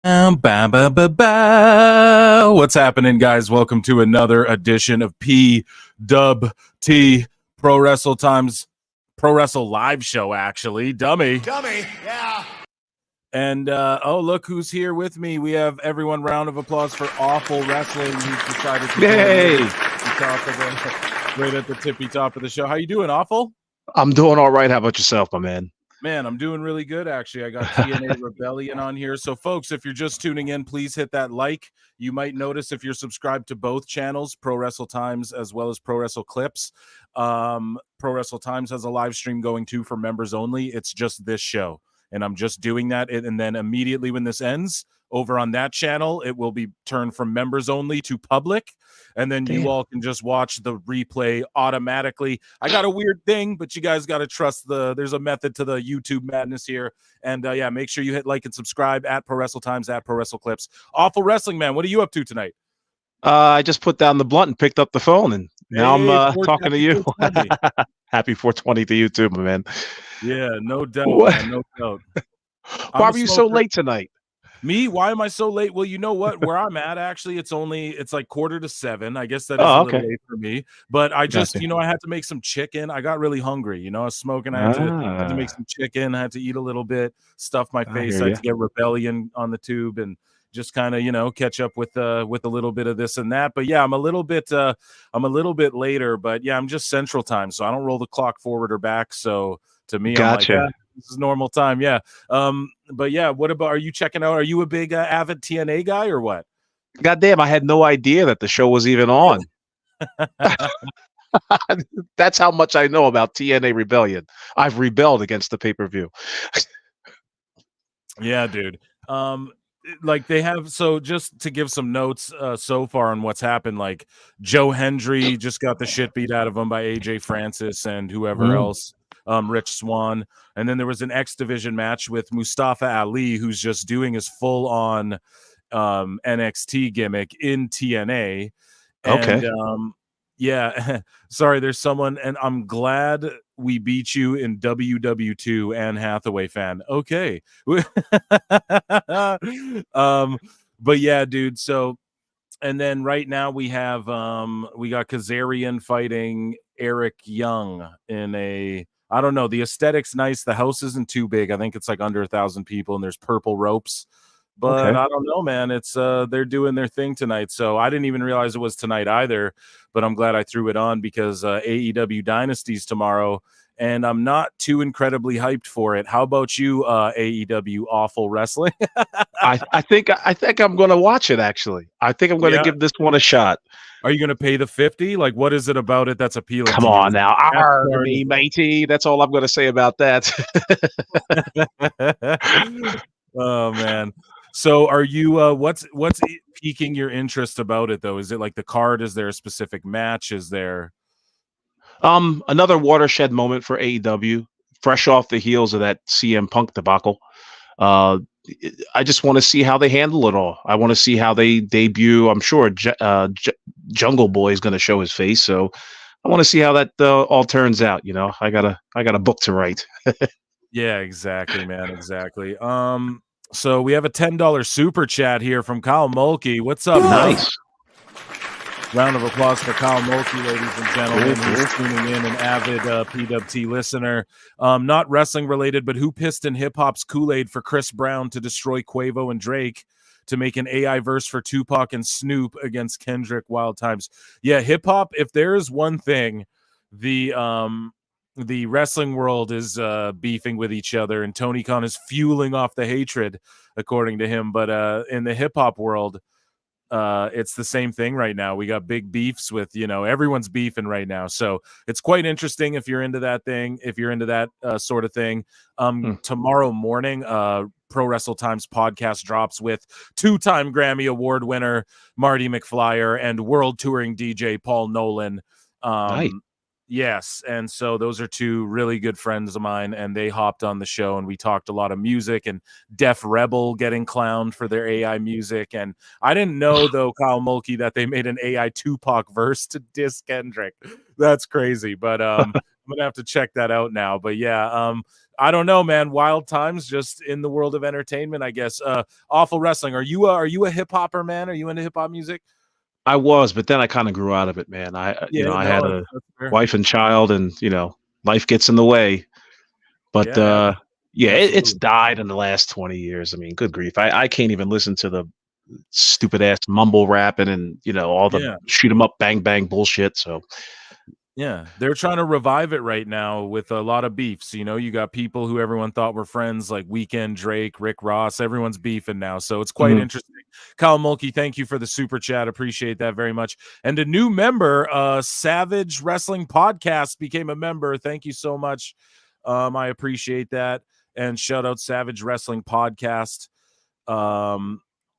What's happening, guys? Welcome to another edition of PWT Pro Wrestle Times, Pro Wrestle Live Show, actually. Dummy, yeah. And, oh, look who's here with me. We have everyone, round of applause for Awful Wrestling, who's decided to right at the tippy top of the show. How you doing, Awful? I'm doing all right. How about yourself, my man? Man, I'm doing really good, actually. I got TNA Rebellion on here. So, folks, if you're just tuning in, please hit that like. You might notice if you're subscribed to both channels, Pro Wrestle Times as well as Pro Wrestle Clips. Pro Wrestle Times has a live stream going too for members only. It's just this show. And I'm just doing that. And then immediately when this ends, over on that channel, it will be turned from members only to public. And then you all can just watch the replay automatically. I got a weird thing, but you guys got to trust there's a method to the YouTube madness here. And yeah, make sure you hit like and subscribe at Pro Wrestle Times, at Pro Wrestle Clips. Awful Wrestling, man. What are you up to tonight? I just put down the blunt and picked up the phone, and now I'm talking to you. Happy 420 to you too, my man. Yeah, no doubt, man, no doubt. Why were you so late tonight? Me? Why am I so late? Well, you know what? Where I'm at, actually, it's like 6:45. I guess that is a little late for me. But I just, I had to make some chicken. I got really hungry. I was smoking. I had to make some chicken. I had to eat a little bit, stuff my face. I had to get Rebellion on the tube and just kind of, catch up with a little bit of this and that. But yeah, I'm a little bit later. But yeah, I'm just Central Time, so I don't roll the clock forward or back. So to me, gotcha. I'm like, this is normal time. Yeah. But yeah, what about, are you checking out? Are you a big avid TNA guy or what? Goddamn, I had no idea that the show was even on. That's how much I know about TNA Rebellion. I've rebelled against the pay-per-view. Yeah, dude. Like they have, so just to give some notes so far on what's happened, like Joe Hendry just got the shit beat out of him by AJ Francis and whoever else. Rich Swann, and then there was an X Division match with Mustafa Ali, who's just doing his full-on NXT gimmick in TNA. And, yeah, sorry, there's someone, and I'm glad we beat you in WW2, Anne Hathaway fan. Okay. But yeah, dude, so, and then right now we have we got Kazarian fighting Eric Young in a, I don't know. The aesthetic's nice. The house isn't too big. I think it's like under 1,000 people, and there's purple ropes. But I don't know, man. It's they're doing their thing tonight. So I didn't even realize it was tonight either. But I'm glad I threw it on because AEW Dynasty's tomorrow, and I'm not too incredibly hyped for it. How about you, AEW Awful Wrestling? I think I'm going to watch it. Actually, I think I'm going to give this one a shot. Are you going to pay the $50? Like, what is it about it that's appealing? Come on now, me, matey. That's all I'm going to say about that. Oh man. So, are you? What's piquing your interest about it though? Is it like the card? Is there a specific match? Is there? Another watershed moment for AEW, fresh off the heels of that CM Punk debacle. I just want to see how they handle it all. I want to see how they debut. I'm sure Jungle Boy is going to show his face, so I want to see how that all turns out. I got a book to write. Yeah, exactly, man. Exactly. So we have a $10 super chat here from Kyle Mulkey. What's up? Nice. Round of applause for Kyle Mulkey, ladies and gentlemen, who's tuning in, an avid PWT listener. Not wrestling related, but who pissed in hip hop's Kool-Aid for Chris Brown to destroy Quavo and Drake to make an AI verse for Tupac and Snoop against Kendrick Wild Times? Yeah, hip hop. If there is one thing, the wrestling world is beefing with each other, and Tony Khan is fueling off the hatred, according to him. But in the hip hop world, it's the same thing right now. We got big beefs with, everyone's beefing right now. So it's quite interesting if you're into that thing, if you're into that sort of thing. Tomorrow morning, Pro Wrestle Times podcast drops with two-time Grammy Award winner Marty McFlyer and world touring DJ Paul Nolan. Nice. Yes, and so those are two really good friends of mine, and they hopped on the show, and we talked a lot of music and Def Rebel getting clowned for their AI music. And I didn't know, though, Kyle Mulkey, that they made an AI Tupac verse to diss Kendrick. That's crazy, but I'm gonna have to check that out now. But yeah, I don't know, man. Wild times just in the world of entertainment, I guess. Awful Wrestling. Are you a hip hopper, man? Are you into hip hop music? I was, but then I kind of grew out of it, man. Yeah, I no, had a that's fair. wife and child, and life gets in the way. But Yeah, it's absolutely. died in the last 20 years. I mean, good grief. I can't even listen to the stupid ass mumble rapping and all the Yeah. shoot 'em up bang bang bullshit. So Yeah, they're trying to revive it right now with a lot of beefs. You got people who everyone thought were friends, like Weekend, Drake, Rick Ross. Everyone's beefing now, so it's quite interesting. Kyle Mulkey, thank you for the super chat. Appreciate that very much. And a new member, Savage Wrestling Podcast, became a member. Thank you so much. I appreciate that. And shout out Savage Wrestling Podcast.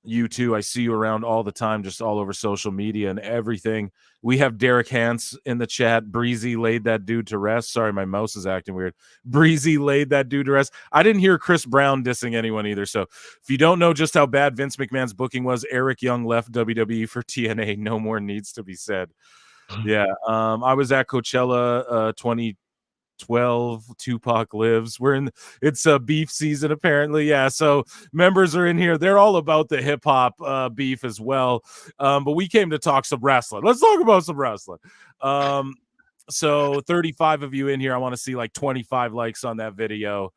You too. I see you around all the time, just all over social media and everything. We have Derek Hans in the chat. Breezy laid that dude to rest. Sorry, my mouse is acting weird. Breezy laid that dude to rest. I didn't hear Chris Brown dissing anyone either. So if you don't know just how bad Vince McMahon's booking was, Eric Young left WWE for TNA. No more needs to be said. Yeah. I was at Coachella 2012. Tupac lives. It's a beef season apparently. Yeah, so members are in here. They're all about the hip hop beef as well. But we came to talk some wrestling. Let's talk about some wrestling. So 35 of you in here. I want to see like 25 likes on that video.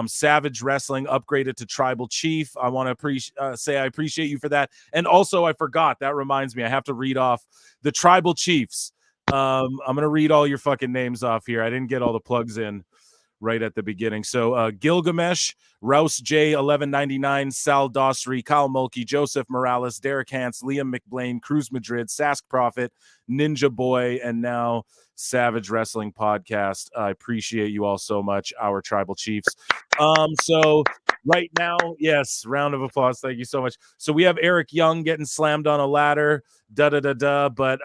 Savage Wrestling upgraded to Tribal Chief. I want to say I appreciate you for that. And also, I forgot. That reminds me. I have to read off the Tribal Chiefs. I'm gonna read all your fucking names off here. I didn't get all the plugs in right at the beginning. So Gilgamesh, Rouse J 1199, Sal Dostry, Kyle Mulkey, Joseph Morales, Derek Hans, Liam McBlain, Cruz Madrid, Sask Prophet, Ninja Boy, and now Savage Wrestling Podcast. I appreciate you all so much, our Tribal Chiefs. So right now, yes, round of applause. Thank you so much. So we have Eric Young getting slammed on a ladder. But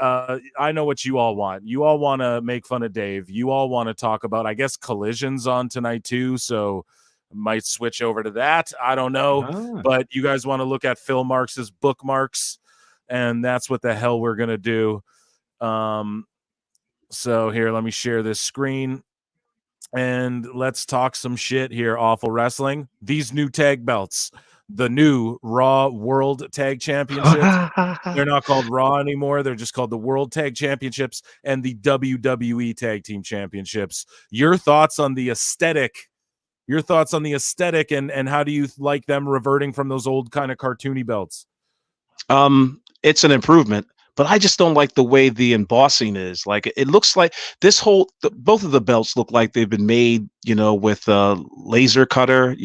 I know what you all want. You all want to make fun of Dave. You all want to talk about, I guess, Collisions on tonight too. So might switch over to that. I don't know. But you guys want to look at Phil Marks's bookmarks, and that's what the hell we're gonna do. So here, let me share this screen. And let's talk some shit here. Awful Wrestling. These new tag belts, the new Raw World Tag Championships. They're not called Raw anymore. They're just called the World Tag Championships and the WWE Tag Team Championships. Your thoughts on the aesthetic? And how do you like them reverting from those old kind of cartoony belts? It's an improvement, but I just don't like the way the embossing is. Like it looks like both of the belts look like they've been made, with a laser cutter,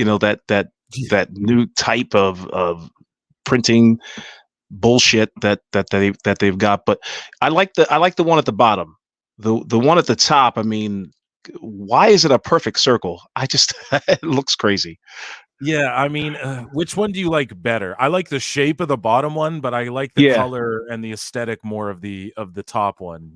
that new type of printing bullshit that they've got. But I like the one at the bottom. The one at the top, I mean, why is it a perfect circle? It looks crazy. Yeah, I mean, which one do you like better? I like the shape of the bottom one, but I like the color and the aesthetic more of the top one,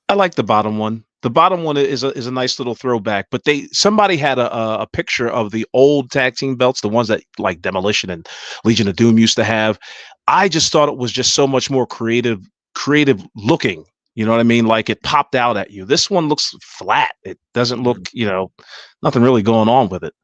I like the bottom one. The bottom one is a nice little throwback, but somebody had a picture of the old tag team belts, the ones that like Demolition and Legion of Doom used to have. I just thought it was just so much more creative looking. You know what I mean? Like it popped out at you. This one looks flat. It doesn't look, nothing really going on with it.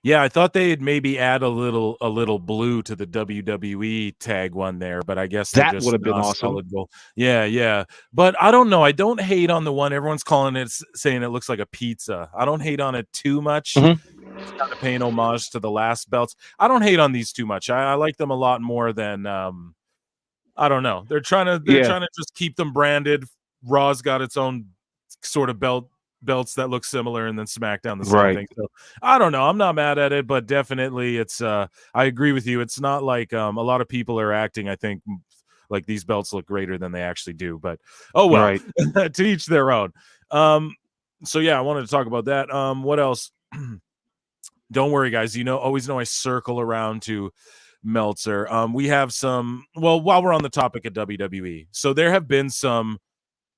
Yeah, I thought they'd maybe add a little blue to the WWE tag one there, but I guess that would have been awesome. Solid gold. Yeah, but I don't know. I don't hate on the one everyone's calling it, saying it looks like a pizza. I don't hate on it too much. It's kind of paying homage to the last belts. I don't hate on these too much. I like them a lot more than I don't know. They're trying to just keep them branded. Raw's got its own sort of belts that look similar, and then SmackDown the same thing. So I don't know. I'm not mad at it, but definitely it's I agree with you. It's not like a lot of people are acting, I think, like these belts look greater than they actually do. But oh well, to each their own. So yeah, I wanted to talk about that. What else? Don't worry, guys. Always know I circle around to Meltzer. We have some, while we're on the topic of WWE, so there have been some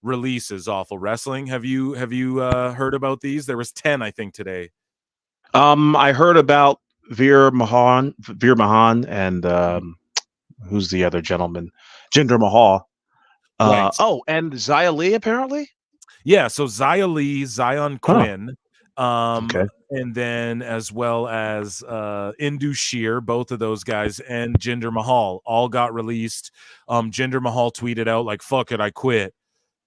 releases. Awful Wrestling. Have you heard about these? There was 10, I think, today. I heard about Veer Mahan, and who's the other gentleman? Jinder Mahal. Right. Oh, and Xia Li apparently. Yeah. So Xia Li, Zion Quinn, and then as well as Indu Shear, both of those guys, and Jinder Mahal all got released. Jinder Mahal tweeted out like, "Fuck it, I quit."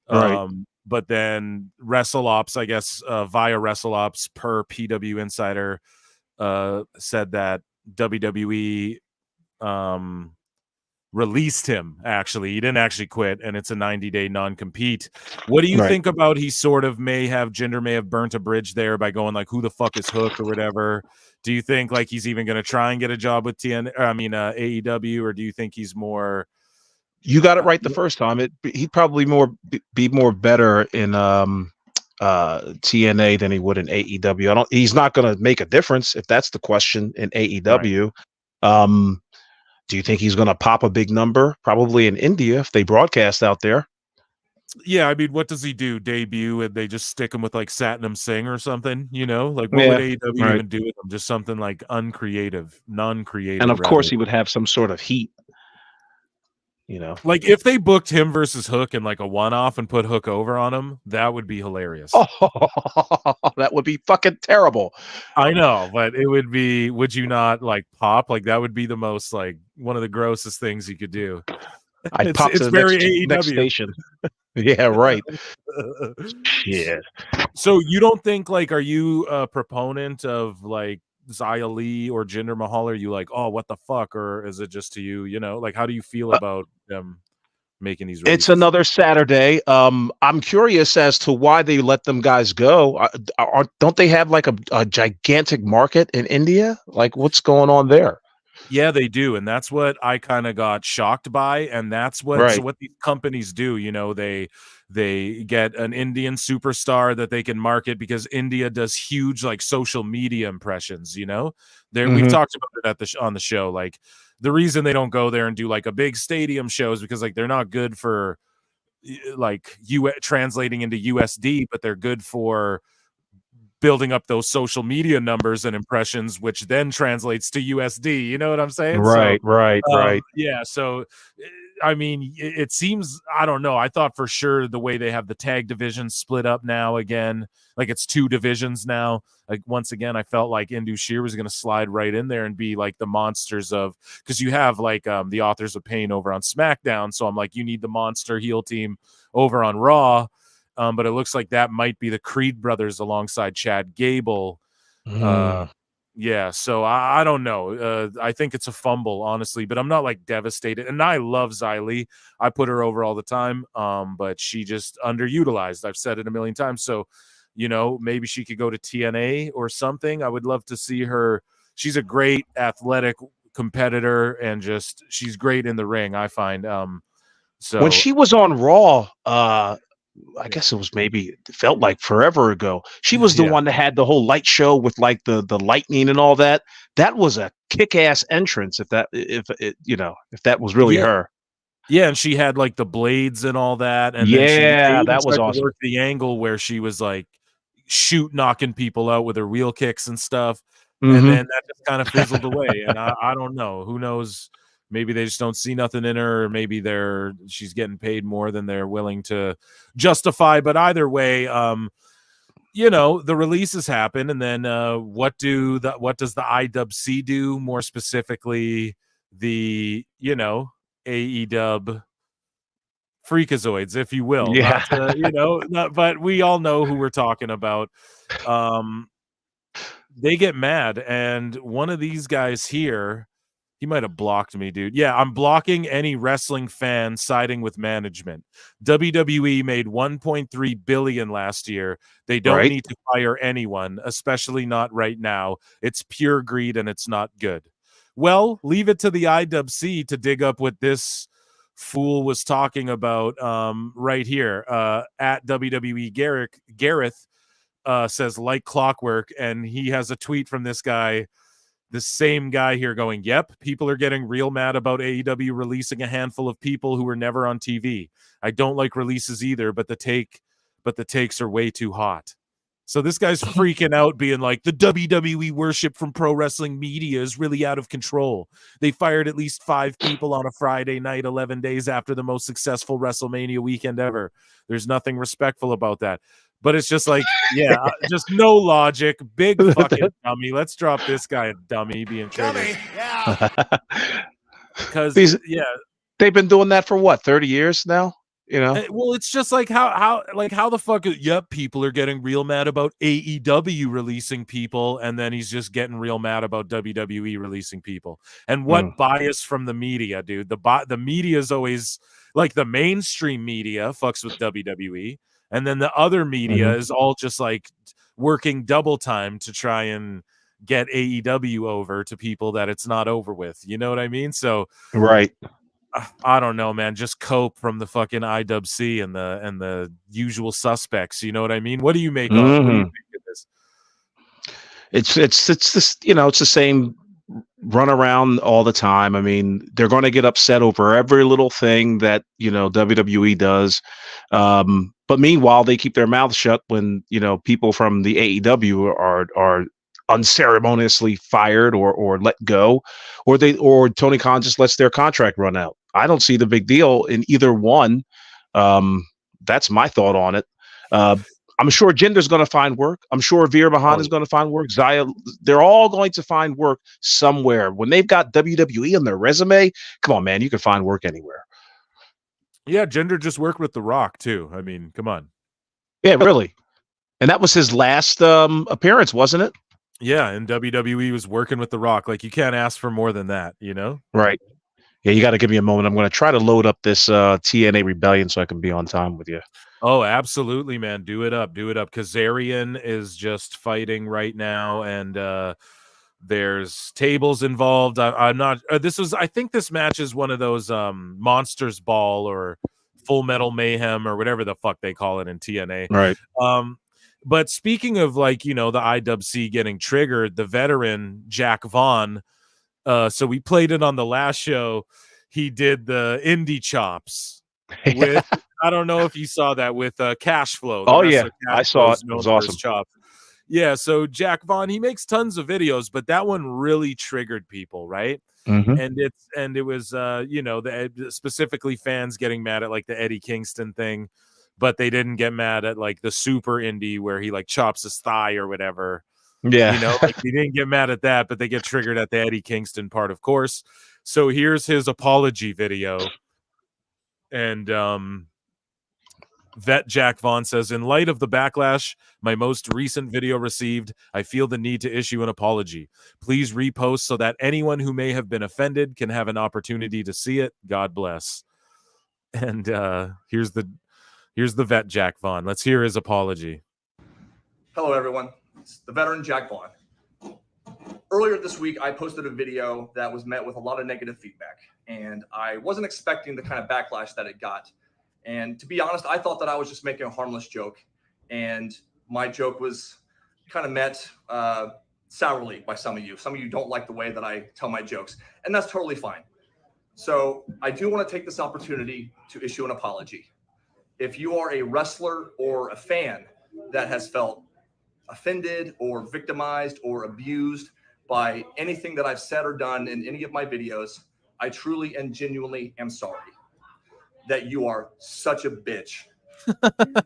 Right. But then WrestleOps, I guess, via WrestleOps per PW Insider, said that WWE released him. Actually, he didn't actually quit, and it's a 90-day non-compete. What do you think about Jinder may have burnt a bridge there by going like, who the fuck is Hook or whatever? Do you think like he's even going to try and get a job with AEW, or do you think he's more? You got it right the first time. He'd probably be more better in TNA than he would in AEW. He's not going to make a difference if that's the question in AEW. Right. Do you think he's going to pop a big number? Probably in India if they broadcast out there. Yeah, I mean, what does he do? Debut and they just stick him with like Satnam Singh or something, you know? Like what would AEW even do with him? Just something like non-creative. And of course he would have some sort of heat. You know, like if they booked him versus Hook in like a one-off and put Hook over on him, that would be hilarious. Oh, that would be fucking terrible. I know, but it would be. Would you not like pop? Like that would be the most like one of the grossest things you could do. I'd pop to the next station. Yeah, right. Yeah. So you don't think like, are you a proponent of like Xia Li or Jinder Mahal? Are you like, oh, what the fuck? Or is it just to you, you know, like how do you feel about them making these releases? It's another Saturday. I'm curious as to why they let them guys go. Don't they have like a gigantic market in India? Like what's going on there? Yeah, they do, and that's what I kind of got shocked by, and that's what so what these companies do. You know, they get an Indian superstar that they can market because India does huge like social media impressions. You know, we've talked about it on the show. Like the reason they don't go there and do like a big stadium show is because like they're not good for like translating into USD, but they're good for building up those social media numbers and impressions, which then translates to USD. You know what I'm saying? Right. Yeah. So, I mean, it seems, I don't know. I thought for sure the way they have the tag division split up now again, like it's 2 divisions now. Like once again, I felt like Indu Shear was going to slide right in there and be like the monsters of, because you have like the Authors of Pain over on SmackDown. So I'm like, you need the monster heel team over on Raw. But it looks like that might be the Creed brothers alongside Chad Gable. Yeah, so I don't know. I think it's a fumble, honestly, but I'm not like devastated. And I love Xia Li. I put her over all the time, but she just underutilized. I've said it a million times. So, you know, maybe she could go to TNA or something. I would love to see her. She's a great athletic competitor and just she's great in the ring, I find. So when she was on Raw, I guess it was it felt like forever ago. She was the one that had the whole light show with like the lightning and all that. That was a kick-ass entrance. If that was really her. Yeah, and she had like the blades and all that. And then that was awesome. Work the angle where she was like knocking people out with her wheel kicks and stuff. And then that just kind of fizzled away. And I don't know. Who knows? Maybe they just don't see nothing in her, or maybe she's getting paid more than they're willing to justify. But either way, you know, the releases happen, and then what does the IWC do? More specifically, the AEW freakazoids, if you will. Yeah. But we all know who we're talking about. They get mad, and one of these guys here. He might have blocked me, dude. Yeah, I'm blocking any wrestling fan siding with management. WWE made $1.3 billion last year. They don't need to fire anyone, especially not right now. It's pure greed and it's not good. Well, leave it to the IWC to dig up what this fool was talking about right here. At WWE Gareth says like clockwork, and he has a tweet from this guy. The same guy here going, yep, people are getting real mad about AEW releasing a handful of people who were never on TV. I don't like releases either, but the takes are way too hot. So this guy's freaking out, being like, the WWE worship from pro wrestling media is really out of control. They fired at least 5 people on a Friday night, 11 days after the most successful WrestleMania weekend ever. There's nothing respectful about that. But it's just like, yeah, just no logic. Big fucking dummy. Let's drop this guy a dummy being triggered. Yeah. Because they've been doing that for what, 30 years now? You know, well, it's just like how the fuck people are getting real mad about AEW releasing people, and then he's just getting real mad about WWE releasing people. And what bias from the media, dude? The media is always like, the mainstream media fucks with WWE, and then the other media is all just like working double time to try and get AEW over to people that it's not over with. You know what I mean? So right. I don't know, man. Just cope from the fucking IWC and the usual suspects. You know what I mean? What do you make of this? It's this, you know, it's the same run around all the time. I mean, they're going to get upset over every little thing that, you know, WWE does. But meanwhile, they keep their mouths shut when, you know, people from the AEW are unceremoniously fired or let go, or Tony Khan just lets their contract run out. I don't see the big deal in either one. That's my thought on it. I'm sure Jinder's going to find work. I'm sure Veer Mahan is going to find work. Zaya, they're all going to find work somewhere. When they've got WWE on their resume, come on, man, you can find work anywhere. Yeah, Jinder just worked with The Rock too. I mean, come on. Yeah, really. And that was his last appearance, wasn't it? Yeah, and WWE was working with The Rock. Like, you can't ask for more than that, you know? Right. Yeah, you got to give me a moment. I'm going to try to load up this TNA Rebellion so I can be on time with you. Oh, absolutely, man. Do it up. Kazarian is just fighting right now, and there's tables involved. I'm not. I think this match is one of those Monsters Ball or Full Metal Mayhem or whatever the fuck they call it in TNA. Right. But speaking of, like, you know, the IWC getting triggered, the veteran Jack Vaughn. So we played it on the last show. He did the indie chops with, I don't know if you saw that, with Cash Flow. Oh yeah, I saw it. It was awesome. Chops. Yeah, so Jack Vaughn, he makes tons of videos, but that one really triggered people, right? And it was you know, specifically fans getting mad at like the Eddie Kingston thing, but they didn't get mad at like the super indie where he like chops his thigh or whatever. Yeah, you know, like, he didn't get mad at that, but they get triggered at the Eddie Kingston part, of course. So here's his apology video. And Vet Jack Vaughn says, in light of the backlash my most recent video received, I feel the need to issue an apology. Please repost so that anyone who may have been offended can have an opportunity to see it. God bless. And here's the Vet Jack Vaughn. Let's hear his apology. Hello, everyone. It's the veteran Jack Vaughn. Earlier this week, I posted a video that was met with a lot of negative feedback, and I wasn't expecting the kind of backlash that it got. And to be honest, I thought that I was just making a harmless joke, and my joke was kind of met sourly by some of you. Some of you don't like the way that I tell my jokes, and that's totally fine. So I do want to take this opportunity to issue an apology. If you are a wrestler or a fan that has felt offended or victimized or abused by anything that I've said or done in any of my videos, I truly and genuinely am sorry that you are such a bitch.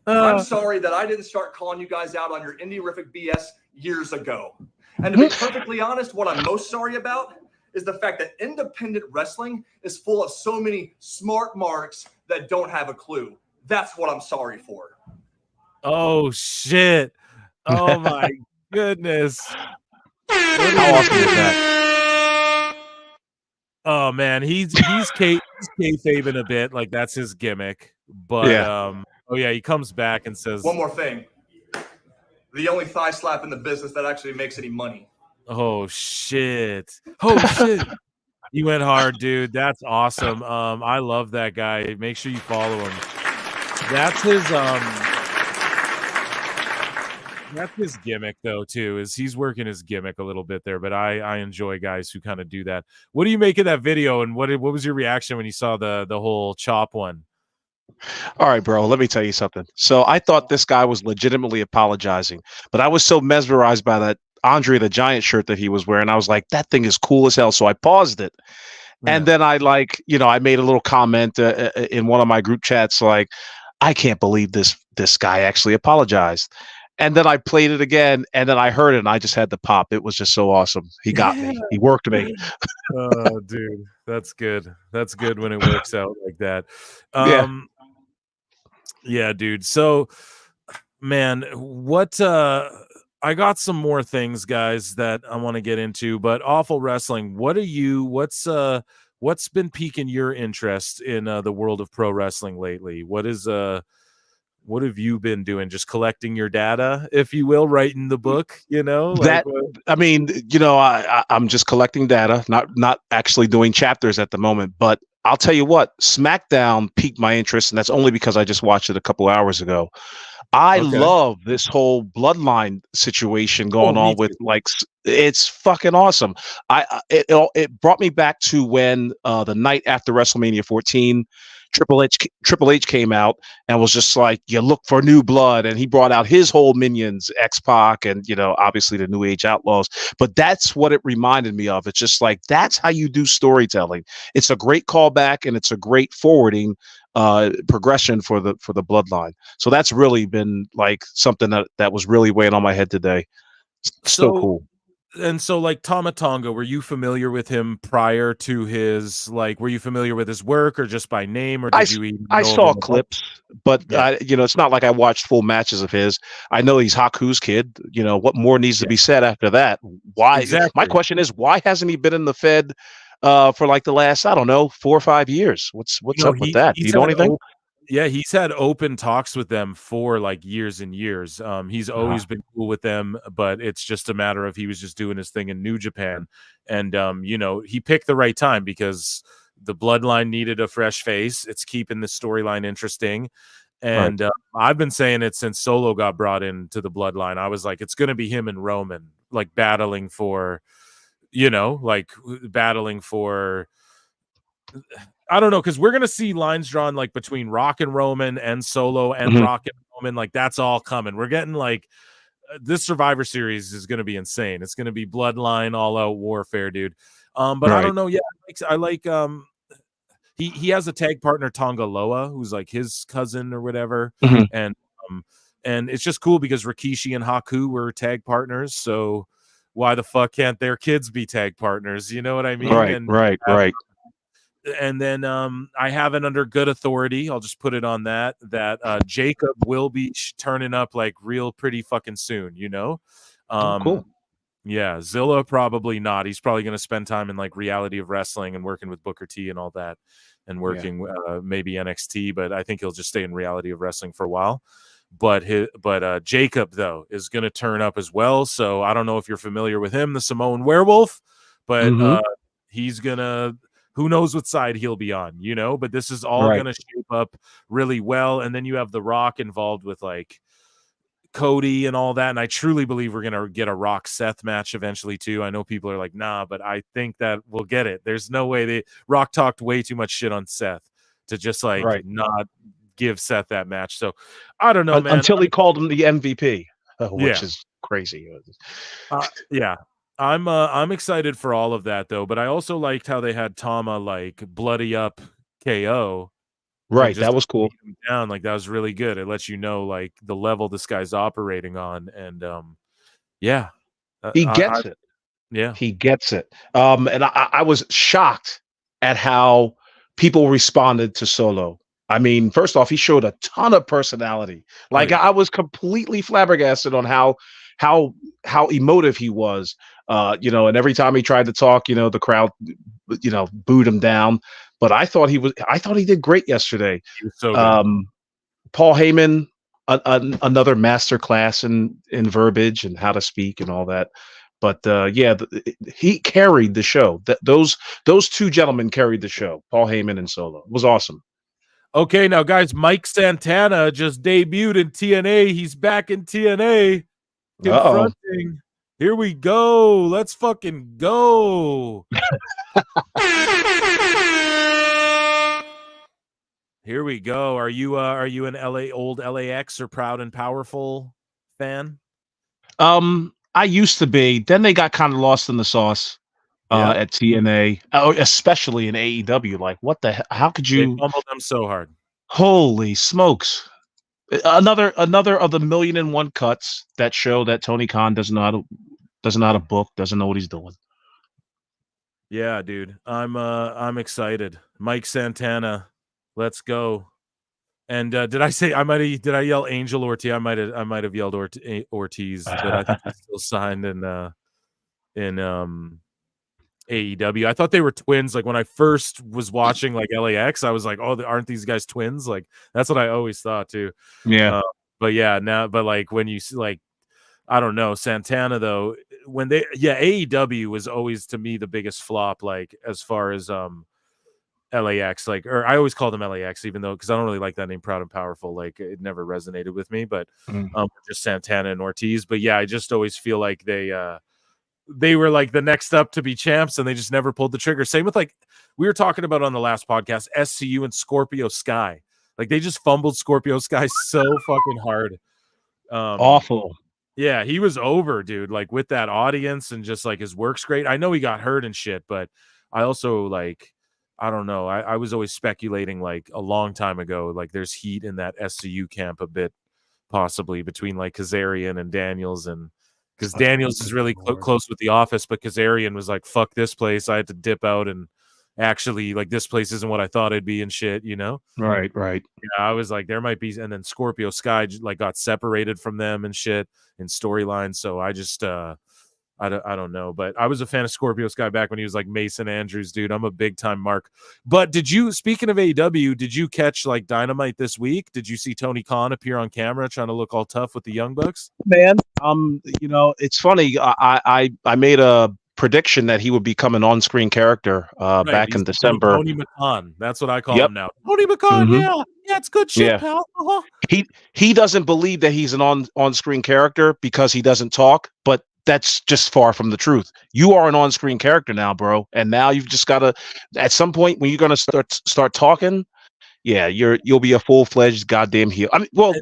I'm sorry that I didn't start calling you guys out on your indie-rific BS years ago. And to be perfectly honest, what I'm most sorry about is the fact that independent wrestling is full of so many smart marks that don't have a clue. That's what I'm sorry for. Oh, shit. Oh my goodness. How awesome is that? Oh man, he's kayfabing a bit, like that's his gimmick. But yeah. Oh yeah, he comes back and says one more thing. The only thigh slap in the business that actually makes any money. Oh shit. Oh shit. He went hard, dude. That's awesome. I love that guy. Make sure you follow him. That's his gimmick though too, is he's working his gimmick a little bit there, but I enjoy guys who kind of do that. What do you make of that video, and what was your reaction when you saw the whole chop one? All right, bro, let me tell you something. So I thought this guy was legitimately apologizing, but I was so mesmerized by that Andre the Giant shirt that he was wearing. I was like, that thing is cool as hell. So I paused it. And then I I made a little comment in one of my group chats, like, I can't believe this guy actually apologized. And then I played it again, and then I heard it, and I just had to pop. It was just so awesome. He got me. He worked me. Oh, dude, that's good. That's good when it works out like that. Yeah, dude. So, man, what I got some more things, guys, that I want to get into, but Awful Wrestling, what's been piquing your interest in the world of pro wrestling lately? What have you been doing? Just collecting your data, if you will, writing the book, I mean, I'm just collecting data, not actually doing chapters at the moment, but I'll tell you what, SmackDown piqued my interest, and that's only because I just watched it a couple hours ago. I love this whole bloodline situation going on with it's fucking awesome. It brought me back to when the night after WrestleMania 14, Triple H came out and was just like, you look for new blood, and he brought out his whole minions, X-Pac, and obviously the New Age Outlaws. But that's what it reminded me of. It's just like, that's how you do storytelling. It's a great callback, and it's a great forwarding progression for the bloodline. So that's really been like something that was really weighing on my head today. So cool. And so, like, Tama Tonga, were you familiar with him prior to his, were you familiar with his work, or just by name, or did you even know I saw of him clips, but it's not like I watched full matches of his. I know he's Haku's kid. What more needs to be said after that? Why? Exactly. My question is, why hasn't he been in the Fed for like the last, I don't know, 4 or 5 years? What's up with that? Do you know anything? He's had open talks with them for like years and years. He's always been cool with them, but it's just a matter of he was just doing his thing in New Japan. And, he picked the right time because the bloodline needed a fresh face. It's keeping the storyline interesting. And I've been saying it since Solo got brought into the bloodline. I was like, it's going to be him and Roman, like battling for, I don't know, because we're gonna see lines drawn like between Rock and Roman and Solo and Rock and Roman. Like, that's all coming. We're getting this Survivor Series is gonna be insane. It's gonna be bloodline, all out warfare, dude. But I don't know. Yeah, I like he has a tag partner, Tonga Loa, who's like his cousin or whatever, and it's just cool because Rikishi and Haku were tag partners. So why the fuck can't their kids be tag partners? You know what I mean? Right. And then I have it under good authority. I'll just put it on that Jacob will be turning up like real pretty fucking soon, Cool. Yeah, Zilla probably not. He's probably going to spend time in like Reality of Wrestling and working with Booker T and all that, and working maybe NXT, but I think he'll just stay in Reality of Wrestling for a while. But Jacob, though, is going to turn up as well. So I don't know if you're familiar with him, the Samoan Werewolf, but he's gonna, who knows what side he'll be on, but this is all going to shape up really well. And then you have The Rock involved with like Cody and all that. And I truly believe we're going to get a Rock Seth match eventually too. I know people are like, nah, but I think that we'll get it. There's no way Rock talked way too much shit on Seth to just not give Seth that match. So I don't know, man. Until he called him the MVP, which is crazy. I'm excited for all of that though, but I also liked how they had Tama like bloody up KO. Right, that was cool. Down, like that was really good. It lets you know like the level this guy's operating on, and he gets it. Yeah, he gets it. And I was shocked at how people responded to Solo. I mean, first off, he showed a ton of personality. Like I was completely flabbergasted on how emotive he was. And every time he tried to talk, the crowd, booed him down. But I thought he did great yesterday. He was so good. Paul Heyman, another master class in verbiage and how to speak and all that. But he carried the show. Those two gentlemen carried the show. Paul Heyman and Solo. It was awesome. Okay, now guys, Mike Santana just debuted in TNA. He's back in TNA. Confronting. Here we go. Let's fucking go. Here we go. Are you an old LAX or Proud and Powerful fan? I used to be. Then they got kind of lost in the sauce at TNA, especially in AEW. Like, what the hell? How could you? They fumbled them so hard. Holy smokes! Another of the 1,000,001 cuts that show that Tony Khan doesn't know how to book, doesn't know what he's doing. Yeah, dude. I'm excited. Mike Santana, let's go. And did I yell Angel Ortiz? I might have yelled Ortiz, but I think he's still signed in AEW. I thought they were twins. Like when I first was watching like LAX, I was like, "Oh, aren't these guys twins?" Like that's what I always thought too. Yeah. But yeah, but like when you see like, I don't know, Santana though, when AEW was always to me the biggest flop. Like as far as LAX, like, or I always call them LAX, even though because I don't really like that name, Proud and Powerful. Like it never resonated with me, but just Santana and Ortiz. But yeah, I just always feel like they were like the next up to be champs, and they just never pulled the trigger. Same with like we were talking about on the last podcast, SCU and Scorpio Sky. Like they just fumbled Scorpio Sky so fucking hard. Awful. Yeah, he was over, dude. Like with that audience and just like his work's great. I know he got hurt and shit, but I also like, I don't know. I was always speculating like a long time ago, like there's heat in that SCU camp a bit, possibly between like Kazarian and Daniels, and because Daniels is really close with the office, but Kazarian was like, fuck this place. I had to dip out and actually like this place isn't what I thought it'd be and shit, you know? Right. Yeah, I was like, there might be, and then Scorpio Sky like got separated from them and shit in storylines. So I just I don't know, but I was a fan of Scorpio Sky back when he was like Mason Andrews, dude. I'm a big time mark. But speaking of AEW, did you catch like Dynamite this week? Did you see Tony Khan appear on camera trying to look all tough with the Young Bucks? Man, it's funny. I made a prediction that he would become an on-screen character back in December. Tony McCon. That's what I call him now. Tony McCon, yeah, it's good shit, pal. Uh-huh. He doesn't believe that he's an on-screen character because he doesn't talk, but that's just far from the truth. You are an on-screen character now, bro, and now you've just got to. At some point, when you're going to start talking, yeah, you'll be a full-fledged goddamn heel. I mean, well,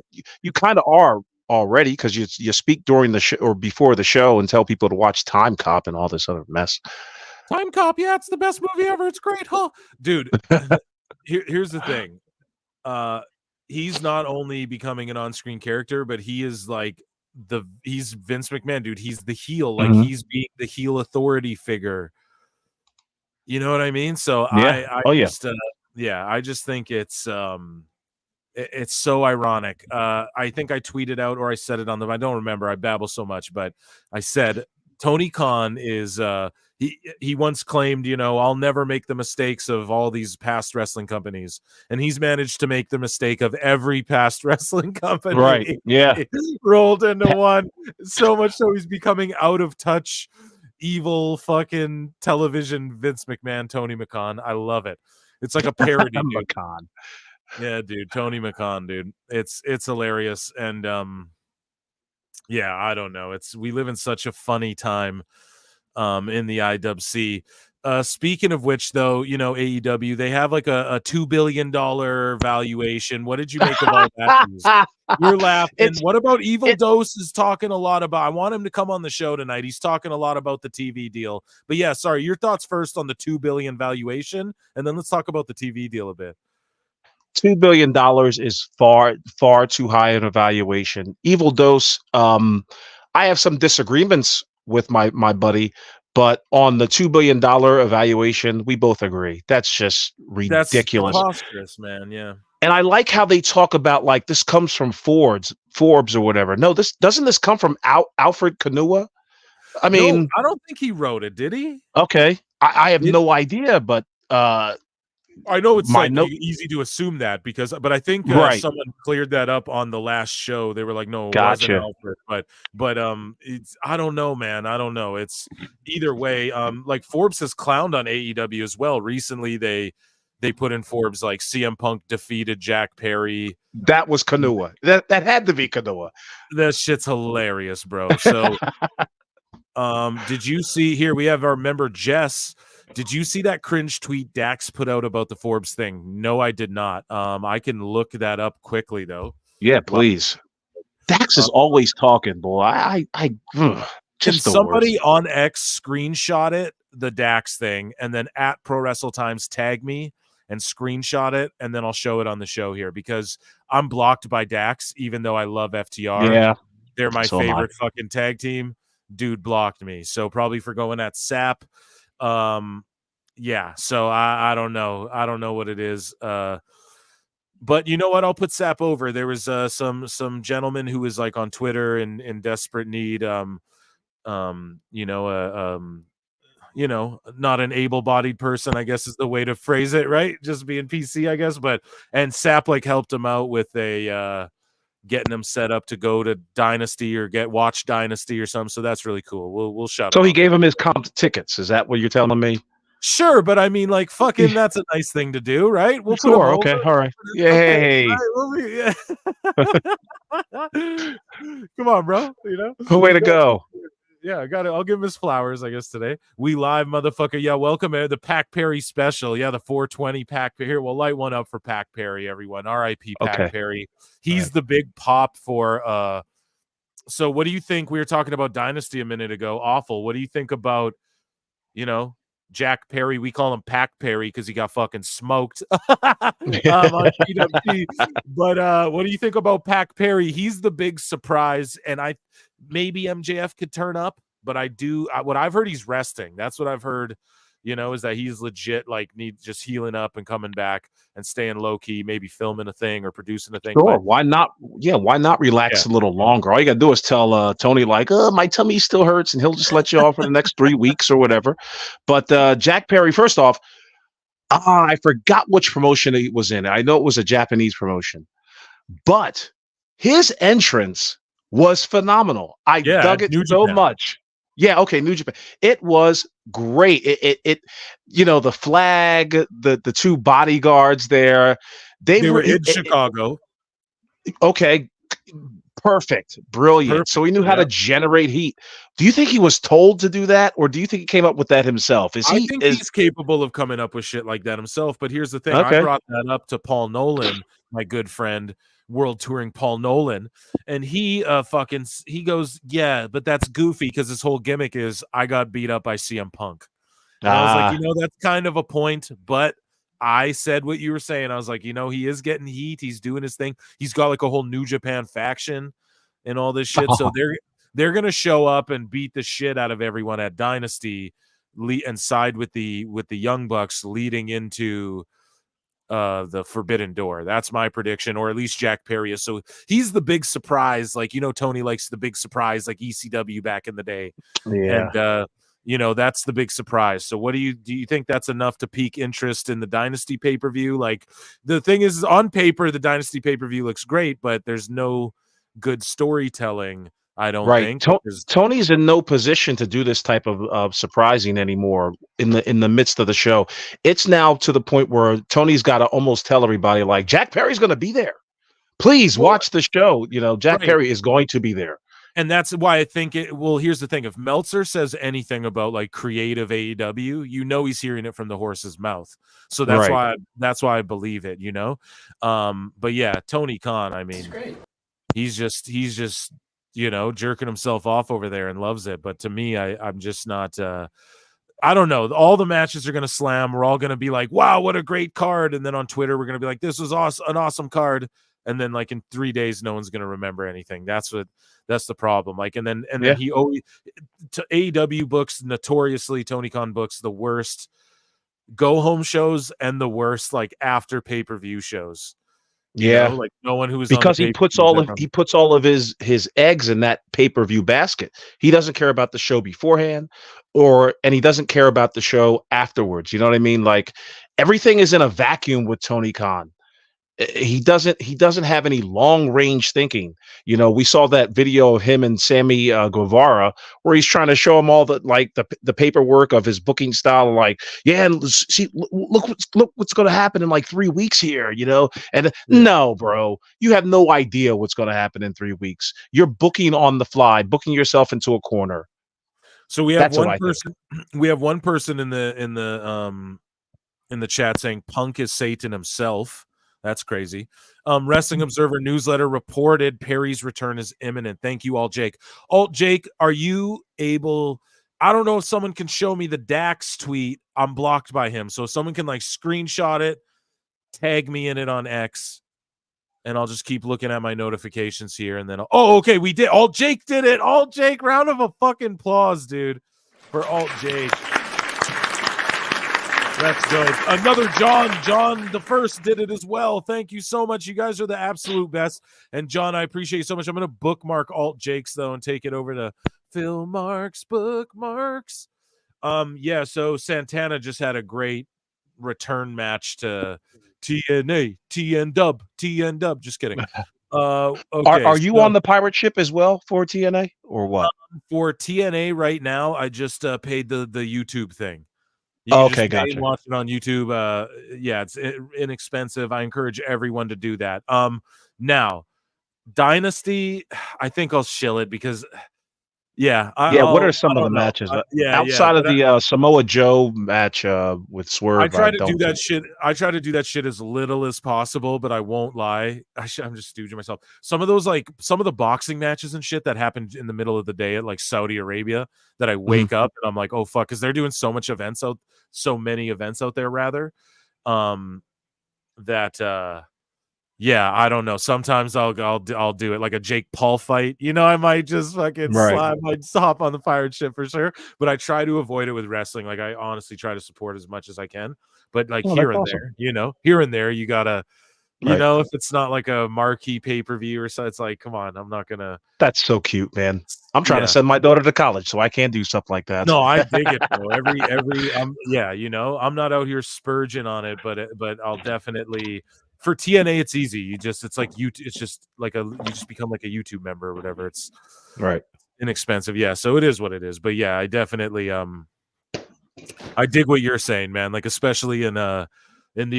you kind of are already because you speak during the show or before the show and tell people to watch Time Cop and all this other mess. Time Cop, yeah, it's the best movie ever. It's great, huh, dude? Here's the thing. He's not only becoming an on-screen character, but he is like he's Vince McMahon, dude. He's the heel, like he's being the heel authority figure. You know what I mean? So yeah. I just think it's so ironic. I think I tweeted out or I said it on I don't remember. I babble so much, but I said Tony Khan is he once claimed, I'll never make the mistakes of all these past wrestling companies, and he's managed to make the mistake of every past wrestling company. Right? Yeah, rolled into one. So much so he's becoming out of touch, evil fucking television Vince McMahon, Tony McCon. I love it. It's like a parody. McCon. Yeah, dude, Tony McCon, dude. It's hilarious, and yeah, I don't know. We live in such a funny time in the IWC. Speaking of which, though, AEW, they have like a $2 billion valuation. What did you make of all that? You're laughing. What about Evil Dose is talking a lot about? I want him to come on the show tonight. He's talking a lot about the TV deal. But yeah, sorry, your thoughts first on the $2 billion valuation, and then let's talk about the TV deal a bit. $2 billion is far too high an evaluation. Evil Dose, I have some disagreements with my buddy, but on the $2 billion evaluation, we both agree. That's just ridiculous. That's preposterous, man. Yeah. And I like how they talk about like this comes from Forbes or whatever. No, doesn't this come from Alfred Kanua? I mean, no, I don't think he wrote it. Did he? Okay. I have no idea, but I know it's easy to assume that but I think someone cleared that up on the last show. They were like, no, it wasn't Alfred, but it's, I don't know, man. I don't know. It's either way. Like Forbes has clowned on AEW as well. Recently, they put in Forbes like CM Punk defeated Jack Perry. That was Kanua. That had to be Kanua. That shit's hilarious, bro. So, did you see here? We have our member Jess. Did you see that cringe tweet Dax put out about the Forbes thing? No, I did not. I can look that up quickly though. Yeah, please. Dax is always talking, boy. Just can somebody on X screenshot it, the Dax thing, and then at Pro Wrestle Times tag me, and screenshot it, and then I'll show it on the show here because I'm blocked by Dax, even though I love FTR. Yeah. They're my So am I. favorite fucking tag team. Dude blocked me. So probably for going at Sap. Yeah, so I don't know. I don't know what it is. But you know what? I'll put Sap over. There was some gentleman who was like on Twitter in desperate need. Not an able-bodied person, I guess is the way to phrase it, right? Just being PC, I guess. And Sap like helped him out with a getting him set up to go to Dynasty or watch Dynasty or something. So that's really cool. We'll shut So him he off. gave him his comp tickets. Is that what you're telling me? Sure, but I mean, like, fucking, that's a nice thing to do, right? We'll put him over. Okay, all right. Yay! Okay, come on, bro. Way to go. Yeah, I got it. I'll give him his flowers, I guess, today. We live, motherfucker. Yeah, welcome to the Pac Perry special. Yeah, the 420 Pac. Here, we'll light one up for Pac Perry, everyone. R.I.P. Pac Perry. He's the big pop for. So, what do you think? We were talking about Dynasty a minute ago. Awful. What do you think about, Jack Perry? We call him Pac Perry because he got fucking smoked on PWT. But what do you think about Pac Perry? He's the big surprise, and maybe MJF could turn up, but what I've heard, he's resting. That's what I've heard, is that he's legit, like, just healing up and coming back and staying low key, maybe filming a thing or producing a thing. Sure, why not? Yeah, why not relax a little longer? All you gotta do is tell Tony, like, my tummy still hurts, and he'll just let you off for the next 3 weeks or whatever. But Jack Perry, first off, I forgot which promotion he was in. I know it was a Japanese promotion, but his entrance was phenomenal. I dug it so much. Yeah, okay, New Japan. It was great. It the flag, the two bodyguards there. They were in Chicago. Okay, perfect, brilliant. Perfect. So he knew how to generate heat. Do you think he was told to do that, or do you think he came up with that himself? I think he's capable of coming up with shit like that himself. But here's the thing: I brought that up to Paul Nolan, my good friend, world touring Paul Nolan, and he goes, yeah, but that's goofy because his whole gimmick is I got beat up by CM Punk. And I was like, that's kind of a point, but I said what you were saying. I was like, he is getting heat. He's doing his thing. He's got like a whole New Japan faction and all this shit. So they're gonna show up and beat the shit out of everyone at Dynasty and side with the Young Bucks leading into the Forbidden Door. That's my prediction, or at least Jack Perry is. So he's the big surprise. Like, Tony likes the big surprise, like ECW back in the day. Yeah. And that's the big surprise. So what do you think that's enough to pique interest in the Dynasty pay-per-view? Like, the thing is, on paper, the Dynasty pay-per-view looks great, but there's no good storytelling, I don't think. Tony's in no position to do this type of surprising anymore in the midst of the show. It's now to the point where Tony's got to almost tell everybody, like, Jack Perry's going to be there. Please watch the show. Jack Perry is going to be there. And that's why I think here's the thing. If Meltzer says anything about like creative AEW, he's hearing it from the horse's mouth. So that's why I believe it, But yeah, Tony Khan, I mean, he's just jerking himself off over there and loves it. But to me, I'm just not I don't know. All the matches are going to slam. We're all going to be like, wow, what a great card. And then on Twitter, we're going to be like, this was an awesome card. And then like in 3 days, no one's going to remember anything. That's the problem. Like, and then he always, AEW books, notoriously, Tony Khan books the worst go home shows and the worst like after pay-per-view shows. Like no one who was because he puts all of his eggs in that pay-per-view basket. He doesn't care about the show beforehand, and he doesn't care about the show afterwards. You know what I mean? Like, everything is in a vacuum with Tony Khan. He doesn't have any long range thinking. We saw that video of him and Sami Guevara where he's trying to show him all the paperwork of his booking style. Like, see, look what's going to happen in like 3 weeks here, And no, bro, you have no idea what's going to happen in 3 weeks. You're booking on the fly, booking yourself into a corner. So we have one person. We have one person in the chat saying Punk is Satan himself. That's crazy. Wrestling Observer newsletter reported Perry's return is imminent. Thank you, Alt Jake. Alt Jake, are you able? I don't know if someone can show me the Dax tweet. I'm blocked by him. So if someone can like screenshot it tag me in it on X, and I'll just keep looking at my notifications here, and then okay, we did. Alt Jake did it. Alt Jake, round of a fucking applause, dude, for Alt Jake. That's good. Another John the first did it as well. Thank you so much. You guys are the absolute best. And John, I appreciate you so much. I'm going to bookmark Alt Jake's though and take it over to Phil Marks bookmarks. Yeah, so Santana just had a great return match to TNA, TN Dub. Just kidding. Okay, are you on the pirate ship as well for TNA or what? For TNA right now, I just paid the YouTube thing. Okay, gotcha. Watch it on YouTube. Yeah, it's inexpensive. I encourage everyone to do that. Now, Dynasty, I think I'll shill it because, what are some of the matches outside of the Samoa Joe match with Swerve? I try to do that shit. I try to do that shit as little as possible, but I won't lie. I'm just stooging myself. Some of the boxing matches and shit that happened in the middle of the day at like Saudi Arabia that I wake up and I'm like, oh fuck, because they're doing so many events out there rather. I don't know. Sometimes I'll do it like a Jake Paul fight. I might just fucking slap, I'd hop on the pirate ship for sure. But I try to avoid it with wrestling. Like I honestly try to support as much as I can. But like here and there, you gotta, if it's not like a marquee pay-per-view or so, it's like, come on, I'm not gonna. That's so cute, man. I'm trying to send my daughter to college, so I can't do stuff like that. No, I dig it, bro. I'm not out here spurging on it, but I'll definitely. For TNA, it's easy. You just become like a YouTube member or whatever. It's inexpensive. Yeah. So it is what it is. But yeah, I definitely I dig what you're saying, man. Like especially in the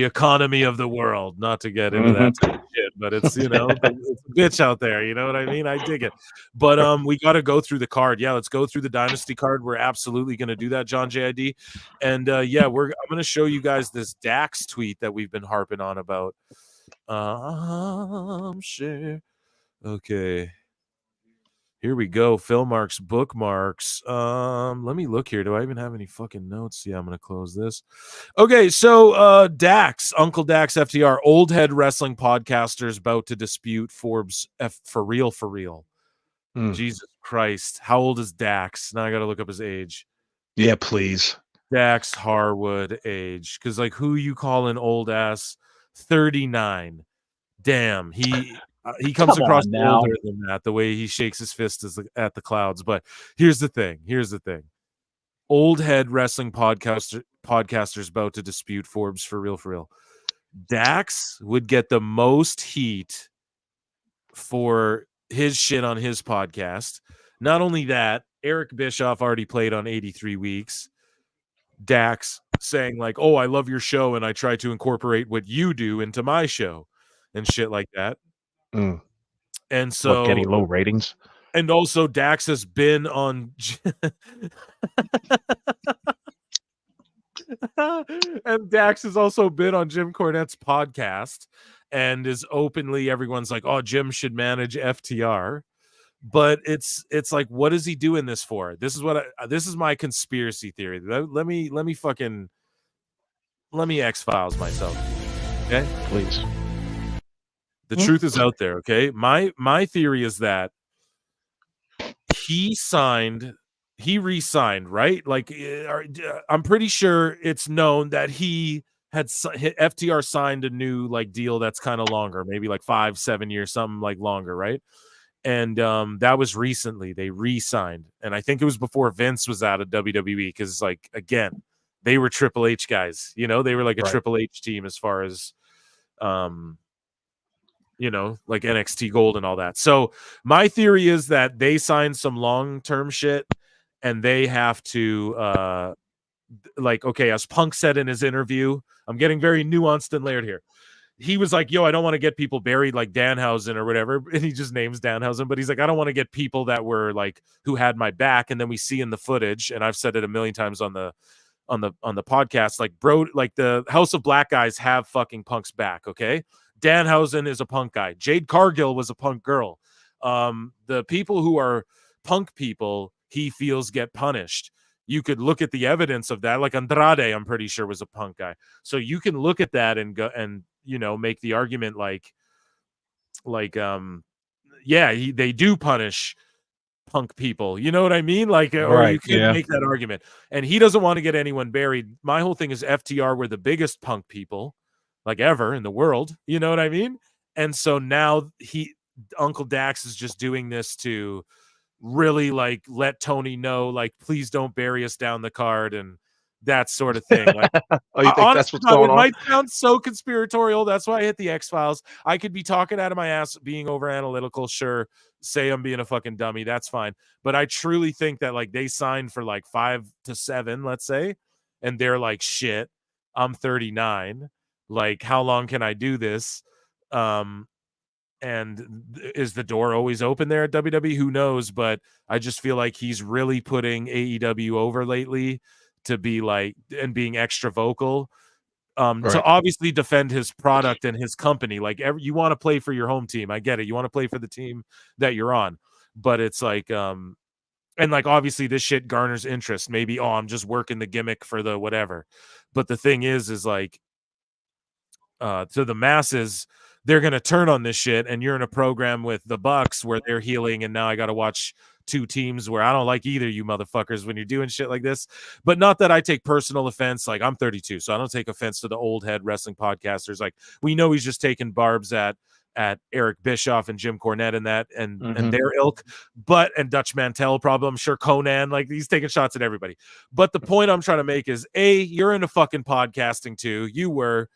economy of the world, not to get into that type of shit, but it's it's a bitch out there, you know what I mean? I dig it. But we got to go through the card. Yeah, let's go through the Dynasty card. We're absolutely going to do that, John JID. And I'm going to show you guys this Dax tweet that we've been harping on about. Share. Okay. Here we go. Phil Marks bookmarks. Let me look here. Do I even have any fucking notes? Yeah, I'm gonna close this. Okay, so Dax, Uncle Dax FTR, old head wrestling podcasters about to dispute Forbes for real. Jesus Christ. How old is Dax? Now I gotta look up his age. Yeah, please. Dax Harwood age. Because like who you calling old ass? 39. Damn, he comes across older than that, the way he shakes his fist at the clouds. But here's the thing. Old head wrestling podcasters about to dispute Forbes for real. Dax would get the most heat for his shit on his podcast. Not only that, Eric Bischoff already played on 83 Weeks. Dax saying like, oh, I love your show and I try to incorporate what you do into my show and shit like that. And so getting low ratings. And also Dax has been on and Dax has also been on Jim Cornette's podcast and is openly, everyone's like, oh, Jim should manage FTR. But it's like, what is he doing this for? This is my conspiracy theory. Let me X-Files myself. Okay, please. The truth is out there, okay? My theory is that he re-signed, right? Like, I'm pretty sure it's known that he had FTR signed a new like deal that's kind of longer, maybe like 5-7 years, something like longer, right? And that was recently they re-signed, and I think it was before Vince was out of WWE because, like, again, they were Triple H guys, they were like a Triple H team as far as like NXT Gold and all that. So my theory is that they signed some long-term shit and they have to okay, as Punk said in his interview, I'm getting very nuanced and layered here. He was like, yo, I don't want to get people buried like Danhausen or whatever. And he just names Danhausen, but he's like, I don't want to get people that were like, who had my back. And then we see in the footage, and I've said it a million times on the podcast, like, bro, like the House of Black guys have fucking Punk's back. Okay. Danhausen is a Punk guy. Jade Cargill was a Punk girl. The people who are Punk people, he feels get punished. You could look at the evidence of that. Like Andrade, I'm pretty sure was a Punk guy. So you can look at that and go, and make the argument they do punish Punk people. You know what I mean? Like, or you could make that argument. And he doesn't want to get anyone buried. My whole thing is FTR were the biggest Punk people, like, ever in the world. You know what I mean? And so now Uncle Dax is just doing this to really, like, let Tony know, like, please don't bury us down the card and that sort of thing. Like, oh, you think that's what's going on? It might sound so conspiratorial. That's why I hit the X-Files. I could be talking out of my ass, being over analytical. Sure, say I'm being a fucking dummy. That's fine. But I truly think that, like, they signed for like 5 to 7, let's say, and they're like, shit, I'm 39. Like, how long can I do this? And is the door always open there at WWE? Who knows? But I just feel like he's really putting AEW over lately to be like, and being extra vocal, to obviously defend his product and his company. Like, you want to play for your home team. I get it. You want to play for the team that you're on, but it's like, and like, obviously this shit garners interest. Maybe, I'm just working the gimmick for the whatever. But the thing is like, to the masses, they're going to turn on this shit, and you're in a program with the Bucks where they're healing, and now I got to watch 2 teams where I don't like either you motherfuckers when you're doing shit like this. But not that I take personal offense. Like, I'm 32, so I don't take offense to the old head wrestling podcasters. Like, we know he's just taking barbs at Eric Bischoff and Jim Cornette and that, and their ilk, and Dutch Mantel probably, I'm sure Conan, like, he's taking shots at everybody. But the point I'm trying to make is, you're into fucking podcasting too. You were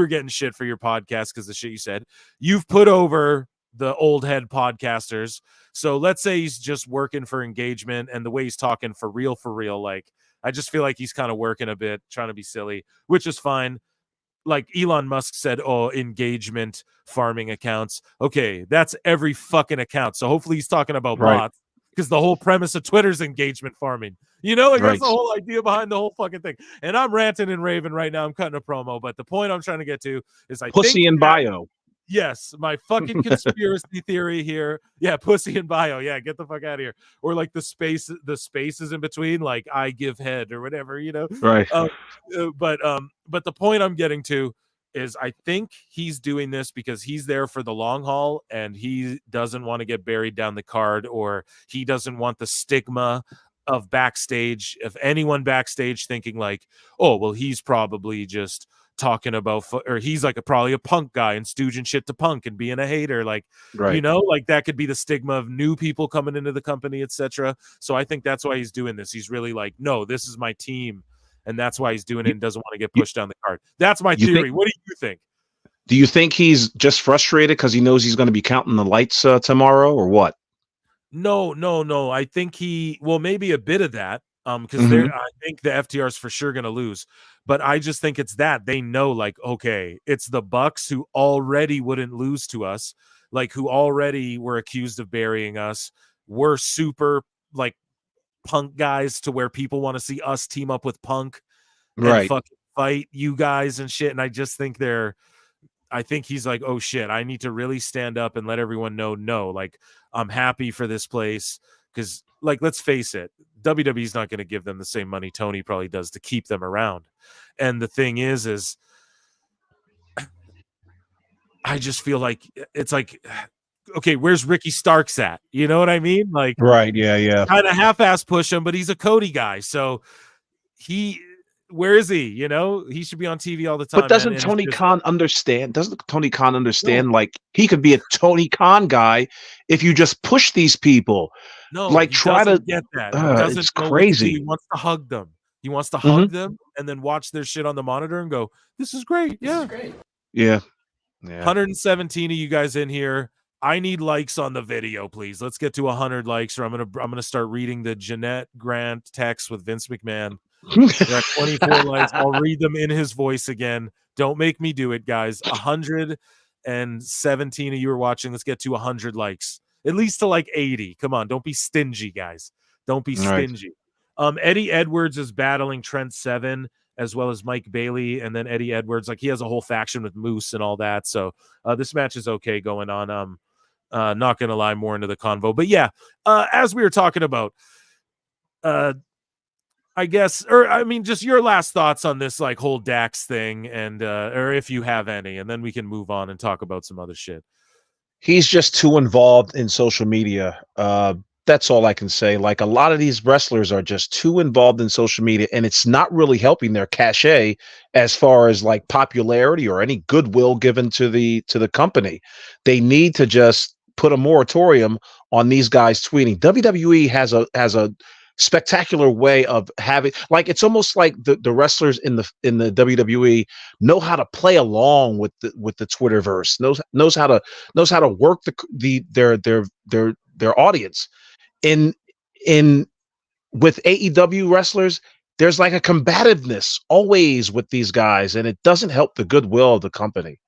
getting shit for your podcast because the shit you said. You've put over the old head podcasters. So let's say he's just working for engagement, and the way he's talking for real, like, I just feel like he's kind of working a bit, trying to be silly, which is fine. Like Elon Musk said, engagement farming accounts. Okay, that's every fucking account. So hopefully he's talking about bots, because the whole premise of Twitter's engagement farming. That's the whole idea behind the whole fucking thing. And I'm ranting and raving right now. I'm cutting a promo, but the point I'm trying to get to is, pussy in bio. Yes, my fucking conspiracy theory here. Yeah, pussy in bio. Yeah, get the fuck out of here. Or like the spaces in between, like I give head or whatever, Right. But the point I'm getting to is, I think he's doing this because he's there for the long haul, and he doesn't want to get buried down the card, or he doesn't want the stigma of backstage, of anyone backstage thinking like, oh, well, he's probably just talking about, or he's like probably a Punk guy and stooging shit to Punk and being a hater, like, like that could be the stigma of new people coming into the company, etc. So I think that's why he's doing this. He's really like, no, this is my team, and that's why he's doing it, and doesn't want to get pushed down the card. That's my theory. What do you think? Do you think he's just frustrated because he knows he's going to be counting the lights tomorrow, or what? No. I think maybe a bit of that. Because I think the FTR's for sure going to lose, but I just think it's that they know, like, okay, it's the Bucks who already wouldn't lose to us, like, who already were accused of burying us. We're super, like, Punk guys to where people want to see us team up with Punk and fucking fight you guys and shit. And I just think I think he's like, oh shit, I need to really stand up and let everyone know, no, like, I'm happy for this place. Because, like, let's face it, WWE's not going to give them the same money Tony probably does to keep them around. And the thing is I just feel like it's like, okay, where's Ricky Starks at? You know what I mean? Like, yeah. Kind of half-ass push him, but he's a Cody guy. So where is he? He should be on TV all the time. But doesn't Tony Khan understand? Doesn't Tony Khan understand? No. Like, he could be a Tony Khan guy if you just push these people. No, like, he try to get that. He doesn't it's know crazy. He wants to hug them. He wants to hug them and then watch their shit on the monitor and go, "This is great." Yeah, yeah. 117 of you guys in here. I need likes on the video, please. Let's get to 100 likes, or I'm gonna start reading the Jeanette Grant text with Vince McMahon. There are 24 likes. I'll read them in his voice again. Don't make me do it, guys. 117 of you are watching. Let's get to 100 likes. At least to like 80. Come on, don't be stingy, guys. Don't be stingy. Eddie Edwards is battling Trent Seven as well as Mike Bailey, and then Eddie Edwards, like, he has a whole faction with Moose and all that. So this match is okay going on. Not gonna lie, more into the convo, but yeah, as we were talking about, I guess, or I mean, just your last thoughts on this like whole Dax thing, and or if you have any, and then we can move on and talk about some other shit. He's just too involved in social media. That's all I can say. Like, a lot of these wrestlers are just too involved in social media, and it's not really helping their cachet as far as like popularity or any goodwill given to the company. They need to just put a moratorium on these guys tweeting. WWE has a spectacular way of having, like, it's almost like the wrestlers in the WWE know how to play along with the Twitterverse, knows how to work their audience. In with AEW wrestlers, there's like a combativeness always with these guys, and it doesn't help the goodwill of the company.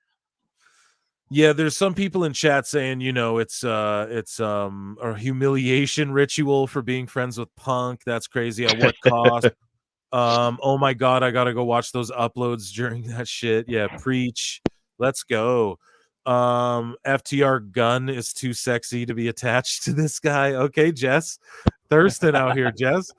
Yeah, there's some people in chat saying, you know, it's a humiliation ritual for being friends with Punk. That's crazy. At what cost? Oh my god, I gotta go watch those uploads during that shit. Yeah, preach. Let's go. FTR gun is too sexy to be attached to this guy. Okay, Jess. Thurston out here, Jess.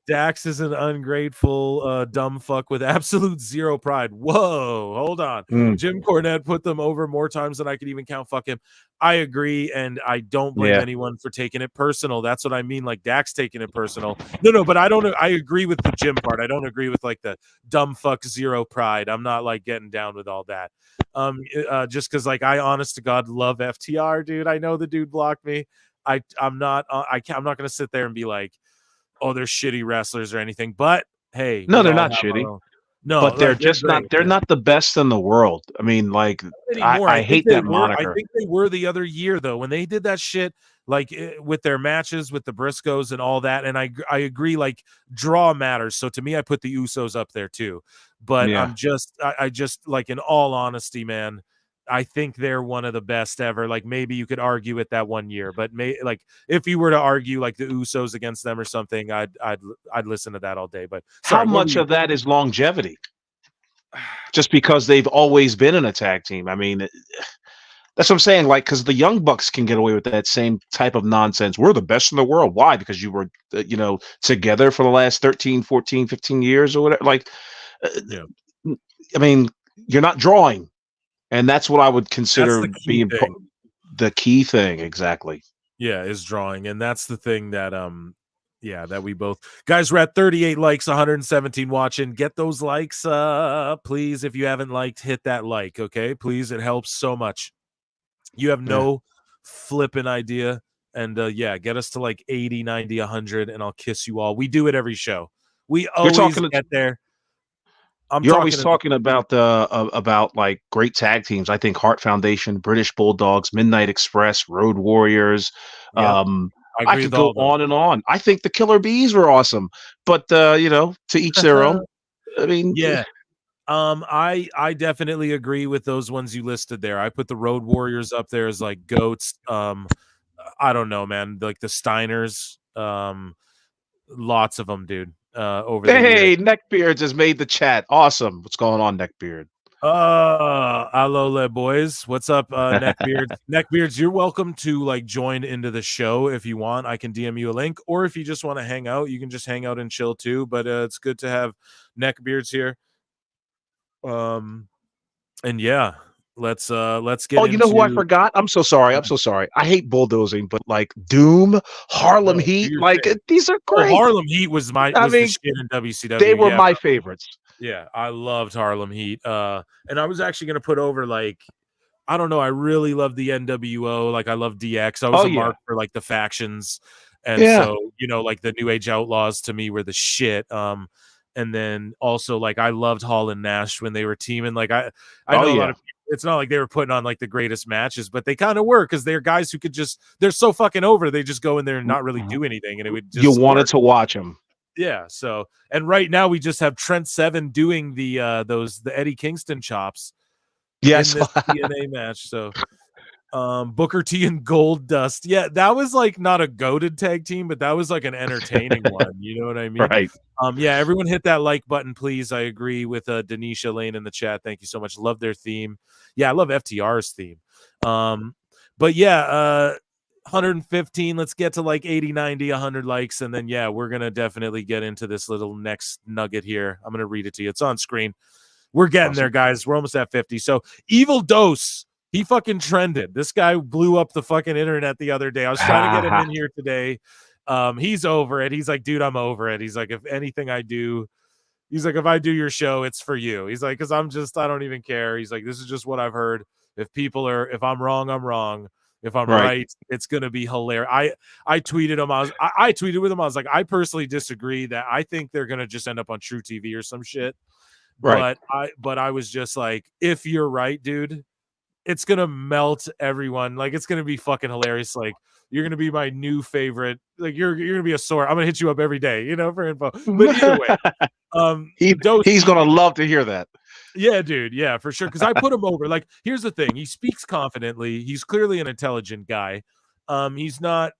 Dax is an ungrateful dumb fuck with absolute zero pride. Whoa, hold on. Jim Cornette put them over more times than I could even count. Fuck him. I agree, and I don't blame anyone for taking it personal. That's what I mean, like Dax taking it personal. No, but I don't. I agree with the Jim part. I don't agree with like the dumb fuck zero pride. I'm not like getting down with all that. Just because like I honest to God love FTR, dude. I know the dude blocked me. I'm not gonna sit there and be like, oh, they're shitty wrestlers or anything. But hey, no, they're not shitty. No, but they're just not. They're not the best in the world. I mean, like, I hate that moniker. I think they were the other year though when they did that shit, like with their matches with the Briscoes and all that. And I agree, like draw matters. So to me, I put the Usos up there too. But I just like, in all honesty, man, I think they're one of the best ever. Like maybe you could argue it that one year, but like if you were to argue like the Usos against them or something, I'd listen to that all day. But how much of that is longevity? Just because they've always been in a tag team. I mean, that's what I'm saying. Like, because the Young Bucks can get away with that same type of nonsense. We're the best in the world. Why? Because you were, together for the last 13, 14, 15 years or whatever. Like, I mean, you're not drawing. And that's what I would consider being the key thing. Exactly. Yeah, is drawing. And that's the thing that, that we both, guys, we're at 38 likes, 117 watching. Get those likes, please. If you haven't liked, hit that like, okay? Please, it helps so much. You have no flipping idea. And get us to like 80, 90, 100, and I'll kiss you all. We do it every show. We always get there. You're always talking about like great tag teams. I think Heart Foundation, British Bulldogs, Midnight Express, Road Warriors. I could go on and on. I think the Killer Bees were awesome, but to each their own. I mean, I definitely agree with those ones you listed there. I put the Road Warriors up there as like goats. I don't know, man. Like the Steiners, lots of them, dude. Over hey, Neckbeards has made the chat. Awesome. What's going on, Neckbeard? Alole boys. What's up, Neckbeards? Neckbeards, you're welcome to like join into the show if you want. I can DM you a link, or if you just want to hang out, you can just hang out and chill too. But it's good to have Neckbeards here. And yeah, let's get. Oh, you know who I forgot? I'm so sorry. I hate bulldozing, but like Doom, Harlem Heat, like these are great. Harlem Heat was the shit in WCW. They were my favorites. Yeah, I loved Harlem Heat. And I was actually gonna put over like, I don't know, I really love the NWO. Like I love DX. I was a mark for like the factions, and so like the New Age Outlaws to me were the shit. And then also like I loved Hall and Nash when they were teaming. Like I know a lot of people, it's not like they were putting on like the greatest matches, but they kind of were, because they're guys who could they're so fucking over. They just go in there and not really do anything, and it would just wanted to watch them. Yeah. So, and right now we just have Trent Seven doing the Eddie Kingston chops. Yes. In this TNA match. So Booker T and Gold Dust. Yeah, that was like not a goated tag team, but that was like an entertaining one. You know what I mean? Right. Everyone hit that like button, please. I agree with Denisha Lane in the chat. Thank you so much. Love their theme. Yeah, I love FTR's theme. But 115. Let's get to like 80, 90, 100 likes. And then, yeah, we're going to definitely get into this little next nugget here. I'm going to read it to you. It's on screen. We're getting there, guys. We're almost at 50. So Evil Dose, he fucking trended. This guy blew up the fucking internet the other day. I was trying to get him in here today. He's over it. He's like, dude, I'm over it. He's like, if anything I do, he's like, if I do your show, it's for you. He's like, because I don't even care. He's like, this is just what I've heard. If I'm wrong, I'm wrong. If I'm right, it's gonna be hilarious. I tweeted him. I tweeted with him. I was like, I personally disagree that I think they're gonna just end up on True TV or some shit. Right. But I was just like, if you're right, dude, it's gonna melt everyone. Like, it's gonna be fucking hilarious. Like, you're gonna be my new favorite. Like, you're gonna be a sore. I'm gonna hit you up every day, for info. But either way, he's gonna love to hear that. Yeah, dude. Yeah, for sure. Because I put him over. Like, here's the thing: he speaks confidently. He's clearly an intelligent guy. He's not.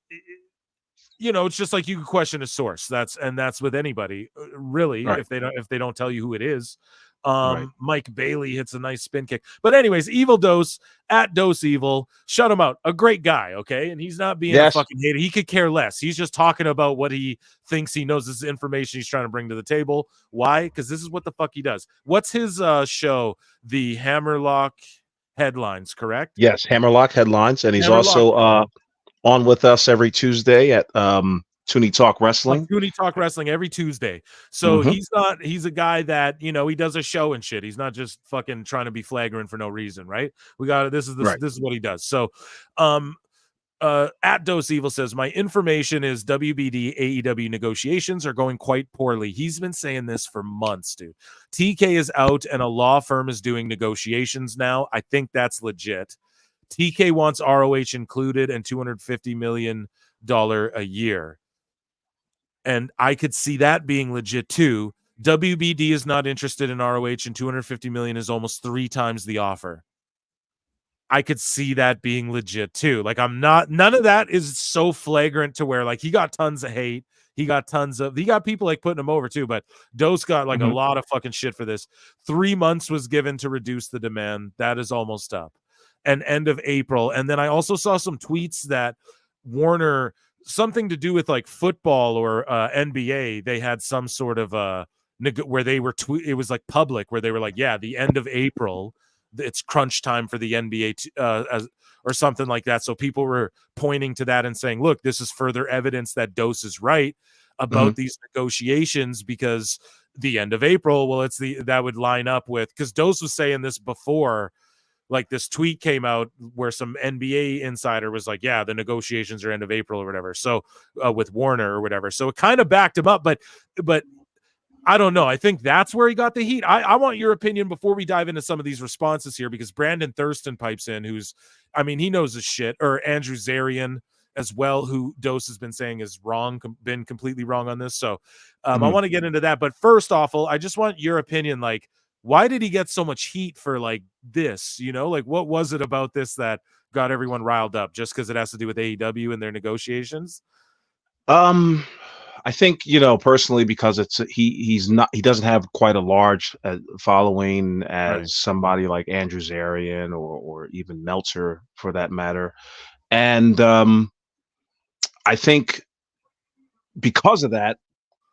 It's just like you could question a source. That's with anybody, really. Right. If they don't tell you who it is. Mike Bailey hits a nice spin kick. But anyways, Evil Dose at Dose Evil, shut him out. A great guy, okay? And he's not being a fucking hater. He could care less. He's just talking about what he thinks he knows. This is information he's trying to bring to the table. Why? Because this is what the fuck he does. What's his show? The Hammerlock Headlines, correct? Yes, Hammerlock Headlines, and he's also on with us every Tuesday at Toonie Talk Wrestling. Toonie Talk Wrestling every Tuesday. So he's a guy that, he does a show and shit. He's not just fucking trying to be flagrant for no reason, right? This is what he does. So at Dose Evil says, my information is WBD AEW negotiations are going quite poorly. He's been saying this for months, dude. TK is out and a law firm is doing negotiations now. I think that's legit. TK wants ROH included and $250 million a year. And I could see that being legit too. WBD is not interested in ROH, and $250 million is almost 3 times the offer. I could see that being legit too. Like, none of that is so flagrant to where, like, he got tons of hate. He got people like putting him over too, but Dose got like a lot of fucking shit for this. 3 months was given to reduce the demand. That is almost up. And end of April. And then I also saw some tweets that Warner, something to do with like football or NBA, they had some sort of where they were it was like public, where they were like, yeah, the end of April, it's crunch time for the NBA or something like that. So people were pointing to that and saying, look, this is further evidence that Dose is right about these negotiations, because the end of April, well, that would line up with, because Dose was saying this before. Like, this tweet came out where some NBA insider was like, yeah, the negotiations are end of April or whatever. So with Warner or whatever. So it kind of backed him up, but I don't know. I think that's where he got the heat. I want your opinion before we dive into some of these responses here, because Brandon Thurston pipes in, he knows his shit, or Andrew Zarian as well, who Dose has been saying is been completely wrong on this. So I want to get into that. But first off, I just want your opinion. Like, why did he get so much heat for like this? Like, what was it about this that got everyone riled up? Just because it has to do with AEW and their negotiations? I think, personally, because he doesn't have quite a large following as somebody like Andrew Zarian or even Meltzer, for that matter. And I think because of that,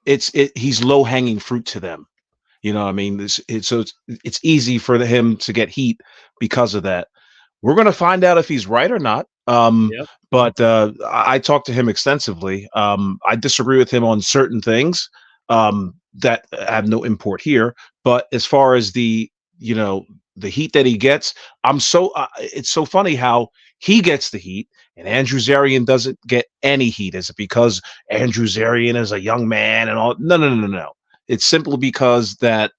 he's low hanging fruit to them. You know what I mean? So it's easy for him to get heat because of that. We're going to find out if he's right or not. But I talked to him extensively. I disagree with him on certain things that have no import here. But as far as the heat that he gets, it's so funny how he gets the heat and Andrew Zarian doesn't get any heat. Is it because Andrew Zarian is a young man and all? No. It's simply because that,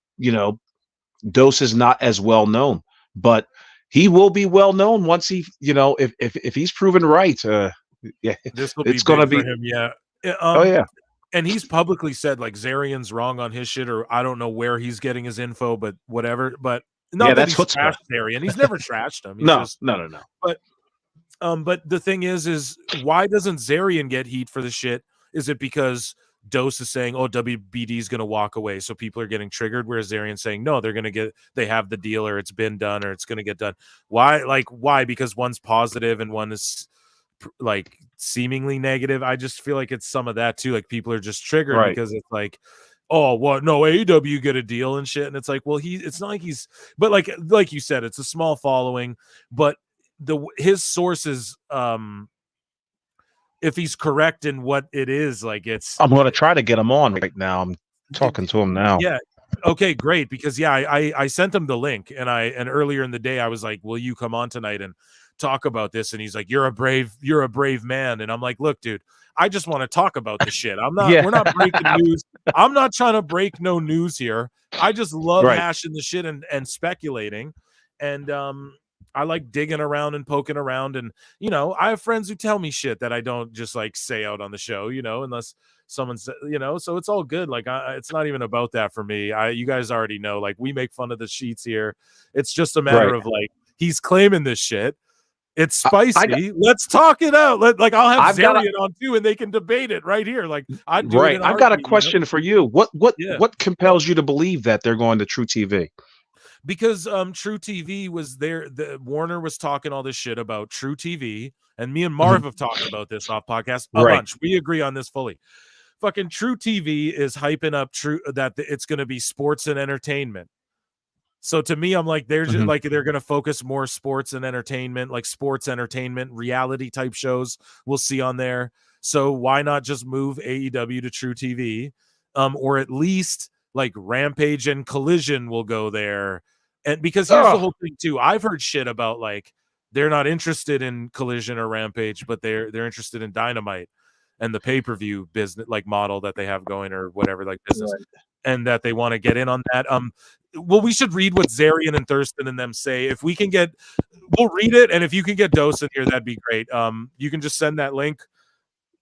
Dose is not as well known, but he will be well known once he, if he's proven right. This will it's going to be for him. Yeah. Oh yeah. And he's publicly said like Zarian's wrong on his shit, or I don't know where he's getting his info, but whatever. But not that he's trashed Zarian. He's never trashed him. No. But the thing is why doesn't Zarian get heat for the shit? Is it because Dose is saying, oh, WBD is going to walk away, so people are getting triggered, whereas Zarian's saying, no, they have the deal, or it's been done, or it's going to get done? Why? Because one's positive and one is like seemingly negative. I just feel like it's some of that too. Like people are just triggered because it's like, oh, what? No, AEW get a deal and shit. And it's like, well, it's not like he's, but like you said, it's a small following, but his sources, if he's correct in what it is, like I'm going to try to get him on right now. I'm talking to him now. Yeah. Okay, great. Because I sent him the link, and earlier in the day I was like, will you come on tonight and talk about this? And he's like, you're a brave man. And I'm like, look, dude, I just want to talk about the shit. We're not breaking news. I'm not trying to break no news here. I just love hashing the shit and speculating. And I like digging around and poking around. And, I have friends who tell me shit that I don't just like say out on the show, unless someone's, so it's all good. Like, it's not even about that for me. You guys already know, like, we make fun of the sheets here. It's just a matter of like, he's claiming this shit. It's spicy. Let's talk it out. I'll have Zarian on too, and they can debate it right here. Like, I've got a question for you. What compels you to believe that they're going to True TV? Because True TV was there. Warner was talking all this shit about True TV, and me and Marv have talked about this off podcast a bunch. We agree on this fully. Fucking True TV is hyping up that it's going to be sports and entertainment. So to me, I'm like, they're just like, they're going to focus more sports and entertainment, like sports entertainment, reality type shows we'll see on there. So why not just move AEW to True TV? Or at least like Rampage and Collision will go there. And because here's the whole thing too. I've heard shit about like, they're not interested in Collision or Rampage, but they're interested in Dynamite and the pay-per-view business, like model that they have going or whatever, like business. And that they want to get in on that. Well, we should read what Zarian and Thurston and them say. If we can we'll read it. And if you can get Dose in here, that'd be great. You can just send that link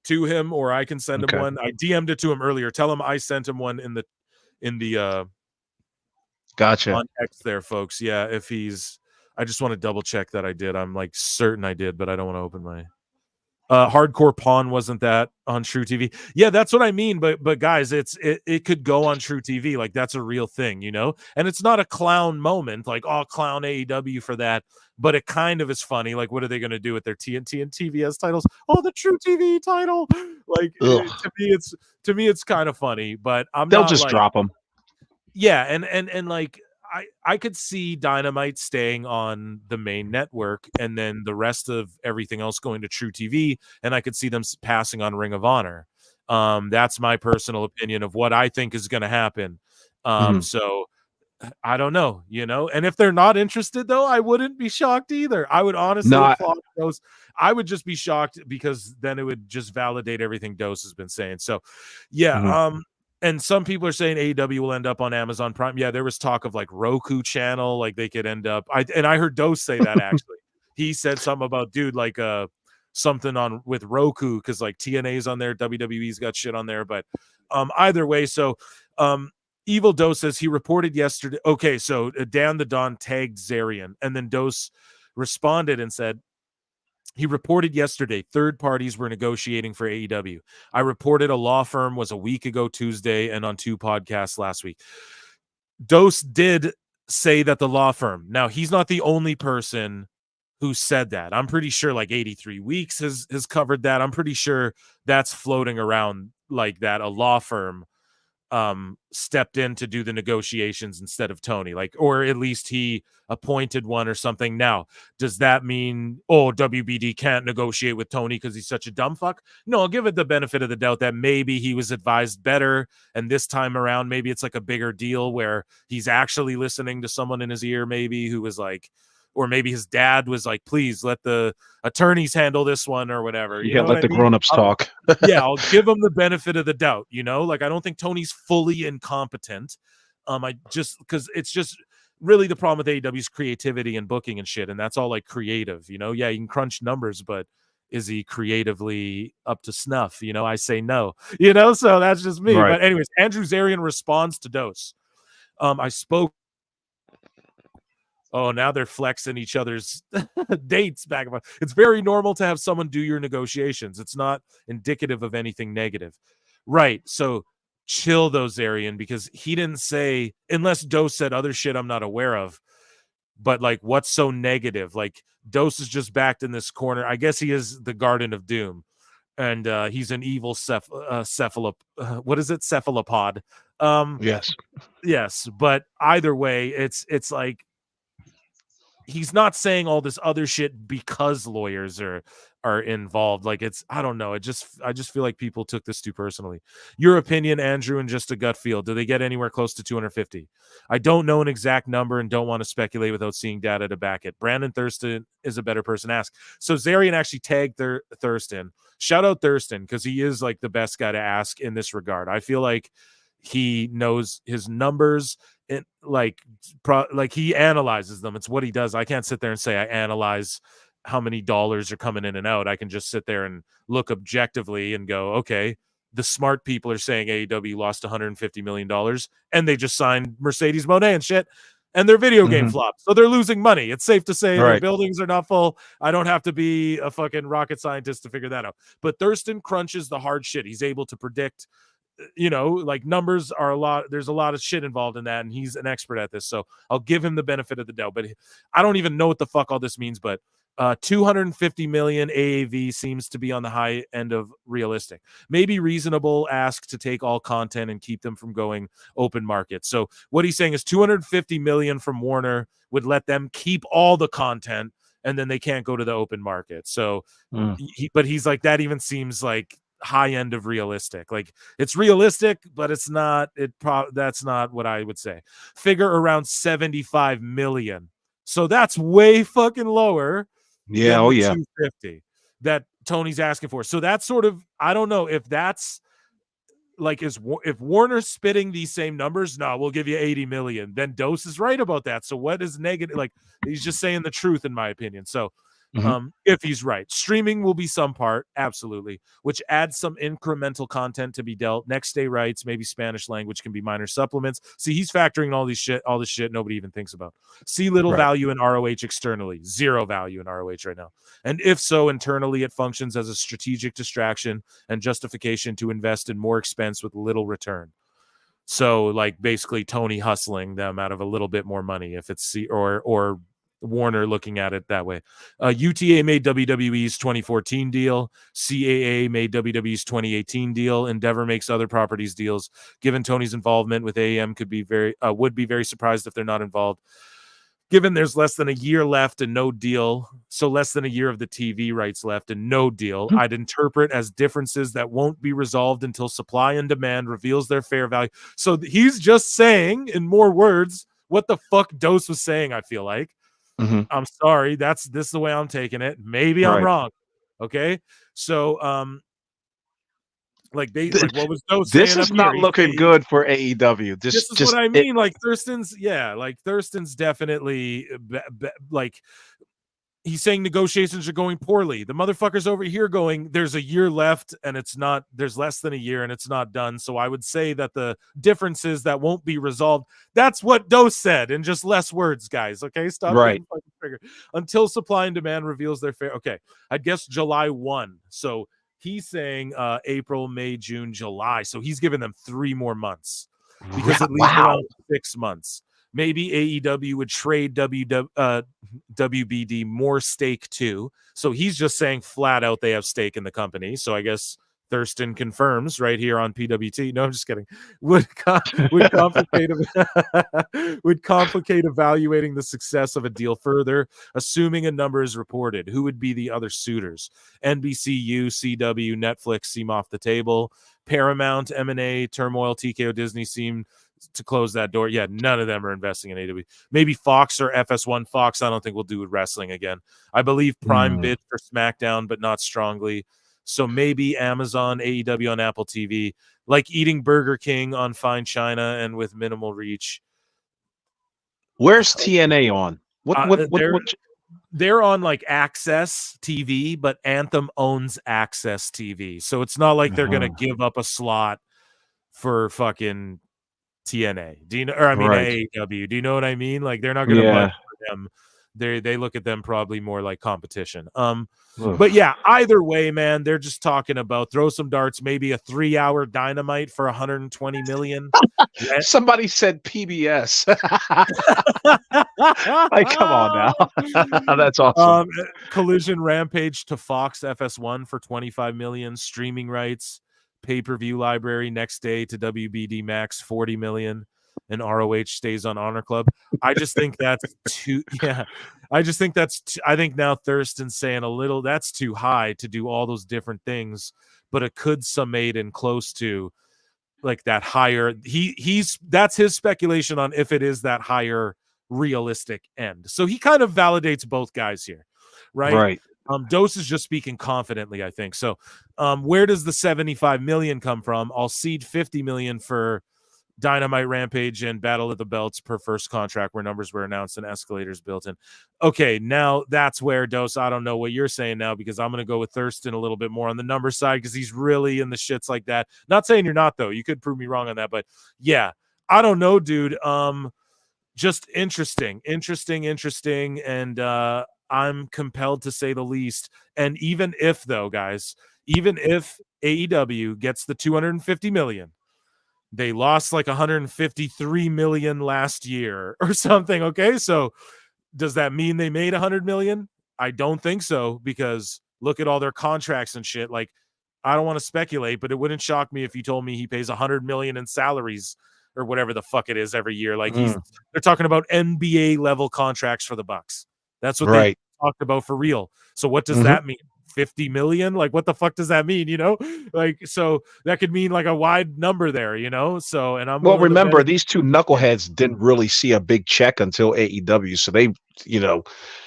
to him, or I can send him one. I DM'd it to him earlier. Tell him I sent him one in the gotcha on X there, folks. Yeah. I just want to double check that I did. I'm like certain I did, but I don't want to open my Hardcore Pawn. Wasn't that on True TV? Yeah, that's what I mean. But guys, it could go on True TV. Like, that's a real thing, and it's not a clown moment, like, oh, clown AEW for that. But it kind of is funny. Like, what are they going to do with their TNT and TBS titles? Oh, the True TV title. Like, to me, it's kind of funny. But they'll just drop them. Yeah, and like, I could see Dynamite staying on the main network and then the rest of everything else going to True TV, and I could see them passing on Ring of Honor. That's my personal opinion of what I think is going to happen. So I don't know, and if they're not interested though, I wouldn't be shocked either. I would honestly applaud those. I would just be shocked because then it would just validate everything Dose has been saying. So yeah, and some people are saying AEW will end up on Amazon Prime. Yeah, there was talk of like Roku channel, like they could end up. I heard Dose say that actually. He said something about, dude, like something on with Roku because like TNA's on there, WWE's got shit on there. But either way, so Evil Dose says he reported yesterday. Okay, so Dan the Don tagged Zarian, and then Dose responded and said, he reported yesterday third parties were negotiating for AEW. I reported a law firm was a week ago Tuesday and on 2 podcasts last week. Dose did say that the law firm. Now, he's not the only person who said that. I'm pretty sure like 83 Weeks has covered that. I'm pretty sure that's floating around like that. A law firm stepped in to do the negotiations instead of Tony, like, or at least he appointed one or something. Now, does that mean, oh, WBD can't negotiate with Tony because he's such a dumb fuck? No, I'll give it the benefit of the doubt that maybe he was advised better, and this time around maybe it's like a bigger deal where he's actually listening to someone in his ear, maybe, who was like, or maybe his dad was like, please let the attorneys handle this one or whatever. You know let the grown-ups talk. Yeah, I'll give him the benefit of the doubt, like, I don't think Tony's fully incompetent. I just, because it's just really the problem with AEW's creativity and booking and shit, and that's all like creative, yeah, you can crunch numbers, but is he creatively up to snuff? I say no, so that's just me. Right. But anyways, Andrew Zarian responds to Dose. I spoke. Oh, now they're flexing each other's dates back and forth. It's very normal to have someone do your negotiations. It's not indicative of anything negative. Right. So chill though, Zarian, because he didn't say, unless Dose said other shit I'm not aware of, but like, what's so negative? Like, Dose is just backed in this corner. I guess he is the Garden of Doom, and he's an evil cephalopod. Yes. Yes, but either way, it's like he's not saying all this other shit because lawyers are involved. Like, it's, I don't know. I just feel like people took this too personally. Your opinion, Andrew, and just a gut feel. Do they get anywhere close to 250? I don't know an exact number and don't want to speculate without seeing data to back it. Brandon Thurston is a better person to ask. So Zarian actually tagged Thurston. Shout out Thurston, because he is like the best guy to ask in this regard. I feel like he knows his numbers. It like he analyzes them. It's what he does. I can't sit there and say I analyze how many dollars are coming in and out. I can just sit there and look objectively and go, okay, the smart people are saying AEW lost $150 million and they just signed Mercedes Moné and shit, and their video game flopped, so they're losing money. It's safe to say their buildings are not full. I don't have to be a fucking rocket scientist to figure that out. But Thurston crunches the hard shit. He's able to predict, like, numbers are a lot. There's a lot of shit involved in that, and he's an expert at this. So I'll give him the benefit of the doubt. But I don't even know what the fuck all this means. But 250 million AAV seems to be on the high end of realistic. Maybe reasonable ask to take all content and keep them from going open market. So what he's saying is 250 million from Warner would let them keep all the content, and then they can't go to the open market. So, but he's like, that even seems like high end of realistic. Like, it's realistic, but it's not. That's not what I would say. Figure around 75 million. So that's way fucking lower. Yeah. Than Oh the yeah. 250 that Tony's asking for. So that's sort of, I don't know if that's like, if Warner's spitting these same numbers, no, we'll give you 80 million. Then Dose is right about that. So what is negative? Like, he's just saying the truth, in my opinion. So if he's right, streaming will be some part, absolutely, which adds some incremental content to be dealt. Next day rights, maybe Spanish language can be minor supplements. See, he's factoring all this shit nobody even thinks about. See little value in ROH externally, zero value in ROH right now. And if so, internally it functions as a strategic distraction and justification to invest in more expense with little return. So, like, basically Tony hustling them out of a little bit more money, if it's or Warner looking at it that way. UTA made WWE's 2014 deal. CAA made WWE's 2018 deal. Endeavor makes other properties deals. Given Tony's involvement with AEM, would be very surprised if they're not involved. Given there's less than a year left and no deal, so less than a year of the TV rights left and no deal, I'd interpret as differences that won't be resolved until supply and demand reveals their fair value. So he's just saying, in more words, what the fuck Dose was saying, I feel like. I'm sorry, this is the way I'm taking it. Maybe I'm wrong. Okay, so like what was Dose saying? This is not looking good for AEW. This is what I mean. Like, Thurston's definitely like, he's saying negotiations are going poorly. The motherfucker's over here going, there's a year left and there's less than a year and it's not done. So I would say that the differences that won't be resolved, that's what Dose said in just less words, guys. Okay, stop getting fucking triggered. Until supply and demand reveals their fair. Okay, I guess July 1. So he's saying April, May, June, July. So he's giving them 3 more months, because it leaves around 6 months. Maybe AEW would trade WBD more stake too. So he's just saying flat out they have stake in the company. So I guess Thurston confirms right here on PWT. No, I'm just kidding. Would complicate evaluating the success of a deal further, assuming a number is reported. Who would be the other suitors? NBCU, CW, Netflix seem off the table. Paramount, M&A, Turmoil, TKO, Disney seem to close that door. Yeah, none of them are investing in AEW. Maybe Fox or FS1. Fox, I don't think will do wrestling again. I believe Prime bid for SmackDown, but not strongly. So maybe Amazon, AEW on Apple TV, like eating Burger King on Fine China and with minimal reach. Where's TNA on? They're on like Access TV, but Anthem owns Access TV. So it's not like they're going to give up a slot for fucking TNA. Do you know? Or I mean, AEW. Do you know what I mean? Like, they're not going to budge for them they look at them probably more like competition. But yeah, either way, man, they're just talking about throw some darts, maybe a 3-hour Dynamite for 120 million. Somebody said PBS. Like, come on now. That's awesome. Collision Rampage to Fox FS1 for 25 million. Streaming rights, pay-per-view library next day to WBD Max 40 million. And ROH stays on Honor Club. I just think that's too. Yeah, I just think I think now Thurston's saying a little. That's too high to do all those different things, but it could summate in close to like that higher. That's his speculation on if it is that higher realistic end. So he kind of validates both guys here, right? Right. Dose is just speaking confidently, I think. So, where does the 75 million come from? I'll cede 50 million for Dynamite, Rampage, and Battle of the Belts per first contract where numbers were announced and escalators built in. Okay, now that's where Dose, I don't know what you're saying now because I'm going to go with Thurston a little bit more on the number side because he's really in the shits like that. Not saying you're not, though. You could prove me wrong on that, but yeah, I don't know, dude. Just interesting, and I'm compelled to say the least. And even if, though, guys, even if AEW gets the 250 million, they lost like 153 million last year or something. Okay. So does that mean they made 100 million? I don't think so, because look at all their contracts and shit. Like, I don't want to speculate, but it wouldn't shock me if you told me he pays 100 million in salaries or whatever the fuck it is every year. Like they're talking about NBA level contracts for the Bucks. That's what they talked about for real. So what does that mean? 50 million? Like, what the fuck does that mean? You know, like, so that could mean like a wide number there, you know? So, and I'm, well, remember these two knuckleheads didn't really see a big check until AEW. So they, you know,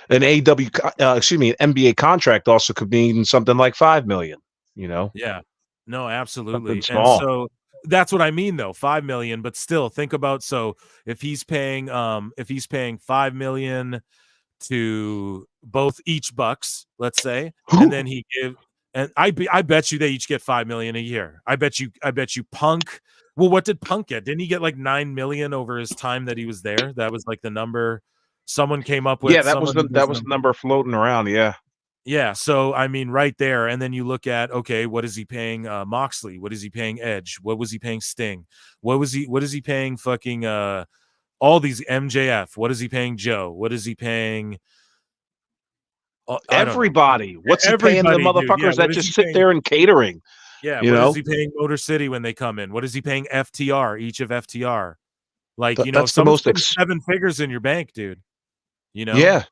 an AEW, an NBA contract also could mean something like 5 million, you know? Yeah, no, absolutely. Something And small. so that's what I mean though, 5 million, but still think about, so if he's paying 5 million to both each Bucks, let's say, and then he give, and I bet you they each get 5 million a year. I bet you Punk. Well, what did Punk get? Didn't he get like 9 million over his time that he was there? That was like the number someone came up with. Yeah, that was the number floating around. Yeah. Yeah. So I mean, right there, and then you look at, okay, what is he paying Moxley? What is he paying Edge? What was he paying Sting? What is he paying fucking all these MJF? What is he paying Joe? What is he paying everybody? What's he paying the motherfuckers that just sit there in catering? Yeah, what is he paying Motor City when they come in? What is he paying FTR, each of FTR? Like, you know, that's the most 7 figures in your bank, dude. You know? Yeah.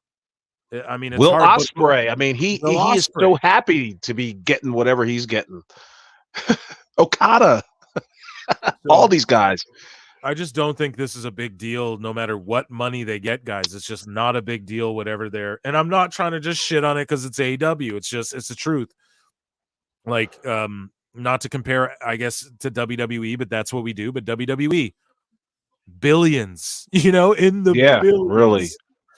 I mean, it's Will hard, Ospreay. I mean, he is so happy to be getting whatever he's getting. Okada. All these guys. I just don't think this is a big deal no matter what money they get, guys. It's just not a big deal, whatever they're, and I'm not trying to just shit on it because it's AEW. It's the truth. Like, not to compare, I guess, to WWE, but that's what we do. But WWE, billions, you know, in the billions, really,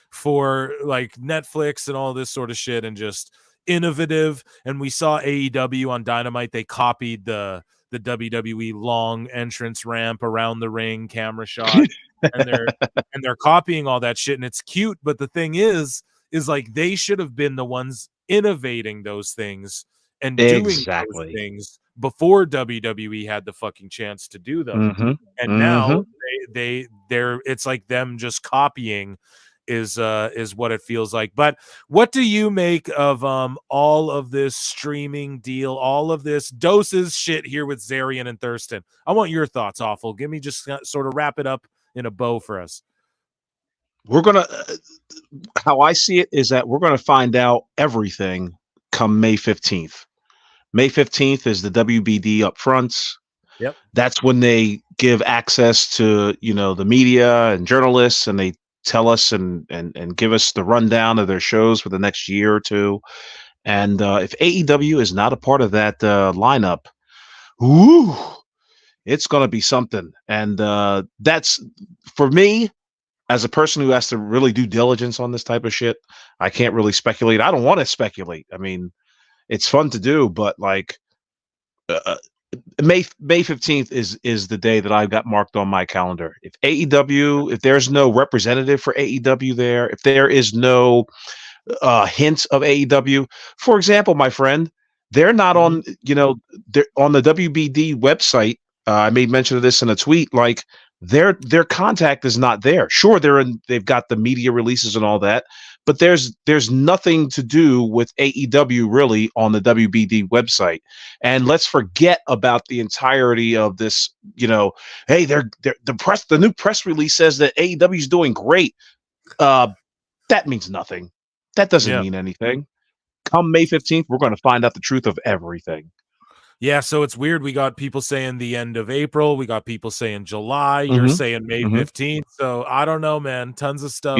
for like Netflix and all this sort of shit, and just innovative. And we saw AEW on Dynamite. They copied the WWE long entrance ramp around the ring, camera shot, and they're copying all that shit, and it's cute. But the thing is like they should have been the ones innovating those things and doing those things before WWE had the fucking chance to do them. And now they're it's like them just copying is what it feels like. But what do you make of all of this streaming deal, all of this Doses shit here with Zarian and Thurston? I want your thoughts, Awful. Give me just sort of wrap it up in a bow for us. We're gonna how I see it is that we're gonna find out everything come May 15th. May 15th is the WBD upfronts. Yep. That's when they give access to, you know, the media and journalists, and they tell us and give us the rundown of their shows for the next year or two. And if AEW is not a part of that lineup, it's going to be something. And that's, for me, as a person who has to really do diligence on this type of shit, I can't really speculate. I don't want to speculate. I mean, it's fun to do, but like May 15th is the day that I got marked on my calendar. If AEW, if there's no representative for AEW there, if there is no hints of AEW, for example, my friend, they're not on, they're on the WBD website. I made mention of this in a tweet. Like their contact is not there. Sure, they've got the media releases and all that, but there's nothing to do with AEW really on the WBD website. And let's forget about the entirety of this. Hey, the new press release says that AEW is doing great. That means nothing. That doesn't mean anything. Come May 15th, we're going to find out the truth of everything. Yeah, so it's weird. We got people saying the end of April. We got people saying July. You're saying May 15th. So I don't know, man. Tons of stuff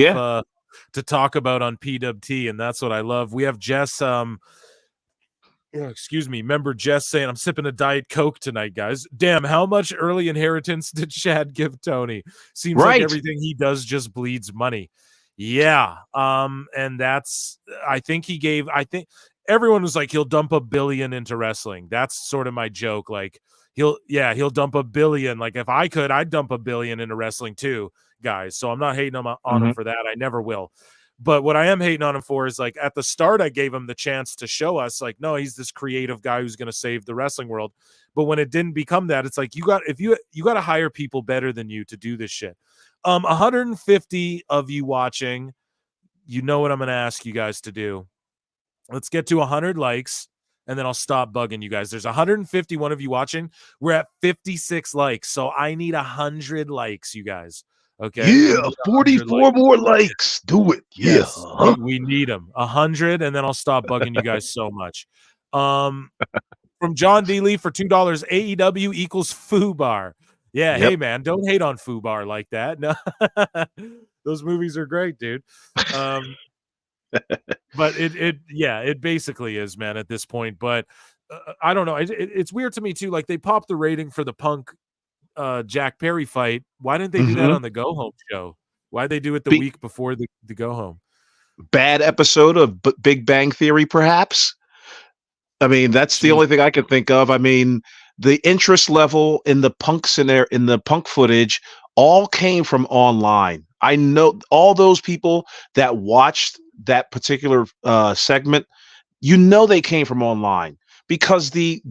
to talk about on PWT, and that's what I love. We have Jess. Excuse me. Remember Jess saying, I'm sipping a Diet Coke tonight, guys. Damn, how much early inheritance did Chad give Tony? Seems like everything he does just bleeds money. Yeah. And that's, I think everyone was like, he'll dump $1 billion into wrestling. That's sort of my joke. Like he'll dump $1 billion. Like if I could, I'd dump $1 billion into wrestling too, guys. So I'm not hating on him for that. I never will. But what I am hating on him for is like at the start, I gave him the chance to show us like, no, he's this creative guy who's going to save the wrestling world. But when it didn't become that, it's like, you got to hire people better than you to do this shit. 150 of you watching, you know what I'm going to ask you guys to do. Let's get to 100 likes, and then I'll stop bugging you guys. There's 151 of you watching. We're at 56 likes, so I need 100 likes, you guys. Okay? Yeah, 44 more likes. Do it. Yes, we need them. 100, and then I'll stop bugging you guys so much. From John D. Lee for $2, AEW equals FUBAR. Yeah, hey, man, don't hate on FUBAR like that. No, those movies are great, dude. But it basically is, man, at this point. But I don't know. It's weird to me too. Like they popped the rating for the Punk Jack Perry fight. Why didn't they do that on the Go Home show? Why'd they do it the week before the Go Home? Bad episode of Big Bang Theory, perhaps. I mean, that's the only thing I can think of. I mean, the interest level in the Punk in the Punk footage all came from online. I know all those people that watched that particular segment, they came from online because the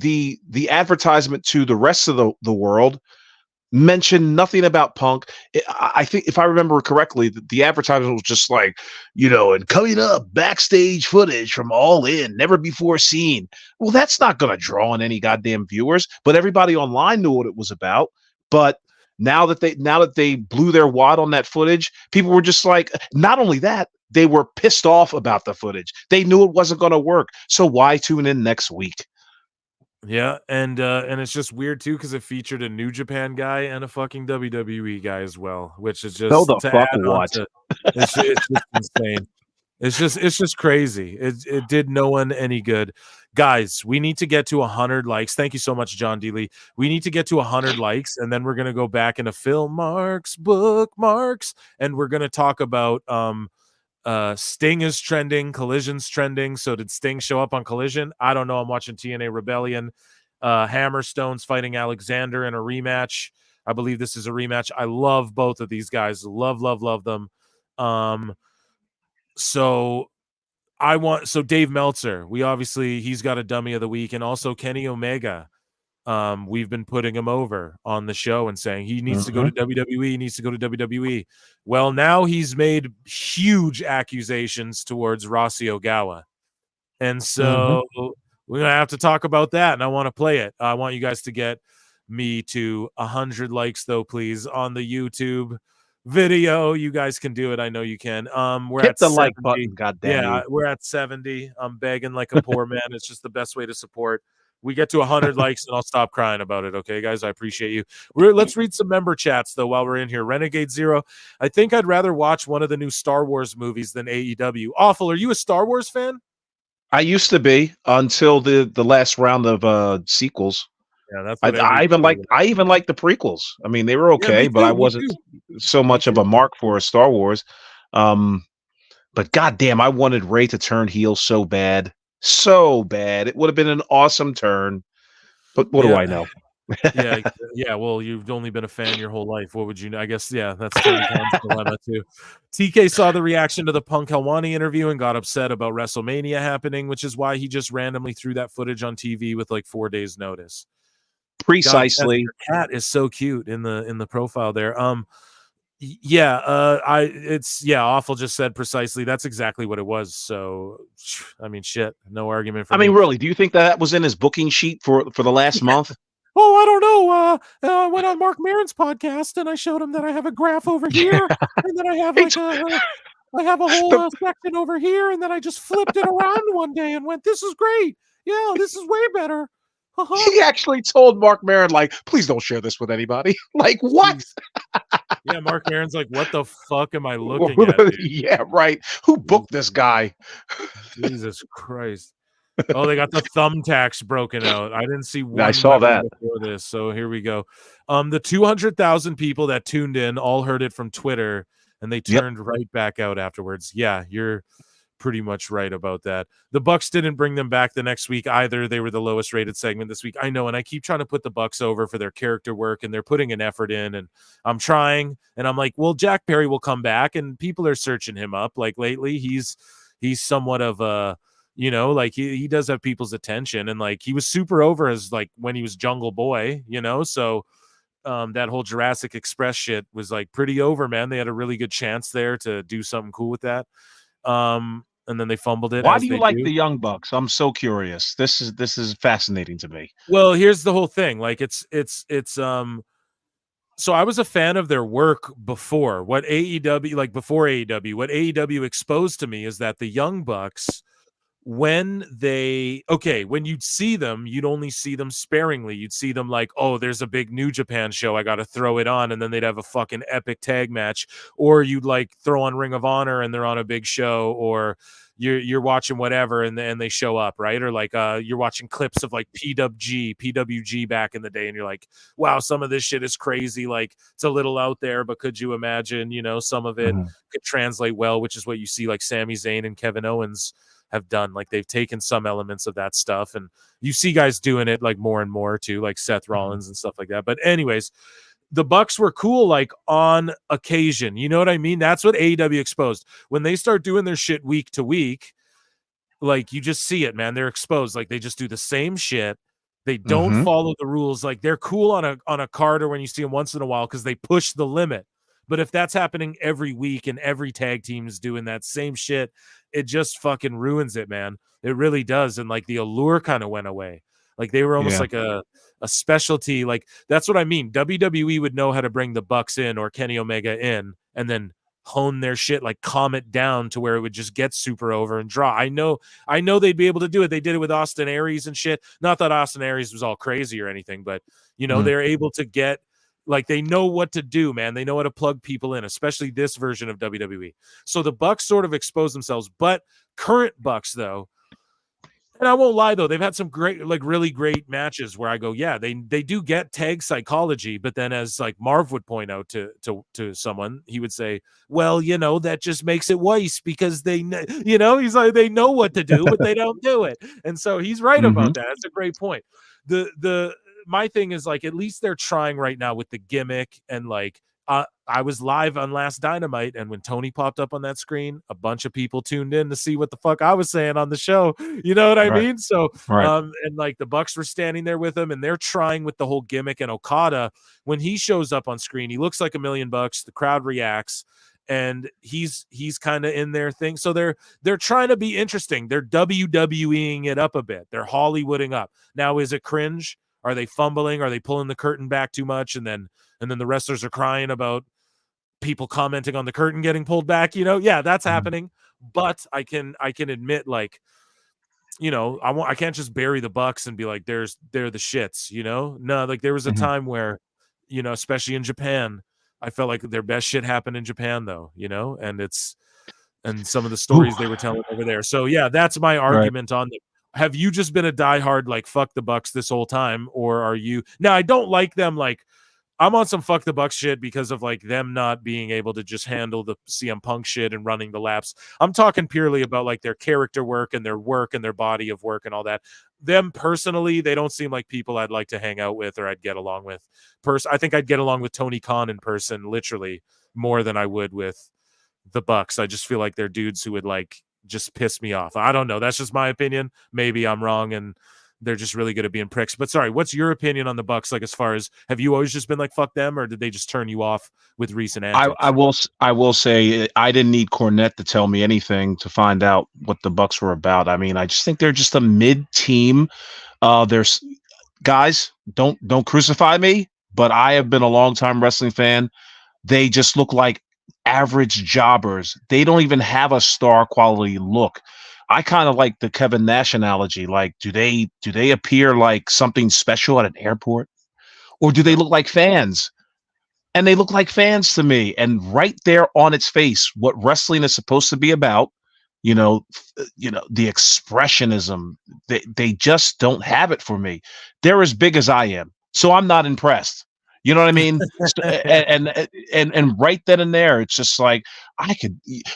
advertisement to the rest of the world mentioned nothing about Punk. I think if I remember correctly, the advertisement was just like, and coming up, backstage footage from All In, never before seen. Well, that's not going to draw in any goddamn viewers, but everybody online knew what it was about. But now that they blew their wad on that footage, people were just like, not only that, they were pissed off about the footage. They knew it wasn't going to work. So why tune in next week? Yeah, and it's just weird too because it featured a New Japan guy and a fucking WWE guy as well, which is just it's just insane. It's just crazy. It did no one any good. Guys, we need to get to 100 likes. Thank you so much, John D. Lee. We need to get to 100 likes, and then we're gonna go back into film marks, bookmarks, and we're gonna talk about Sting is trending, Collision's trending. So did Sting show up on Collision? I don't know. I'm watching TNA Rebellion. Hammerstone's fighting Alexander in a rematch. I believe this is a rematch. I love both of these guys. Love them. So Dave Meltzer, he's got a dummy of the week, and also Kenny Omega. We've been putting him over on the show and saying he needs to go to WWE. He needs to go to WWE. Well, now he's made huge accusations towards Rossi Ogawa. And so we're going to have to talk about that. And I want to play it. I want you guys to get me to 100 likes, though, please, on the YouTube video. You guys can do it. I know you can. We're Hit at the 70. like button. Goddamn you. We're at 70. I'm begging like a poor man. It's just the best way to support. We get to 100 likes and I'll stop crying about it. Okay, guys, I appreciate you. Let's read some member chats, though, while we're in here. Renegade Zero, I think I'd rather watch one of the new Star Wars movies than AEW. Awful, are you a Star Wars fan? I used to be until the last round of sequels. Yeah, that's I even like the prequels. I mean, they were okay, but I wasn't so much of a mark for a Star Wars. But goddamn, I wanted Rey to turn heel so bad. So bad. It would have been an awesome turn. But what do I know? Yeah. Well, you've only been a fan your whole life. What would you know? I guess, yeah, that's Tony Khan's dilemma too. TK saw the reaction to the Punk Helwani interview and got upset about WrestleMania happening, which is why he just randomly threw that footage on TV with like 4 days notice. Precisely. God, your cat is so cute in the profile there. Awful just said precisely. That's exactly what it was. So, I mean, shit, no argument for me. Really, do you think that was in his booking sheet for the last month? Oh, I don't know. I went on Mark Maron's podcast and I showed him that I have a graph over here, and then I have like I have a whole section over here, and then I just flipped it around one day and went, "This is great. Yeah, this is way better." He actually told Mark Maron, like, please don't share this with anybody. Like, what? Yeah, Mark Maron's like, what the fuck am I looking at, dude? Yeah, right. Who booked this guy? Jesus Christ. Oh, they got the thumbtacks broken out. I didn't see one. I saw that before this, so here we go. The 200,000 people that tuned in all heard it from Twitter, and they turned right back out afterwards. Yeah, you're pretty much right about that. The Bucks didn't bring them back the next week either. They were the lowest rated segment this week. I know, and I keep trying to put the Bucks over for their character work, and they're putting an effort in, and I'm trying, and I'm like, well, Jack Perry will come back, and people are searching him up. Like lately, he's somewhat of a, you know, like he does have people's attention, and like he was super over as like when he was Jungle Boy, you know, so that whole Jurassic Express shit was like pretty over, man. They had a really good chance there to do something cool with that. And then they fumbled it. Why do you like the Young Bucks? I'm so curious. This is fascinating to me. Well, here's the whole thing. Like it's so I was a fan of their work before. What AEW exposed to me is that the Young Bucks, when you'd see them, you'd only see them sparingly. You'd see them like, oh, there's a big New Japan show, I got to throw it on, and then they'd have a fucking epic tag match. Or you'd like throw on Ring of Honor and they're on a big show, or you're watching whatever and they show up, right? Or like you're watching clips of like PWG back in the day, and you're like, wow, some of this shit is crazy. Like it's a little out there, but could you imagine, you know, some of it could translate well, which is what you see like Sami Zayn and Kevin Owens have done. Like they've taken some elements of that stuff, and you see guys doing it like more and more too, like Seth Rollins and stuff like that. But anyways, the Bucks were cool like on occasion, you know what I mean? That's what AEW exposed. When they start doing their shit week to week, like you just see it, man. They're exposed. Like they just do the same shit. They don't follow the rules. Like they're cool on a card or when you see them once in a while because they push the limit. But if that's happening every week and every tag team is doing that same shit, it just fucking ruins it, man. It really does. And like the allure kind of went away. Like they were almost like a specialty. Like that's what I mean. WWE would know how to bring the Bucks in or Kenny Omega in and then hone their shit, like calm it down to where it would just get super over and draw. I know they'd be able to do it. They did it with Austin Aries and shit. Not that Austin Aries was all crazy or anything, but you know, they're able to get, like they know what to do, man. They know how to plug people in, especially this version of WWE. So the Bucks sort of expose themselves, but current Bucks though, and I won't lie though, they've had some great, like really great matches where I go, yeah, they do get tag psychology, but then as like Marv would point out to someone, he would say, well, you know, that just makes it worse because they, you know, he's like, they know what to do, but they don't do it. And so he's right about that. That's a great point. My thing is like, at least they're trying right now with the gimmick and like, I was live on Last Dynamite, and when Tony popped up on that screen, a bunch of people tuned in to see what the fuck I was saying on the show. You know what I mean? So, and like the Bucks were standing there with him, and they're trying with the whole gimmick. And Okada, when he shows up on screen, he looks like $1 million. The crowd reacts, and he's kind of in their thing. So they're trying to be interesting. They're WWEing it up a bit. They're Hollywooding up. Now, is it cringe? Are they fumbling? Are they pulling the curtain back too much? And then the wrestlers are crying about people commenting on the curtain getting pulled back, you know? Yeah, that's happening. But I can admit, like, you know, I can't just bury the Bucks and be like, they're the shits, you know? No, like there was a time where, you know, especially in Japan, I felt like their best shit happened in Japan though, you know? And some of the stories they were telling over there. So yeah, that's my argument on them. Have you just been a diehard, like, fuck the Bucks this whole time? Or are you now? I don't like them. Like, I'm on some fuck the Bucks shit because of like them not being able to just handle the CM Punk shit and running the laps. I'm talking purely about like their character work and their body of work and all that. Them personally, they don't seem like people I'd like to hang out with or I'd get along with. I think I'd get along with Tony Khan in person, literally, more than I would with the Bucks. I just feel like they're dudes who would like just piss me off. I don't know. That's just my opinion. Maybe I'm wrong and they're just really good at being pricks. But sorry, what's your opinion on the Bucks? Like, as far as, have you always just been like fuck them, or did they just turn you off with recent antics? I will say I didn't need Cornette to tell me anything to find out what the Bucks were about. I mean, I just think they're just a mid team. There's guys, don't crucify me, but I have been a longtime wrestling fan. They just look like average jobbers. They don't even have a star quality look. I kind of like the Kevin Nash analogy. Like, do they appear like something special at an airport, or do they look like fans? And they look like fans to me. And right there on its face, what wrestling is supposed to be about, the expressionism, they just don't have it for me. They're as big as I am, so I'm not impressed. You know what I mean? and right then and there, it's just like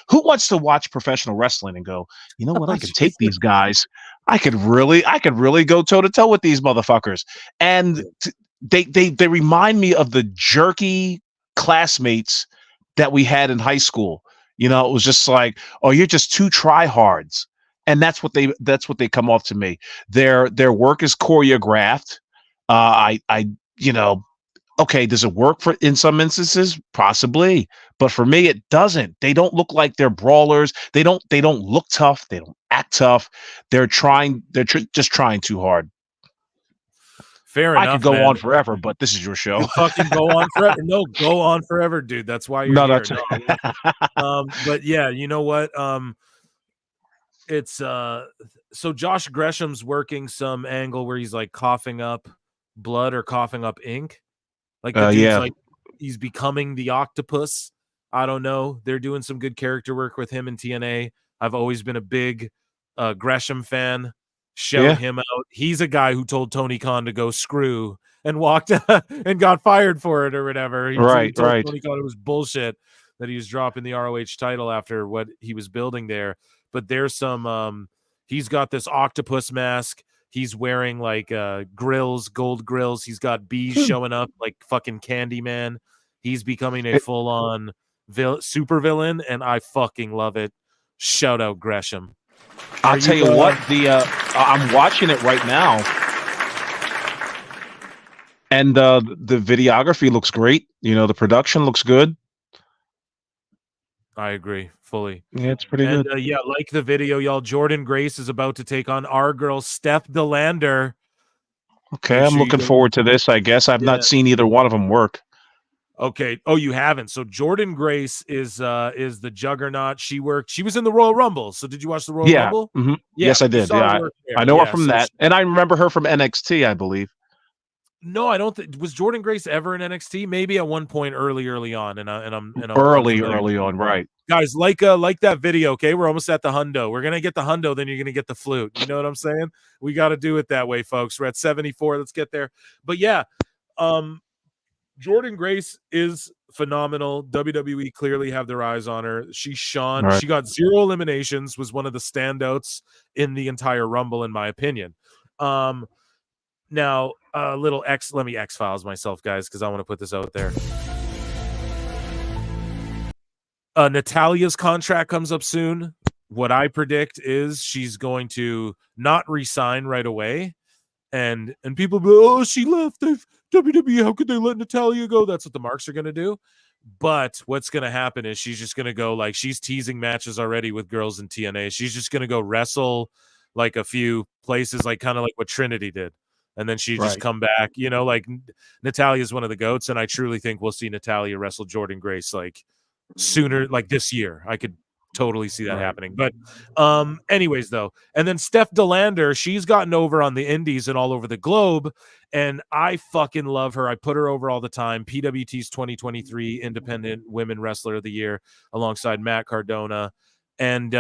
who wants to watch professional wrestling and go, you know what, I could take these guys. I could really go toe to toe with these motherfuckers. And they remind me of the jerky classmates that we had in high school. It was just like, oh, you're just two tryhards. And that's what they come off to me. Their work is choreographed. Okay, does it work in some instances? Possibly, but for me, it doesn't. They don't look like they're brawlers. They don't look tough. They don't act tough. They're trying. Just trying too hard. Fair enough. I could go on forever, but this is your show. You fucking go on forever. No, go on forever, dude. That's why you're here. But yeah, you know what? It's so Josh Gresham's working some angle where he's like coughing up blood or coughing up ink. Like the dude's like he's becoming the octopus. I don't know. They're doing some good character work with him in TNA. I've always been a big Gresham fan. Shout him out. He's a guy who told Tony Khan to go screw and walked and got fired for it or whatever. He told Tony Khan it was bullshit that he was dropping the ROH title after what he was building there. But there's some he's got this octopus mask. He's wearing like grills, gold grills. He's got bees showing up like fucking Candyman. He's becoming a full-on super villain, and I fucking love it. Shout out Gresham. I'll tell you what, I'm watching it right now, and the videography looks great. The production looks good. I agree fully. Yeah, it's pretty good. Like the video, y'all. Jordan Grace is about to take on our girl Steph De Lander. Okay, I'm looking forward to this. I guess I've not seen either one of them work. Okay. Oh, you haven't. So Jordan Grace is the juggernaut. She was in the Royal Rumble. So did you watch the Royal Rumble? Mm-hmm. Yeah, yes, I did. Yeah, I know her from that, and I remember her from NXT, I believe. No, I don't think was Jordan Grace ever in NXT. Maybe at one point early on, and I'm early on, right? Guys, like that video. Okay, we're almost at the hundo. We're gonna get the hundo, then you're gonna get the flute. You know what I'm saying? We got to do it that way, folks. We're at 74. Let's get there. But yeah, Jordan Grace is phenomenal. WWE clearly have their eyes on her. She shone. Right. She got 0 eliminations. Was one of the standouts in the entire Rumble, in my opinion. Now, let me X-Files myself, guys, because I want to put this out there. Natalia's contract comes up soon. What I predict is she's going to not resign right away. And people be, oh, she left. WWE, how could they let Natalya go? That's what the marks are going to do. But what's going to happen is she's just going to go, like, she's teasing matches already with girls in TNA. She's just going to go wrestle like a few places, like kind of like what Trinity did. And then she just come back, like Natalya is one of the GOATs. And I truly think we'll see Natalya wrestle Jordan Grace like sooner, like this year. I could totally see that happening. But anyways, though, and then Steph De Lander, she's gotten over on the indies and all over the globe. And I fucking love her. I put her over all the time. PWT's 2023 Independent Women Wrestler of the Year alongside Matt Cardona. And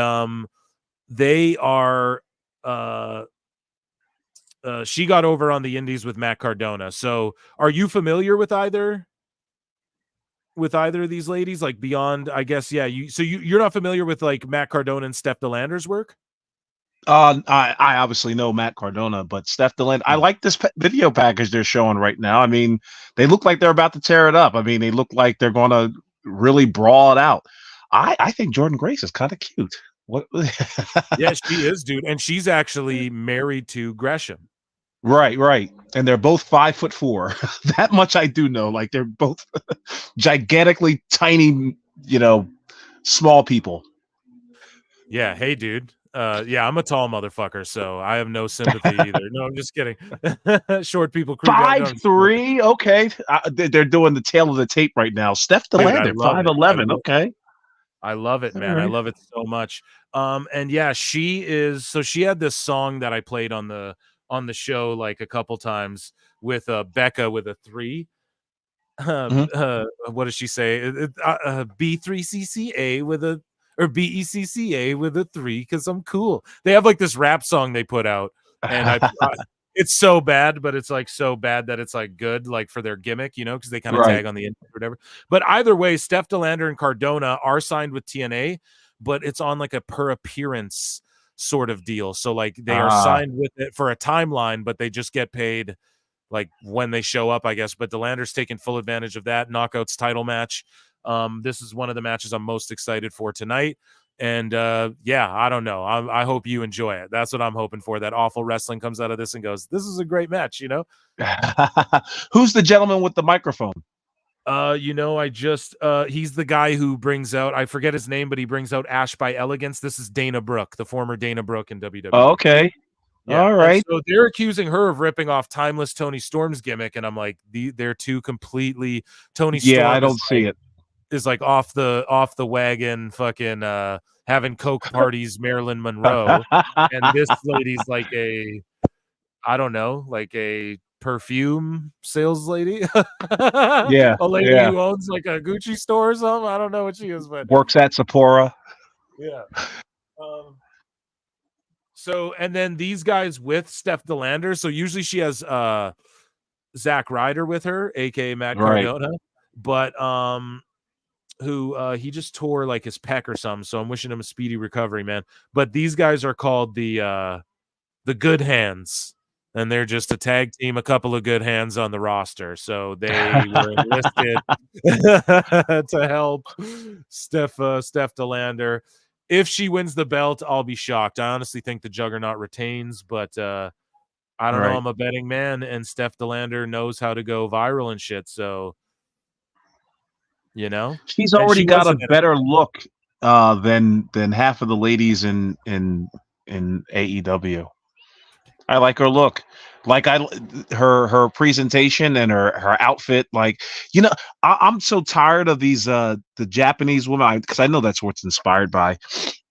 they are she got over on the indies with Matt Cardona. So are you familiar with either with either of these ladies? Like beyond, I guess, yeah. You're not familiar with like Matt Cardona and Steph De Lander's work? I obviously know Matt Cardona, but Steph De Lander, I like this video package they're showing right now. I mean, they look like they're about to tear it up. I mean, they look like they're going to really brawl it out. I think Jordan Grace is kind of cute. What? Yeah, she is, dude, and she's actually married to Gresham. Right. And they're both 5'4". That much I do know. Like they're both gigantically tiny, small people. Yeah, hey, dude. Yeah, I'm a tall motherfucker, so I have no sympathy either. No, I'm just kidding. Short people, 5'3". Okay, they're doing the tail of the tape right now. Steph De Lander, 5'11". Okay, I love it, man. Right. I love it so much. And yeah, she is. So she had this song that I played on the show like a couple times with Becca with a 3. What does she say? B3CCA with a. Or BECCA with a 3 because I'm cool. They have like this rap song they put out, and it's so bad, but it's like so bad that it's like good, like for their gimmick, because they kind of tag on the end or whatever. But either way, Steph De Lander and Cardona are signed with TNA, but it's on like a per appearance sort of deal. So like they are signed with it for a timeline, but they just get paid like when they show up, I guess. But De Lander's taking full advantage of that. Knockouts title match. This is one of the matches I'm most excited for tonight. And yeah, I don't know. I hope you enjoy it. That's what I'm hoping for. That Awful Wrestling comes out of this and goes, this is a great match, Who's the gentleman with the microphone? I just he's the guy who brings out, I forget his name, but he brings out Ash by Elegance. This is Dana Brooke, the former Dana Brooke in WWE. Oh, okay. Yeah. All right. And so they're accusing her of ripping off Timeless Tony Storm's gimmick, and I'm like, they're two completely Tony Storm. Yeah, I don't see it. Is like off the wagon, fucking having coke parties, Marilyn Monroe, and this lady's like a perfume sales lady. Yeah, a lady who owns like a Gucci store or something. I don't know what she is, but works at Sephora. Yeah. So and then these guys with Steph De Lander. So usually she has Zack Ryder with her, aka Matt Cardona, but who he just tore like his pec or something, so I'm wishing him a speedy recovery, man. But these guys are called the Good Hands, and they're just a tag team, a couple of good hands on the roster, so they were enlisted to help Steph De Lander. If she wins the belt, I'll be shocked. I honestly think the Juggernaut retains, but I don't know. I'm a betting man, and Steph De Lander knows how to go viral and shit, so she's already got a better look than half of the ladies in AEW. I like her look, like her presentation and her outfit. Like I'm so tired of these the Japanese women, because I know that's what it's inspired by.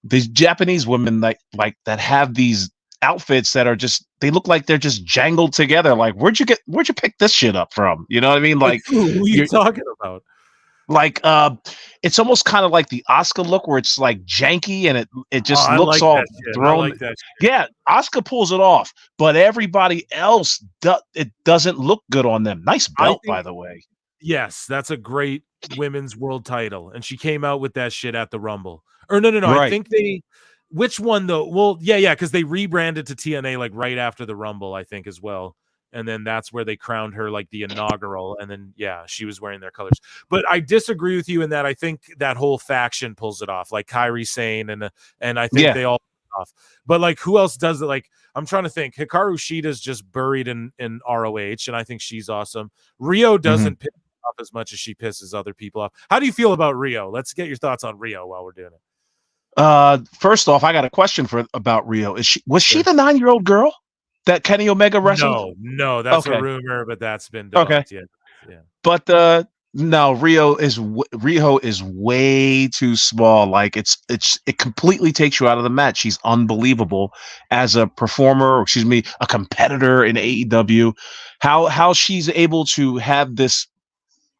These Japanese women like that have these outfits that are just, they look like they're just jangled together. Like where'd you pick this shit up from? You know what I mean? Like who are you talking about? Like it's almost kind of like the Asuka look, where it's like janky and it just looks all thrown. Yeah, Asuka pulls it off, but everybody else it doesn't look good on them. Nice belt, by the way. Yes, that's a great women's world title, and she came out with that shit at the Rumble. Or no, right. I think which one though? Well, yeah, because they rebranded to TNA like right after the Rumble, I think, as well. And then that's where they crowned her like the inaugural. And then, yeah, she was wearing their colors. But I disagree with you in that I think that whole faction pulls it off, like Kairi Sane, and I think they all pull it off. But like, who else does it? Like, I'm trying to think. Hikaru Shida's just buried in ROH, and I think she's awesome. Rio doesn't piss off as much as she pisses other people off. How do you feel about Rio? Let's get your thoughts on Rio while we're doing it. First off, I got a question about Rio. Was she the 9-year-old girl that Kenny Omega wrestled? No, that's a rumor, but that's been debunked. Yeah. But no, Rio is way too small. Like it completely takes you out of the match. She's unbelievable as a performer, a competitor in AEW. How she's able to have this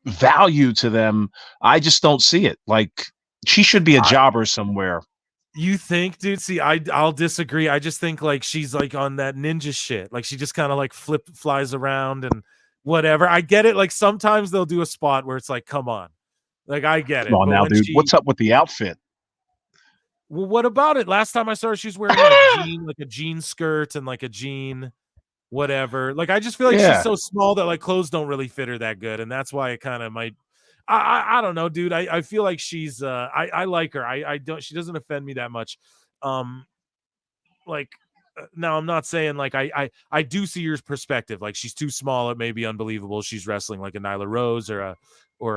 value to them, I just don't see it. Like she should be a jobber somewhere. You think, dude? See, I'll disagree. I just think like she's like on that ninja shit. Like she just kind of like flies around and whatever. I get it. Like sometimes they'll do a spot where it's like, come on, Like, I get it. Come on But now, when dude. What's up with the outfit? Well, what about it? Last time I saw her, she was wearing like a jean skirt and like a jean whatever. Like, I just feel like she's so small that like clothes don't really fit her that good, and that's why it kind of might. I don't know, dude. I feel like she's I like her. I don't. She doesn't offend me that much. Like now I'm not saying like I do see your perspective. Like, she's too small. It may be unbelievable. She's wrestling like a Nyla Rose or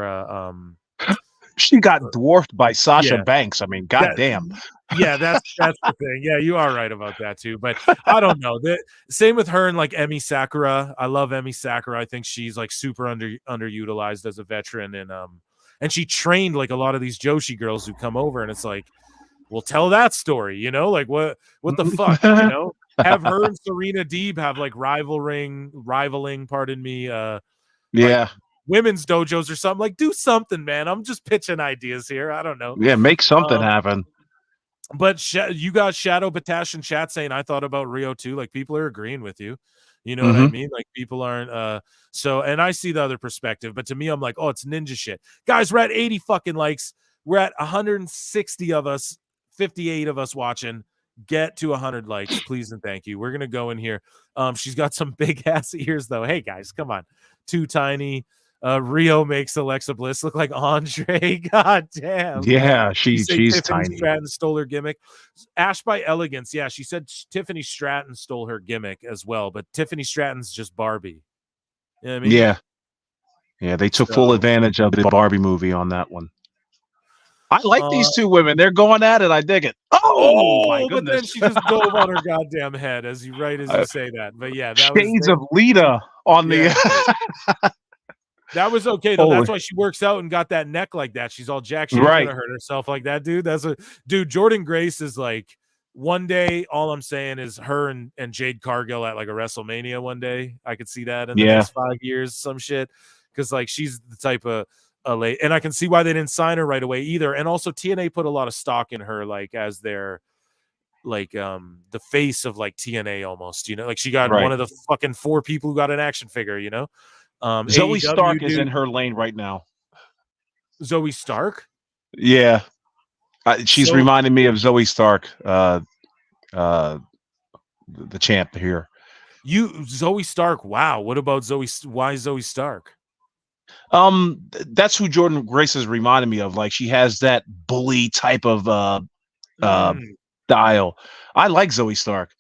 a She got dwarfed by Sasha yeah. Banks. I mean, goddamn. Yeah, that's the thing. Yeah, you are right about that too. But I don't know. Same with her and like Emi Sakura. I love Emi Sakura. I think she's like super underutilized as a veteran, and she trained like a lot of these Joshi girls who come over, and it's like, well, tell that story, you know? Like what the fuck, you know? Have her and Serena Deeb have like rivaling, pardon me, like women's dojos or something. Like, do something, man. I'm just pitching ideas here. I don't know. Yeah, make something happen. But you got Shadow Batash in chat saying I thought about Rio too. Like, people are agreeing with you. You know what I mean? Like, people aren't so, and I see the other perspective, but to me, I'm like, oh, it's ninja shit. Guys, we're at 80 fucking likes. We're at 160 of us, 58 of us watching. Get to 100 likes, please and thank you. We're gonna go in here. She's got some big ass ears though. Hey guys, come on. Too tiny. Rio makes Alexa Bliss look like Andre. God damn. Yeah, she's Tiffany tiny. Stratton stole her gimmick. Ash by Elegance. Yeah, she said Tiffany Stratton stole her gimmick as well, but Tiffany Stratton's just Barbie. You know what I mean? Yeah, they took full advantage of the Barbie movie on that one. I like these two women. They're going at it. I dig it. Oh my goodness. But then she just dove on her goddamn head as you say that. But yeah, that Shades of Lita on the that was okay though. That's why she works out and got that neck like that. She's all jacked. She ain't gonna hurt herself like that, dude. Dude. Jordan Grace is like, one day. All I'm saying is her and Jade Cargill at like a WrestleMania one day. I could see that in the next 5 years, some shit, because like she's the type of late, and I can see why they didn't sign her right away either. And also TNA put a lot of stock in her, like as their like the face of like TNA almost. You know, like she got one of the fucking 4 people who got an action figure. You know. Zoe Stark is in her lane right now. Zoe Stark? Yeah. She's reminding me of Zoe Stark, the champ here. Zoe Stark. Wow. What about Zoe? Why Zoe Stark? That's who Jordan Grace is reminding me of. Like, she has that bully type of style. I like Zoe Stark.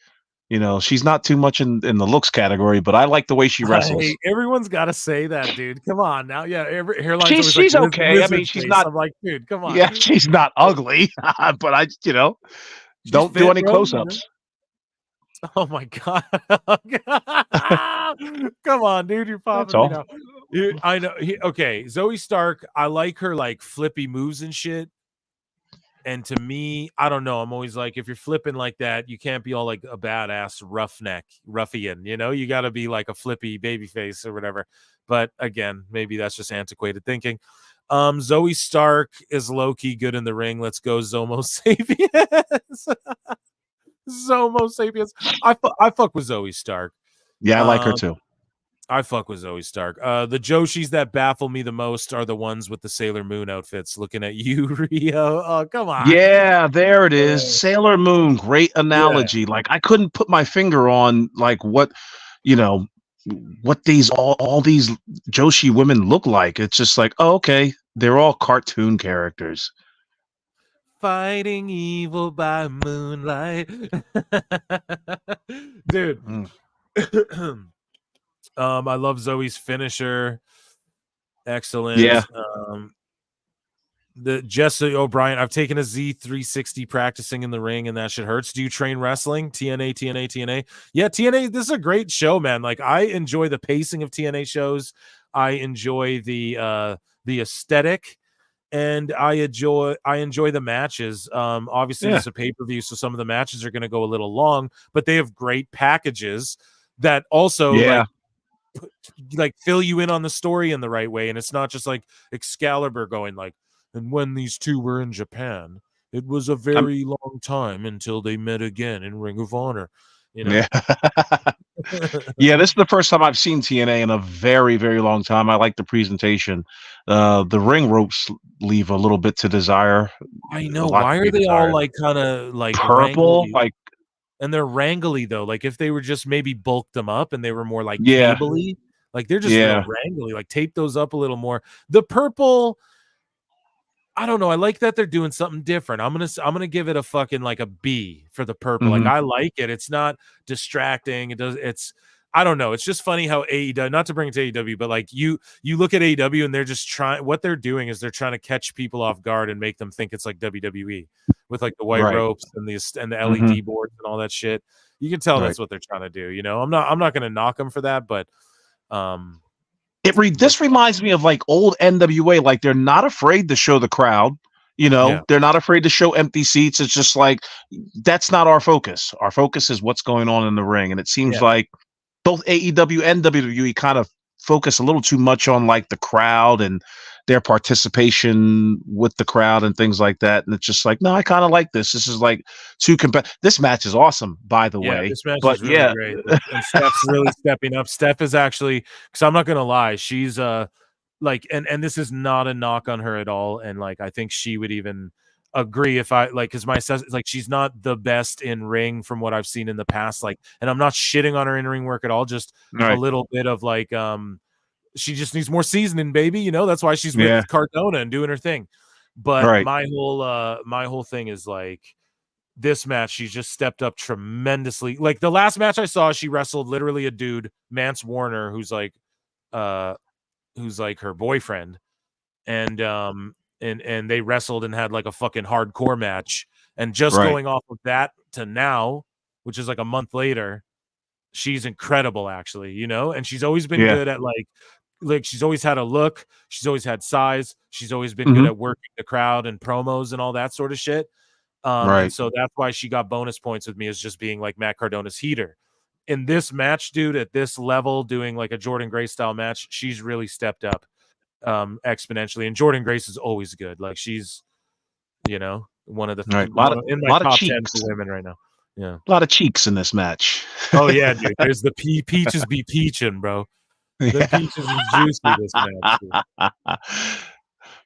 You know, she's not too much in the looks category, but I like the way she wrestles. Hey, everyone's got to say that, dude. Come on now. Yeah, every hairline. She's like, okay. I mean, she's not. I'm like, dude, come on. Yeah, she's not ugly, but she's don't do any close-ups. Oh my god! Come on, dude, you're popping me now. I know. Okay, Zoe Stark. I like her like flippy moves and shit. And to me, I don't know. I'm always like, if you're flipping like that, you can't be all like a badass ruffian. You know, you got to be like a flippy babyface or whatever. But again, maybe that's just antiquated thinking. Zoe Stark is low-key good in the ring. Let's go, Zomo Sapiens. Zomo Sapiens. I fuck with Zoe Stark. Yeah, I like her too. I fuck with Zoe Stark. The Joshis that baffle me the most are the ones with the Sailor Moon outfits. Looking at you, Rio. Oh, come on. Yeah, there it is. Sailor Moon. Great analogy. Like, I couldn't put my finger on like what these all these Joshi women look like. It's just like, oh, okay, they're all cartoon characters. Fighting evil by moonlight. Dude. I love Zoe's finisher. Excellent. Yeah. The Jesse O'Brien. I've taken a Z360 practicing in the ring, and that shit hurts. Do you train wrestling? TNA. Yeah, TNA. This is a great show, man. Like, I enjoy the pacing of TNA shows. I enjoy the aesthetic, and I enjoy the matches. Obviously, it's a pay-per-view, so some of the matches are going to go a little long, but they have great packages that also like fill you in on the story in the right way. And it's not just like Excalibur going like, and when these two were in Japan, it was a very long time until they met again in Ring of Honor. You know? Yeah. Yeah, this is the first time I've seen TNA in a very, very long time. I like the presentation. The ring ropes leave a little bit to desire. I A know. lot Why to are be they all desired. like kind of like Purple, wrangly? like And they're wrangly though. Like if they were just maybe bulked them up and they were more like yeah, cable-y, like they're just real yeah. wrangly. Like tape those up a little more. The purple, I don't know. I like that they're doing something different. I'm gonna give it a fucking like a B for the purple. Like Mhm. I like it. It's not distracting. It's I don't know. It's just funny how AEW, not to bring it to AEW, but like you look at AEW and they're just trying. What they're doing is they're trying to catch people off guard and make them think it's like WWE with like the white Right. ropes and the Mhm. LED boards and all that shit. You can tell Right. that's what they're trying to do. You know, I'm not gonna knock them for that, but This reminds me of like old NWA. Like they're not afraid to show the crowd. You know, yeah, they're not afraid to show empty seats. It's just like that's not our focus. Our focus is what's going on in the ring. And it seems yeah. like both AEW and WWE kind of focus a little too much on like the crowd and their participation with the crowd and things like that. And it's just like, no, I kind of like this. This is like too This match is awesome, by the Yeah, way. this match But is really great, and Steph's really stepping up. Steph is actually, because I'm not gonna lie, she's like, and this is not a knock on her at all, and like I think she would even agree if I like, because my sense like she's not the best in ring from what I've seen in the past, like, and I'm not shitting on her in ring work at all, just a right, little bit of like she just needs more seasoning, baby. You know, that's why she's yeah, with Cardona and doing her thing. But right, my whole thing is like this match, she's just stepped up tremendously. Like the last match I saw, she wrestled literally a dude, Mance Warner, who's like her boyfriend, and and they wrestled and had like a fucking hardcore match. And just right, going off of that to now, which is like a month later, she's incredible, actually, you know, and she's always been yeah, good at like she's always had a look, she's always had size, she's always been good hmm at working the crowd and promos and all that sort of shit. And right, so that's why she got bonus points with me, as just being like Matt Cardona's heater. In this match, dude, at this level, doing like a Jordan Grace style match, she's really stepped up exponentially. And Jordan Grace is always good. Like she's, you know, one of the right. in my Lot of top 10 cheeks, for women right now. Yeah. a lot of cheeks in this match. Oh yeah, dude. There's the peaches be peaching, bro. The Yeah. peaches is juicy this match, dude.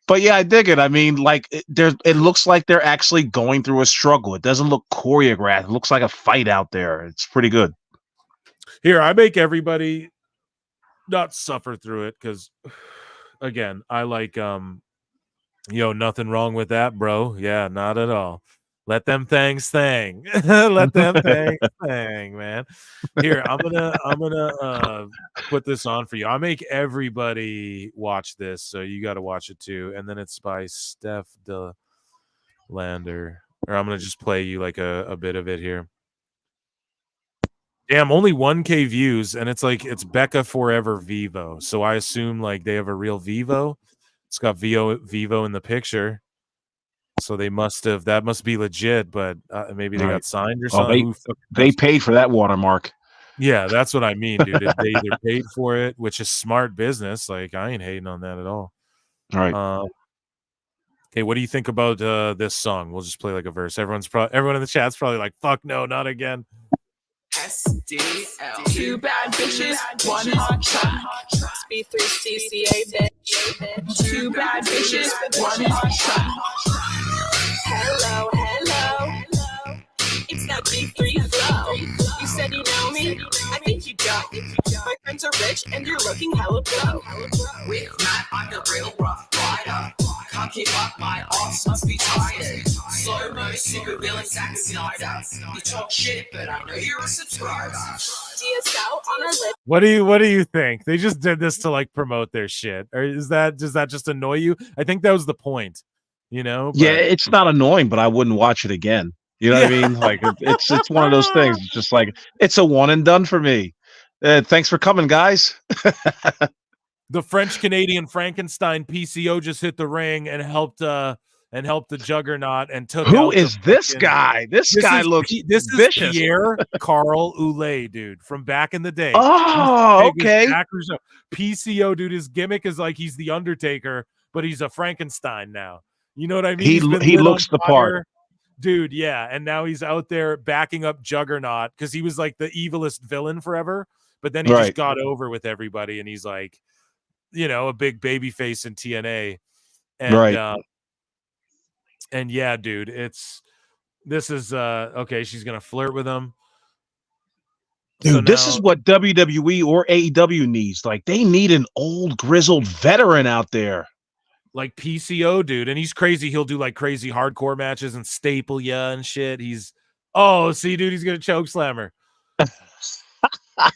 But yeah, I dig it. I mean, like it looks like they're actually going through a struggle. It doesn't look choreographed. It looks like a fight out there. It's pretty good. Here, I make everybody not suffer through it because, again, I like nothing wrong with that, bro. Yeah, not at all. Let them things thing. Let them things thing, man. Here, I'm gonna put this on for you. I make everybody watch this, so you got to watch it too. And then it's by Steph De Lander. Or I'm gonna just play you like a bit of it here. Damn, only 1K views, and it's like it's Becca Forever Vivo. So I assume like they have a real Vivo. It's got Vivo in the picture. So they that must be legit, but maybe they got signed or something. They paid for that watermark. Yeah, that's what I mean, dude. They either paid for it, which is smart business. Like I ain't hating on that at all. All right. Okay, what do you think about this song? We'll just play like a verse. Everyone in the chat's probably like, "Fuck no, not again." SDL. Two bad bitches, one hot shot. B3 CCA bitch. Two bad bitches, one hot shot. Hello, hello. It's that B3 flow. You said you know me? I think you don't. My friends are rich and you're looking hella blow. With Matt, I'm the real rough rider. Can't keep up, my ass must be tired. Slow-mo, super villain, Zack Snyder. You talk shit, but I know you're a subscriber. DSL on our list. What do you think? They just did this to like promote their shit, or does that just annoy you? I think that was the point, you know. But... Yeah, it's not annoying, but I wouldn't watch it again. You know what I mean? Like it's one of those things. It's just like it's a one and done for me. Thanks for coming, guys. The French Canadian Frankenstein PCO just hit the ring and helped the Juggernaut and took. Who out is this guy? This guy looks vicious. Is Pierre Carl Oulet, dude, from back in the day. Oh, okay. PCO, dude, his gimmick is like he's the Undertaker, but he's a Frankenstein now. You know what I mean? He looks the part. Dude, yeah. And now he's out there backing up Juggernaut because he was like the evilest villain forever. But then he just got over with everybody, and he's like, a big baby face in TNA. And and yeah, dude, this is okay, she's gonna flirt with him. Dude, So this is what WWE or AEW needs. Like, they need an old grizzled veteran out there. Like PCO, dude, and he's crazy. He'll do like crazy hardcore matches and staple ya and shit. He's see, dude, he's gonna choke slam her.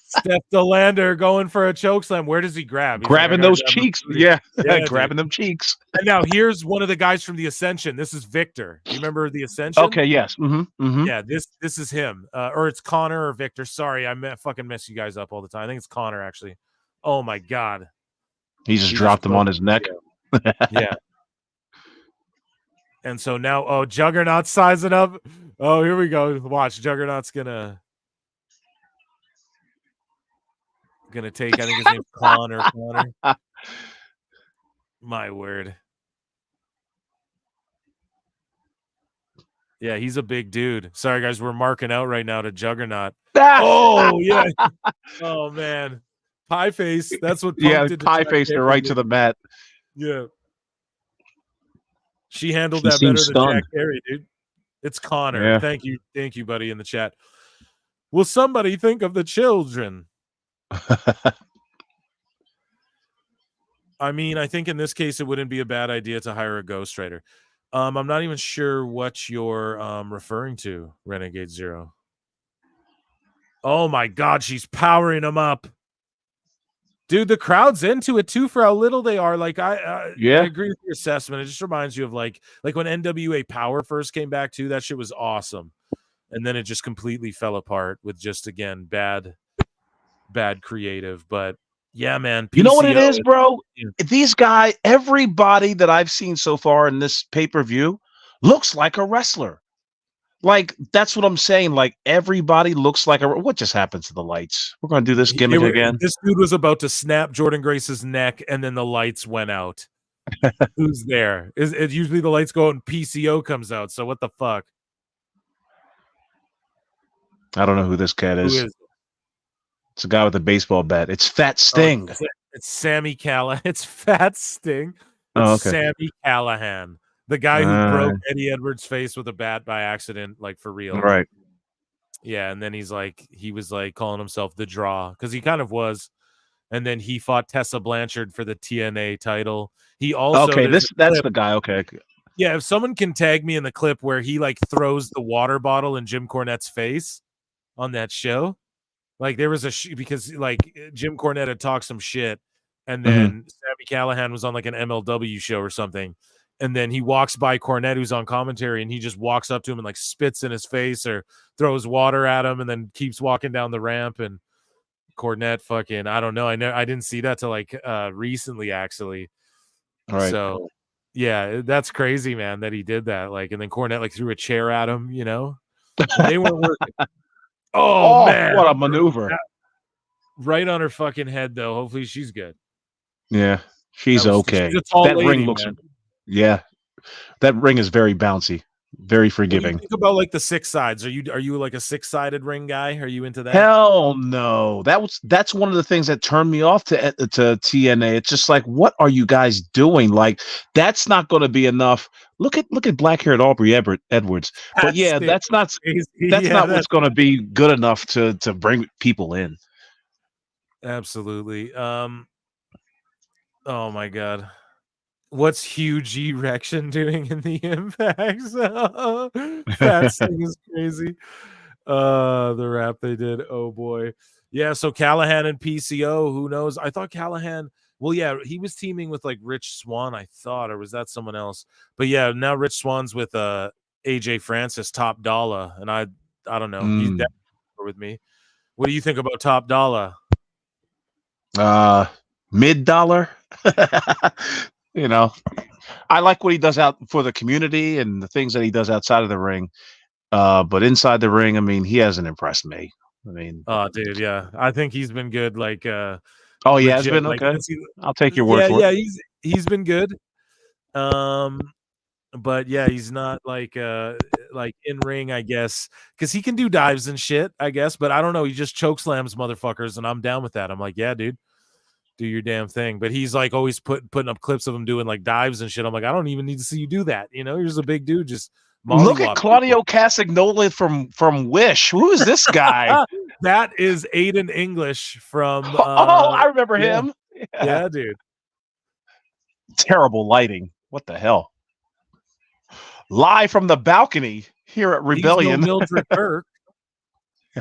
Steph De Lander going for a choke slam. Where does he grab? Grabbing those cheeks. Yeah, grabbing dude. them cheeks. And now here's one of the guys from the Ascension. This is Victor. You remember the Ascension? Okay, yes. Yeah, this is him. Or it's Connor or Victor. Sorry, I fucking mess you guys up all the time. I think it's Connor, actually. Oh my god. He just dropped him on his neck. Yeah. And so now, Juggernaut's sizing up. Oh, here we go. Watch, Juggernaut's gonna take, I think his name's Connor. My word. Yeah, he's a big dude. Sorry, guys, we're marking out right now to Juggernaut. Oh, yeah. Oh, man. Pie face. That's what Punk did. Pie face her right to the mat. Yeah. She handled that better than Jack Carey, dude. It's Connor. Yeah. Thank you, buddy, in the chat. Will somebody think of the children? I mean, I think in this case it wouldn't be a bad idea to hire a ghostwriter. I'm not even sure what you're referring to, Renegade Zero. Oh my god, she's powering them up. Dude, the crowd's into it too for how little they are. Like, I agree with your assessment. It just reminds you of like when NWA Power first came back too. That shit was awesome, and then it just completely fell apart with just, again, bad creative. But yeah, man, PCO, you know what it is, bro? These guys, everybody that I've seen so far in this pay-per-view looks like a wrestler. Like, that's what I'm saying. Like, everybody looks like what just happened to the lights? We're going to do this gimmick again. This dude was about to snap Jordan Grace's neck, and then the lights went out. Who's there? It usually the lights go out and PCO comes out. So what the fuck? I don't know who this cat is. Who is it? It's a guy with a baseball bat. It's Fat Sting. It's Sami Callihan. It's Fat Sting. It's Sami Callihan. The guy who broke Eddie Edwards' face with a bat by accident, like, for real. Right. Yeah, and then he was calling himself the Draw, because he kind of was. And then he fought Tessa Blanchard for the TNA title. He also that's the guy. Okay. Yeah, if someone can tag me in the clip where he throws the water bottle in Jim Cornette's face on that show. Like, there was because Jim Cornette had talked some shit, and then Sami Callihan was on an MLW show or something. And then he walks by Cornette, who's on commentary, and he just walks up to him and spits in his face or throws water at him, and then keeps walking down the ramp. And Cornette fucking, I don't know. I didn't see that till recently, actually. All right. So yeah, that's crazy, man, that he did that. And then Cornette threw a chair at him, They weren't working. Oh man, what a maneuver. Right on her fucking head, though. Hopefully she's good. Yeah, she's okay. She's a tall lady, ring looks, man. Yeah, that ring is very bouncy, very forgiving. Think about the 6 sides. Are you a 6-sided ring guy? Are you into that? Hell no. That's one of the things that turned me off to TNA. It's just what are you guys doing? That's not going to be enough. Look at black-haired Aubrey Edwards. But yeah, that's not what's going to be good enough to bring people in. Absolutely. Oh my god. What's Huge Erection doing in the Impacts? That thing is crazy. The rap they did. Oh boy. Yeah, so Callihan and PCO, who knows? I thought Callihan, well, yeah, he was teaming with Rich Swann, I thought, or was that someone else? But yeah, now Rich Swann's with AJ Francis, Top Dollar, and I don't know. He's definitely with me. What do you think about Top Dollar? $mid. I like what he does out for the community and the things that he does outside of the ring. But inside the ring, I mean, he hasn't impressed me. Oh, dude, yeah. I think he's been good. He has been okay. I'll take your word for it. Yeah, he's been good. But yeah, he's not like in ring, I guess, because he can do dives and shit, I guess, but I don't know. He just choke slams motherfuckers, and I'm down with that. I'm like, yeah, dude, do your damn thing. But he's like always putting up clips of him doing like dives and shit. I'm like, I don't even need to see you do that. You know, you're just a big dude, just Look at mollywop Claudio people. Castagnoli from Wish. Who is this guy? That is Aiden English from. I remember yeah. him. Yeah, dude. Terrible lighting. What the hell? Live from the balcony here at Rebellion. He's no Mildred Burke.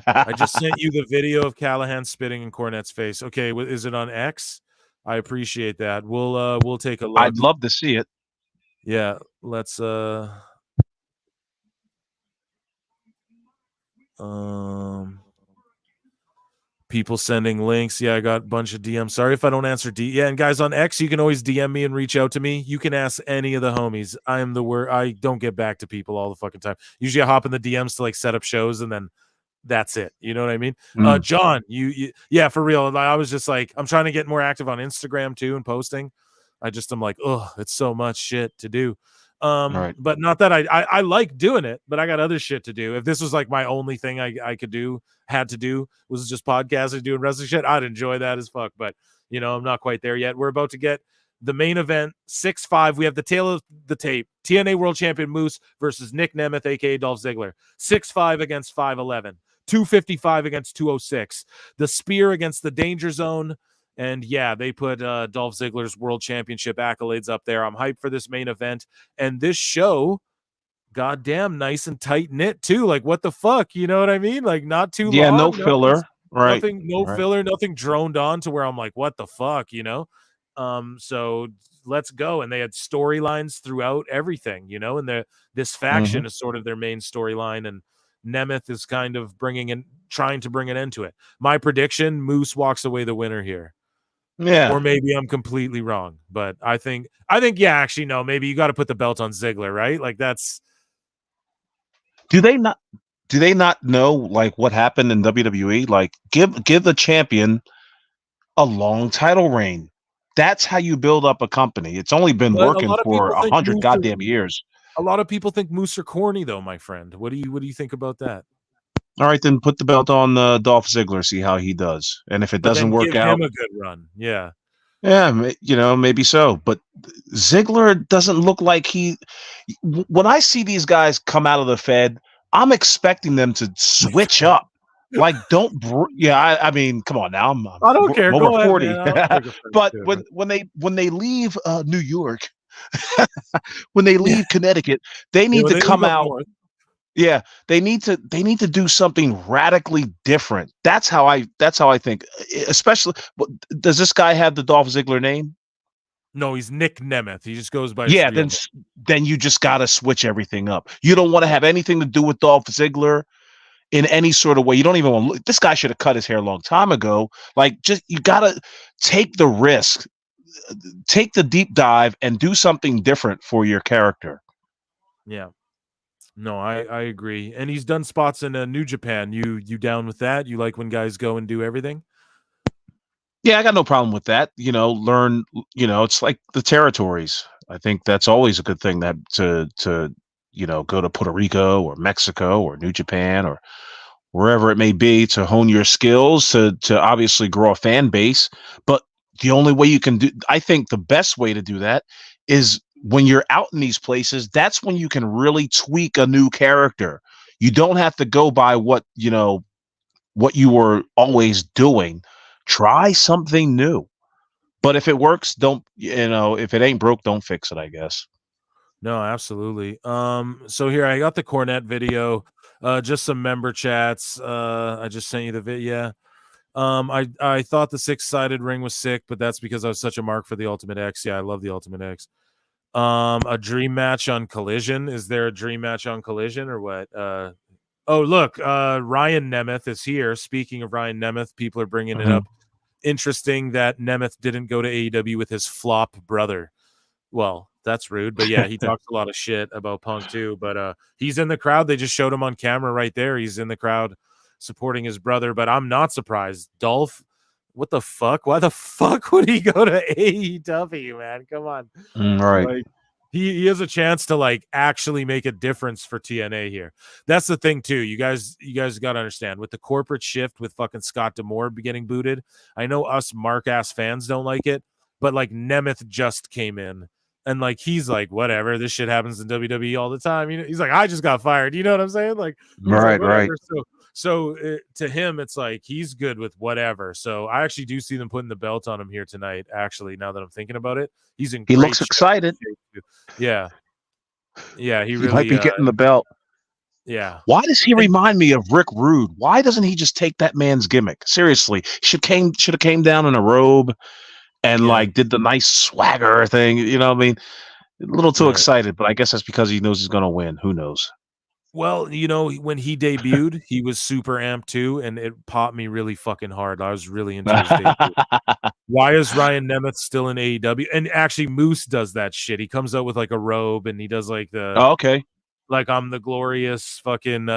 I just sent you the video of Callihan spitting in Cornette's face. Okay, is it on X? I appreciate that. We'll take a look. I'd love to see it. Yeah, let's people sending links. Yeah, I got a bunch of DMs. Sorry if I don't answer Yeah, and guys on X, you can always DM me and reach out to me. You can ask any of the homies. I am the word. I don't get back to people all the fucking time. Usually I hop in the DMs to like set up shows and then that's it. You know what I mean? John, you yeah, for real. I was just like, I'm trying to get more active on Instagram too and posting. I'm like, oh, it's so much shit to do. Right. But not that I like doing it, but I got other shit to do. If this was like my only thing I could do, had to do, was just podcasting, doing wrestling shit, I'd enjoy that as fuck. But you know, I'm not quite there yet. We're about to get the main event, 6-5. We have the tail of the tape. TNA World Champion Moose versus Nick Nemeth, aka Dolph Ziggler. 6-5 against 5'11. 255 against 206. The spear against the Danger Zone. And yeah, they put Dolph Ziggler's World Championship accolades up there. I'm hyped for this main event. And this show, goddamn, nice and tight knit too. Like, what the fuck? You know what I mean? Like, not too long. Yeah, no filler. Right. Filler, nothing droned on to where I'm like, what the fuck, you know? So let's go. And they had storylines throughout everything, you know, and this faction is sort of their main storyline. And Nemeth is kind of trying to bring an end to it. My prediction, Moose walks away the winner here. Yeah. Or maybe I'm completely wrong, but I think yeah, actually no, maybe you got to put the belt on Ziggler, right? Like that's. Do they not know like what happened in WWE? Like give the champion a long title reign. That's how you build up a company. It's only been working for 100 goddamn years. A lot of people think Moose are corny though, my friend. What do you think about that? All right, then put the belt on Dolph Ziggler, see how he does. And if it doesn't work out, him a good run. Yeah. Yeah, you know, maybe so. But Ziggler doesn't look like when I see these guys come out of the Fed, I'm expecting them to switch up. Like, I mean, come on now. I don't care. Over Go 40. Ahead, but when they leave New York, when they leave Connecticut, they need to come out. North. Yeah, they need to do something radically different. That's how I think. Especially, does this guy have the Dolph Ziggler name? No, he's Nick Nemeth. He just goes by. Yeah, then you just got to switch everything up. You don't want to have anything to do with Dolph Ziggler in any sort of way. You don't even want to look. This guy should have cut his hair a long time ago. Like, you got to take the risk, take the deep dive, and do something different for your character. Yeah. No, I agree. And he's done spots in New Japan. You down with that? You like when guys go and do everything? Yeah, I got no problem with that. You know, learn, you know, it's like the territories. I think that's always a good thing, that to you know, go to Puerto Rico or Mexico or New Japan or wherever it may be to hone your skills, to obviously grow a fan base. But the only way you can I think the best way to do that is when you're out in these places. That's when you can really tweak a new character. You don't have to go by what you were always doing. Try something new. But if it works, if it ain't broke, don't fix it, I guess. No, absolutely. So here I got the Cornette video, just some member chats. I just sent you the video. I thought the 6-sided ring was sick, but that's because I was such a mark for the Ultimate X. Yeah, I love the Ultimate X. A dream match on Collision. Is there a dream match on Collision or what? Oh, look, Ryan Nemeth is here. Speaking of Ryan Nemeth, people are bringing it up. Interesting that Nemeth didn't go to AEW with his flop brother. Well, that's rude, but yeah, he talks a lot of shit about Punk too. But he's in the crowd. They just showed him on camera right there. He's in the crowd supporting his brother. But I'm not surprised. Dolph, what the fuck? Why the fuck would he go to AEW, man? Come on. Right. Like, he has a chance to like actually make a difference for TNA here. That's the thing too. You guys got to understand with the corporate shift with fucking Scott D'Amore getting booted. I know us mark ass fans don't like it, but like Nemeth just came in and like he's like whatever. This shit happens in WWE all the time. You know, he's like I just got fired. You know what I'm saying? Like he's like, whatever. So to him, it's like he's good with whatever. So I actually do see them putting the belt on him here tonight. Actually, now that I'm thinking about it, he's in. He looks excited. Yeah, he really might be getting the belt. Yeah. Why does he remind me of Rick Rude? Why doesn't he just take that man's gimmick seriously? Should have came down in a robe and like did the nice swagger thing. You know what I mean? A little too excited, but I guess that's because he knows he's going to win. Who knows? Well, you know, when he debuted, he was super amped too, and it popped me really fucking hard. I was really into his debut. Why is Ryan Nemeth still in AEW? And actually, Moose does that shit. He comes out with like a robe, and he does like like I'm the glorious fucking,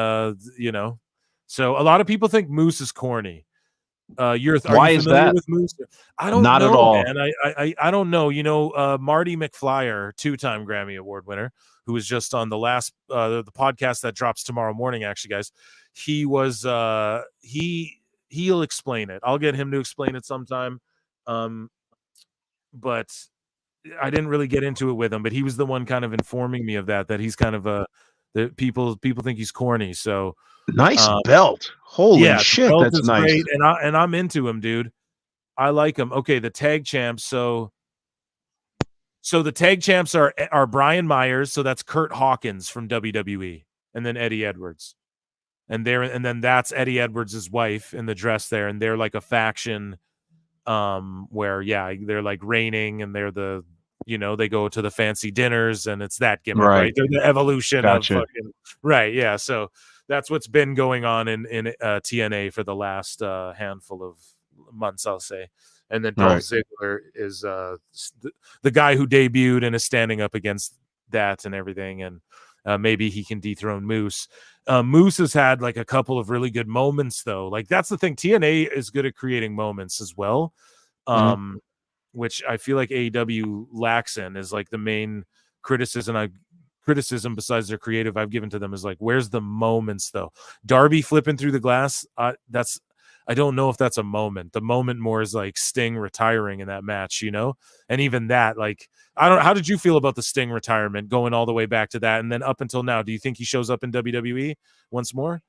you know. So a lot of people think Moose is corny. Why is that? With Moose? I don't know, at all. Man. I don't know. You know, Marty McFlyer, 2-time Grammy Award winner, who was just on the last the podcast that drops tomorrow morning. Actually, guys, he was he'll explain it. I'll get him to explain it sometime. But I didn't really get into it with him. But he was the one kind of informing me of that he's kind of that people think he's corny. So. Nice belt. Holy shit, that's nice. Great, and I'm into him, dude. I like him. Okay, the tag champs. So the tag champs are Brian Myers. So that's Kurt Hawkins from WWE, and then Eddie Edwards, and then that's Eddie Edwards' wife in the dress there, and they're like a faction, where they're like reigning, and they're the. You know, they go to the fancy dinners, and it's that gimmick, right? They're the evolution of fucking right. Yeah, so. That's what's been going on in TNA for the last handful of months, I'll say. And then Dolph Ziggler is the guy who debuted and is standing up against that and everything. And maybe he can dethrone Moose. Moose has had like a couple of really good moments, though. Like that's the thing. TNA is good at creating moments as well, which I feel like AEW lacks in. Is like the main criticism besides their creative I've given to them is like, where's the moments though? Darby flipping through the glass. I don't know if that's a moment. The moment more is like Sting retiring in that match, you know? And even that, like, how did you feel about the Sting retirement going all the way back to that? And then up until now, do you think he shows up in WWE once more?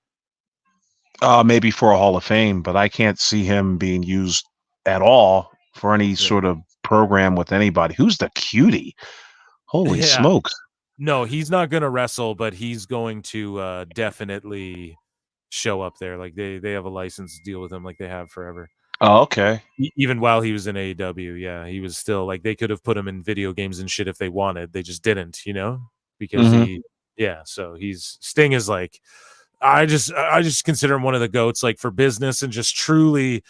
Maybe for a Hall of Fame, but I can't see him being used at all for any sort of program with anybody. Who's the cutie? Holy smokes. No, he's not going to wrestle, but he's going to definitely show up there. Like they have a license deal with him like they have forever. Oh, okay. Even while he was in AEW, he was still like they could have put him in video games and shit if they wanted. They just didn't, you know, because so Sting is like, I just consider him one of the GOATs, like for business and just truly.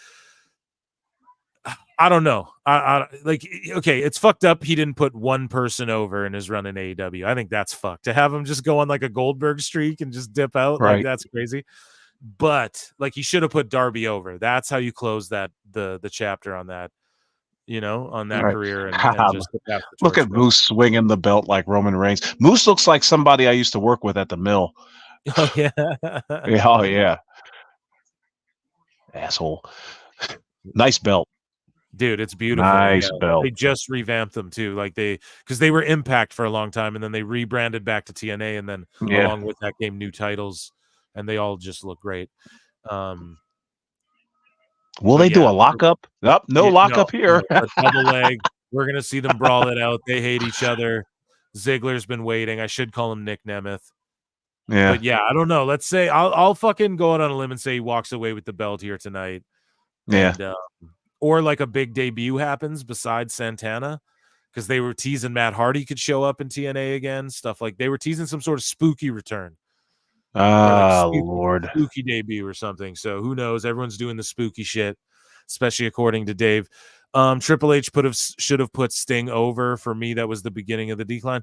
I don't know. I like, okay, it's fucked up. He didn't put one person over in his run in AEW. I think that's fucked. To have him just go on like a Goldberg streak and just dip out, like that's crazy. But like he should have put Darby over. That's how you close that the chapter on that, you know, on that career. And just look at Moose swinging the belt like Roman Reigns. Moose looks like somebody I used to work with at the mill. Oh yeah. Oh yeah. Asshole. Nice belt. Dude, it's beautiful. Nice belt. They just revamped them too, like because they were Impact for a long time, and then they rebranded back to TNA, and then along with that came new titles, and they all just look great. Will they do a lockup? Nope, no lockup here. A double leg. We're gonna see them brawl it out. They hate each other. Ziggler's been waiting. I should call him Nick Nemeth. Yeah, but I don't know. Let's say I'll fucking go out on a limb and say he walks away with the belt here tonight. Yeah. And, or like a big debut happens besides Santana, because they were teasing Matt Hardy could show up in TNA again. Stuff like they were teasing some sort of spooky return. Lord. Spooky debut or something. So who knows? Everyone's doing the spooky shit, especially according to Dave. Triple H should have put Sting over. For me, that was the beginning of the decline.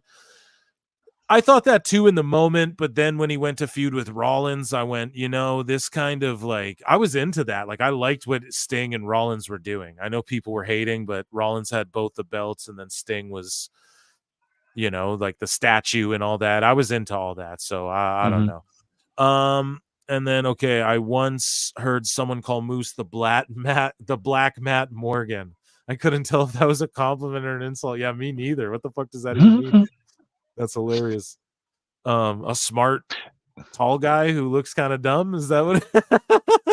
I thought that too in the moment, but then when he went to feud with Rollins, I went, you know, this kind of like, I was into that. Like I liked what Sting and Rollins were doing. I know people were hating, but Rollins had both the belts, and then Sting was you know, like the statue and all that. I was into all that, so I don't know. And then okay, I once heard someone call Moose the Black Matt Morgan. I couldn't tell if that was a compliment or an insult. Yeah, me neither. What the fuck does that even mean? That's hilarious. A smart tall guy who looks kind of dumb. Is that what?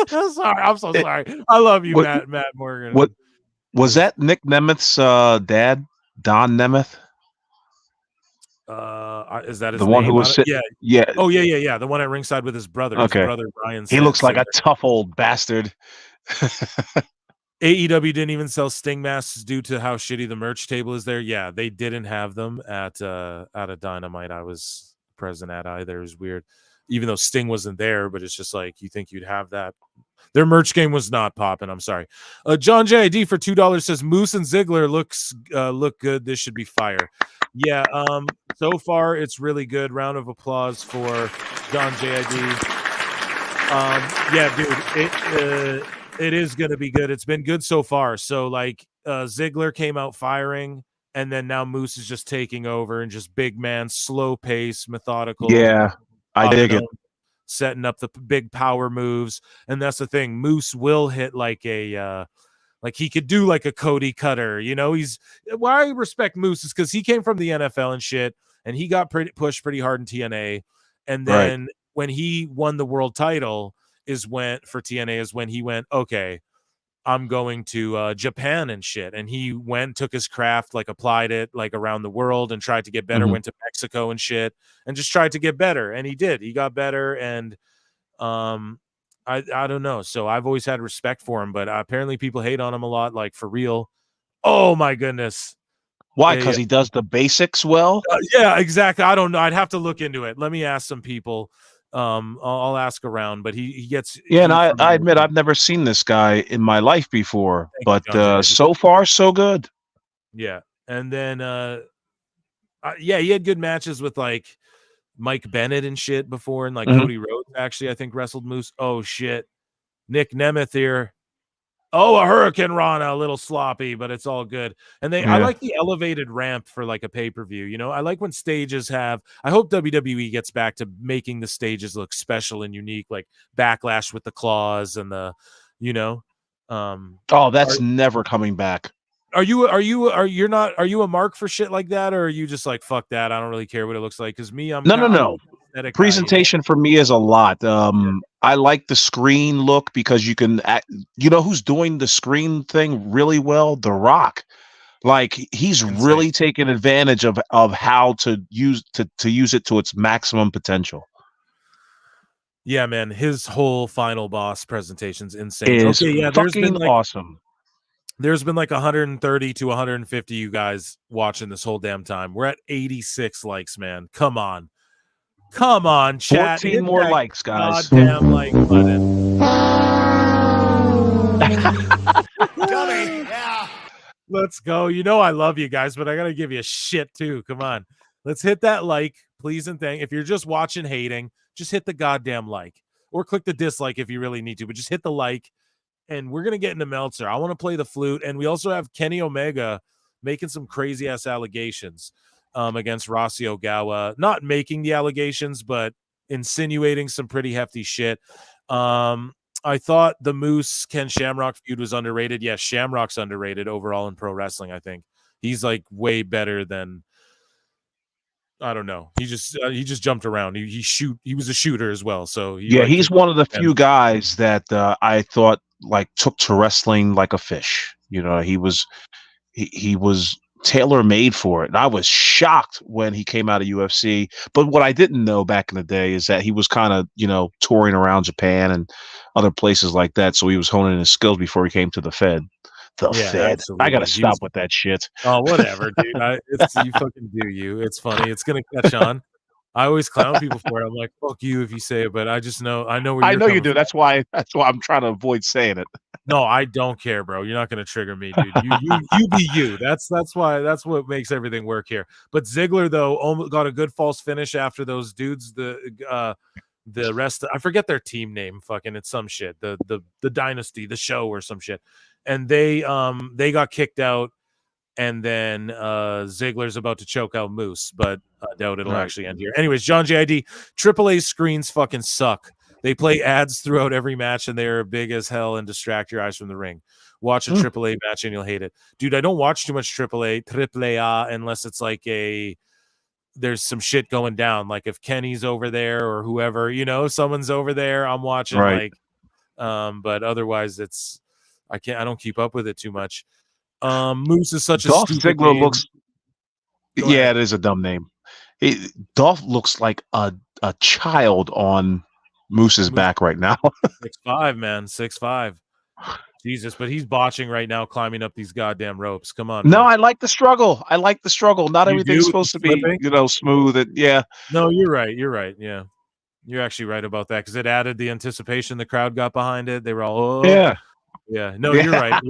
Sorry, I'm so sorry. I love you, Matt Morgan. What was that? Nick Nemeth's dad, Don Nemeth. Is that his the name? one who was yeah. Oh yeah. The one at ringside with his brother. Okay. His brother Ryan. He looks like a tough old bastard. AEW didn't even sell Sting masks due to how shitty the merch table is there. Yeah, they didn't have them at a Dynamite I was present at either. It was weird. Even though Sting wasn't there, but it's just like you think you'd have that. Their merch game was not popping. I'm sorry. John JID for $2 says Moose and Ziggler look good. This should be fire. Yeah. So far it's really good. Round of applause for John JID. Yeah, dude. It is going to be good. It's been good so far. So like Ziggler came out firing, and then now Moose is just taking over and just big man, slow pace, methodical. Yeah, I dig it. Setting up the big power moves. And that's the thing. Moose will hit like a like he could do like a Cody Cutter. You know, why I respect Moose is because he came from the NFL and shit, and he got pushed pretty hard in TNA. And then when he won the world title for TNA is when he went, okay, I'm going to Japan and shit. And he took his craft, like applied it like around the world and tried to get better, went to Mexico and shit and just tried to get better. And he did, he got better. And I don't know. So I've always had respect for him, but apparently people hate on him a lot, like for real. Oh my goodness. Why? Because he does the basics well? Yeah, exactly. I don't know. I'd have to look into it. Let me ask some people. I'll ask around, but he gets. Yeah, and I admit I've never seen this guy in my life before, but so far so good. Yeah, and then yeah, he had good matches with like Mike Bennett and shit before, and like Cody Rhodes actually I think wrestled Moose. Oh shit, Nick Nemeth here. Oh, a Hurricane Rana, a little sloppy, but it's all good. And I like the elevated ramp for like a pay-per-view. You know, I like when stages I hope WWE gets back to making the stages look special and unique, like Backlash with the claws and the, you know. Oh, that's never coming back. Are you a mark for shit like that, or are you just like fuck that? I don't really care what it looks like. Because me, I'm no. Presentation for me is a lot. I like the screen look because you can, you know, who's doing the screen thing really well? The Rock. Like he's really taking advantage of how to use it to its maximum potential. Yeah, man, his whole final boss presentation's insane. There's been like, awesome. There's been like 130 to 150 you guys watching this whole damn time. We're at 86 likes, man. Come on, chat. 14 more likes, guys. Goddamn like button. Yeah. Let's go. You know I love you guys, but I gotta give you a shit too. Come on, let's hit that like, please and thank. If you're just watching hating, just hit the goddamn like, or click the dislike if you really need to. But just hit the like, and we're gonna get into Meltzer. I want to play the flute, and we also have Kenny Omega making some crazy ass allegations against Rossi Ogawa, not making the allegations, but insinuating some pretty hefty shit. I thought the Moose Ken Shamrock feud was underrated. Yes, Shamrock's underrated overall in pro wrestling. I think he's like way better than, I don't know. He just jumped around. He was a shooter as well. So he's one of the few guys that I thought like took to wrestling like a fish. You know, he was tailor-made for it, and I was shocked when he came out of UFC. But what I didn't know back in the day is that he was kind of, you know, touring around Japan and other places like that, so he was honing his skills before he came to the Fed. Fed. Absolutely. I gotta stop with that shit. Oh, whatever, dude. You fucking do you. It's funny. It's gonna catch on. I always clown people for it. I'm like, fuck you if you say it, but I know where you're I know you do. from. That's why I'm trying to avoid saying it. No, I don't care, bro. You're not going to trigger me, dude. You be you. That's what makes everything work here. But Ziggler though almost got a good false finish after those dudes. The rest, I forget their team name. Fucking, it's some shit. The Dynasty, the show or some shit. And they got kicked out. and then Ziggler's about to choke out Moose, but I doubt it'll actually end here. Anyways, John JID, AAA screens fucking suck. They play ads throughout every match, and they're big as hell and distract your eyes from the ring. Watch a AAA match, and you'll hate it. Dude, I don't watch too much AAA unless it's like there's some shit going down. Like if Kenny's over there or whoever, if someone's over there, I'm watching but otherwise I don't keep up with it too much. Moose is such Dolph a stupid Ziggler name. looks. Yeah, it is a dumb name. Dolph looks like a child on Moose's back right now. 6'5", man, 6'5". Jesus, but he's botching right now, climbing up these goddamn ropes. Come on. No, man. I like the struggle. Not everything's supposed to be, smooth. No, you're right. Yeah, you're actually right about that because it added the anticipation. The crowd got behind it. They were all, yeah. No, you're right.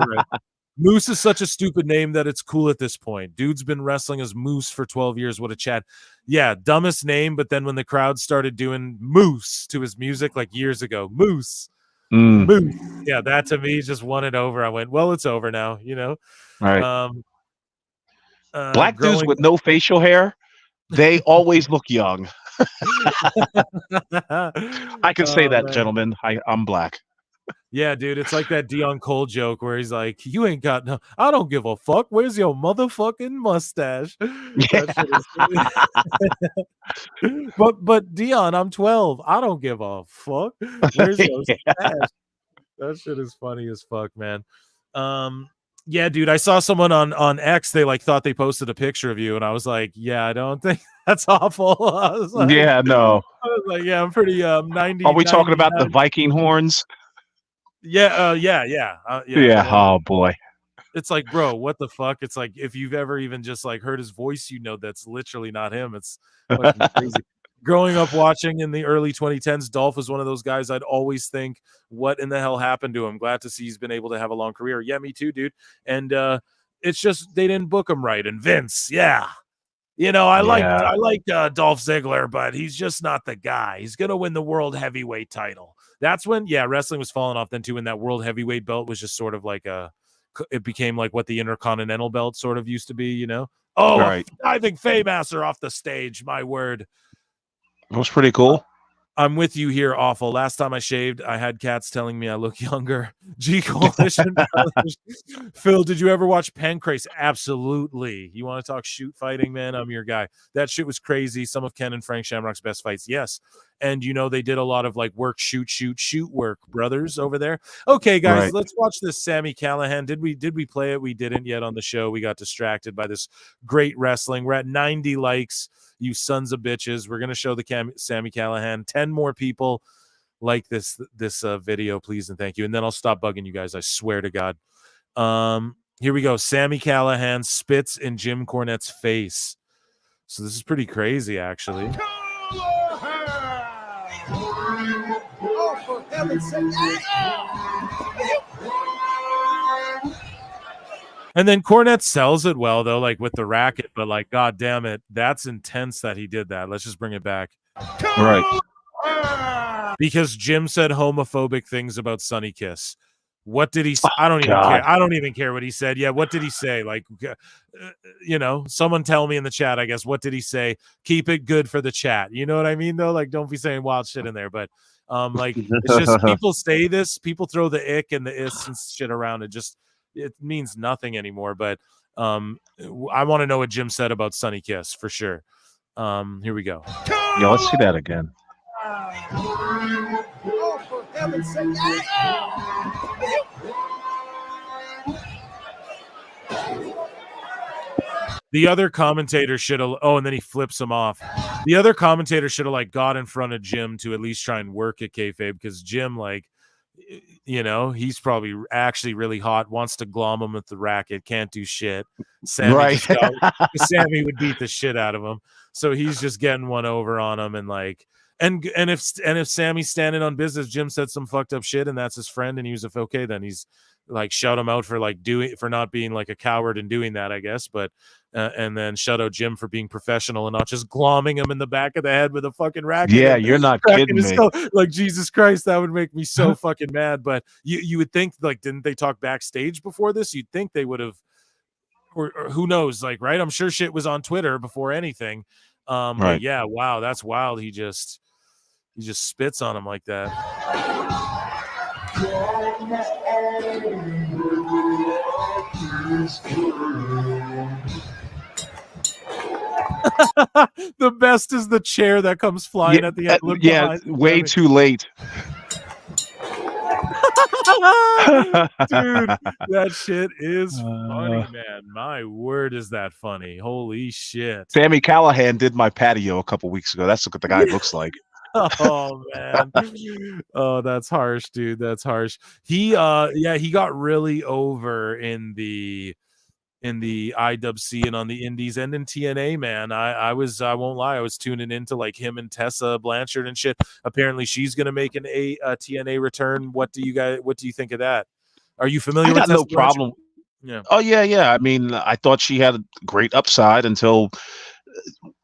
Moose is such a stupid name that it's cool at this point. Dude's been wrestling as Moose for 12 years. What a chat. Yeah, dumbest name. But then when the crowd started doing Moose to his music like years ago, Moose. Moose. Yeah, that to me just won it over. I went, well, it's over now, Right. Black dudes with no facial hair, they always look young. I can say that, man. Gentlemen. I'm black. Yeah, dude, it's like that Dion Cole joke where he's like, "You ain't got no. I don't give a fuck. Where's your motherfucking mustache?" but Dion, I'm 12. I don't give a fuck. Where's your mustache? That shit is funny as fuck, man. Yeah, dude, I saw someone on X. They thought they posted a picture of you, and I was like, "Yeah, I don't think that's awful." I was like, "Yeah, no." I was like, "Yeah, I'm pretty 90." Are we talking about the Viking horns? Yeah. Oh boy. It's like, bro, what the fuck? It's like if you've ever even just heard his voice, that's literally not him. It's fucking crazy. Growing up watching in the early 2010s, Dolph was one of those guys I'd always think, what in the hell happened to him? Glad to see he's been able to have a long career. Yeah, me too, dude. And it's just they didn't book him right. And Vince, I like Dolph Ziggler, but he's just not the guy. He's gonna win the world heavyweight title. That's when, wrestling was falling off then too, when that world heavyweight belt was just sort of it became like what the Intercontinental belt sort of used to be, Oh, right. I think Faymaster off the stage, my word. That was pretty cool. I'm with you here, awful. Last time I shaved, I had cats telling me I look younger. G Coalition. Phil, did you ever watch Pancrase? Absolutely. You want to talk shoot fighting, man? I'm your guy. That shit was crazy. Some of Ken and Frank Shamrock's best fights. Yes. And they did a lot of work, shoot work, brothers over there. Okay, guys, Let's watch this Sami Callihan. Did we play it? We didn't yet on the show. We got distracted by this great wrestling. We're at 90 likes. You sons of bitches. We're going to show the Sami Callihan. 10 more people like this video, please and thank you. And then I'll stop bugging you guys. I swear to God. Here we go. Sami Callihan spits in Jim Cornette's face. So this is pretty crazy, actually. Oh, for heaven's sake. And then Cornette sells it well, though, with the racket. But, God damn it, that's intense that he did that. Let's just bring it back. Right. Because Jim said homophobic things about Sonny Kiss. What did he say? I don't even care. I don't even care what he said. Yeah, what did he say? Someone tell me in the chat, I guess. What did he say? Keep it good for the chat. You know what I mean, though? Don't be saying wild shit in there. But, it's just people say this. People throw the ick and the is and shit around. It means nothing anymore. But I want to know what Jim said about Sonny Kiss for sure. Here we go. Yeah, let's see that again. Oh, for heaven's sake. The other commentator should have. Oh, and then he flips him off. The other commentator should have got in front of Jim to at least try and work at kayfabe, because Jim, he's probably actually really hot, wants to glom him with the racket, can't do shit. Sammy would beat the shit out of him, so he's just getting one over on him, and if Sammy's standing on business, Jim said some fucked up shit, and that's his friend, and he was okay, then he's shout him out for for not being a coward and doing that, I guess, but and then shout out Jim for being professional and not just glomming him in the back of the head with a fucking racket. Yeah, you're not kidding me. Jesus Christ, that would make me so fucking mad. But you would think, didn't they talk backstage before this? You'd think they would have or who knows, like, right? I'm sure shit was on Twitter before anything. But Right. yeah, wow, that's wild. He just spits on him like that. The best is the chair that comes flying at the end. Look behind, way too late. Dude, that shit is funny, man. My word, is that funny. Holy shit. Sami Callihan did my patio a couple weeks ago. That's what the guy looks like. Oh man. Oh, that's harsh, dude. That's harsh. He got really over in the IWC and on the indies and in TNA, man. I won't lie, I was tuning into like him and Tessa Blanchard and shit. Apparently she's gonna make a TNA return. What do you think of that? Are you familiar with I got Tessa no problem. Yeah. Oh yeah. I mean, I thought she had a great upside until.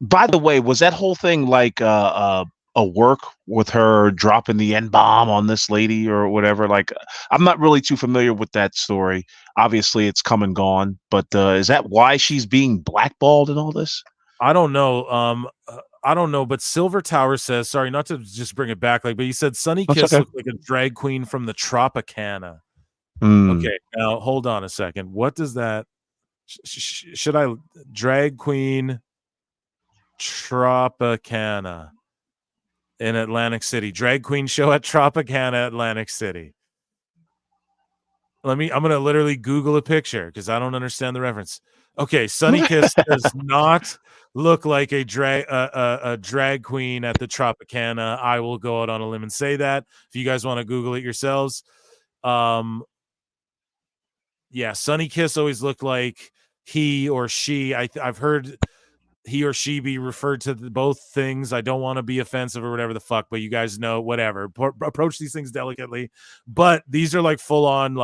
By the way, was that whole thing like a work with her dropping the N-bomb on this lady or whatever? Like, I'm not really too familiar with that story. Obviously, it's come and gone, but is that why she's being blackballed and all this? I don't know. I don't know, but Silver Tower says, sorry, not to just bring it back, like, but he said Sunny Kiss looked like a drag queen from the Tropicana. Okay, now hold on a second. What does that? Should I drag queen Tropicana in Atlantic City? Drag queen show at Tropicana, Atlantic City. I'm gonna literally Google a picture because I don't understand the reference. Okay, Sunny Kiss does not look like a drag queen at the Tropicana. I will go out on a limb and say that. If you guys want to Google it yourselves. Yeah, Sunny Kiss always looked like he or she. I've heard he or she be referred to both things. I don't want to be offensive or whatever the fuck, but you guys know, whatever. Approach these things delicately. But these are like full on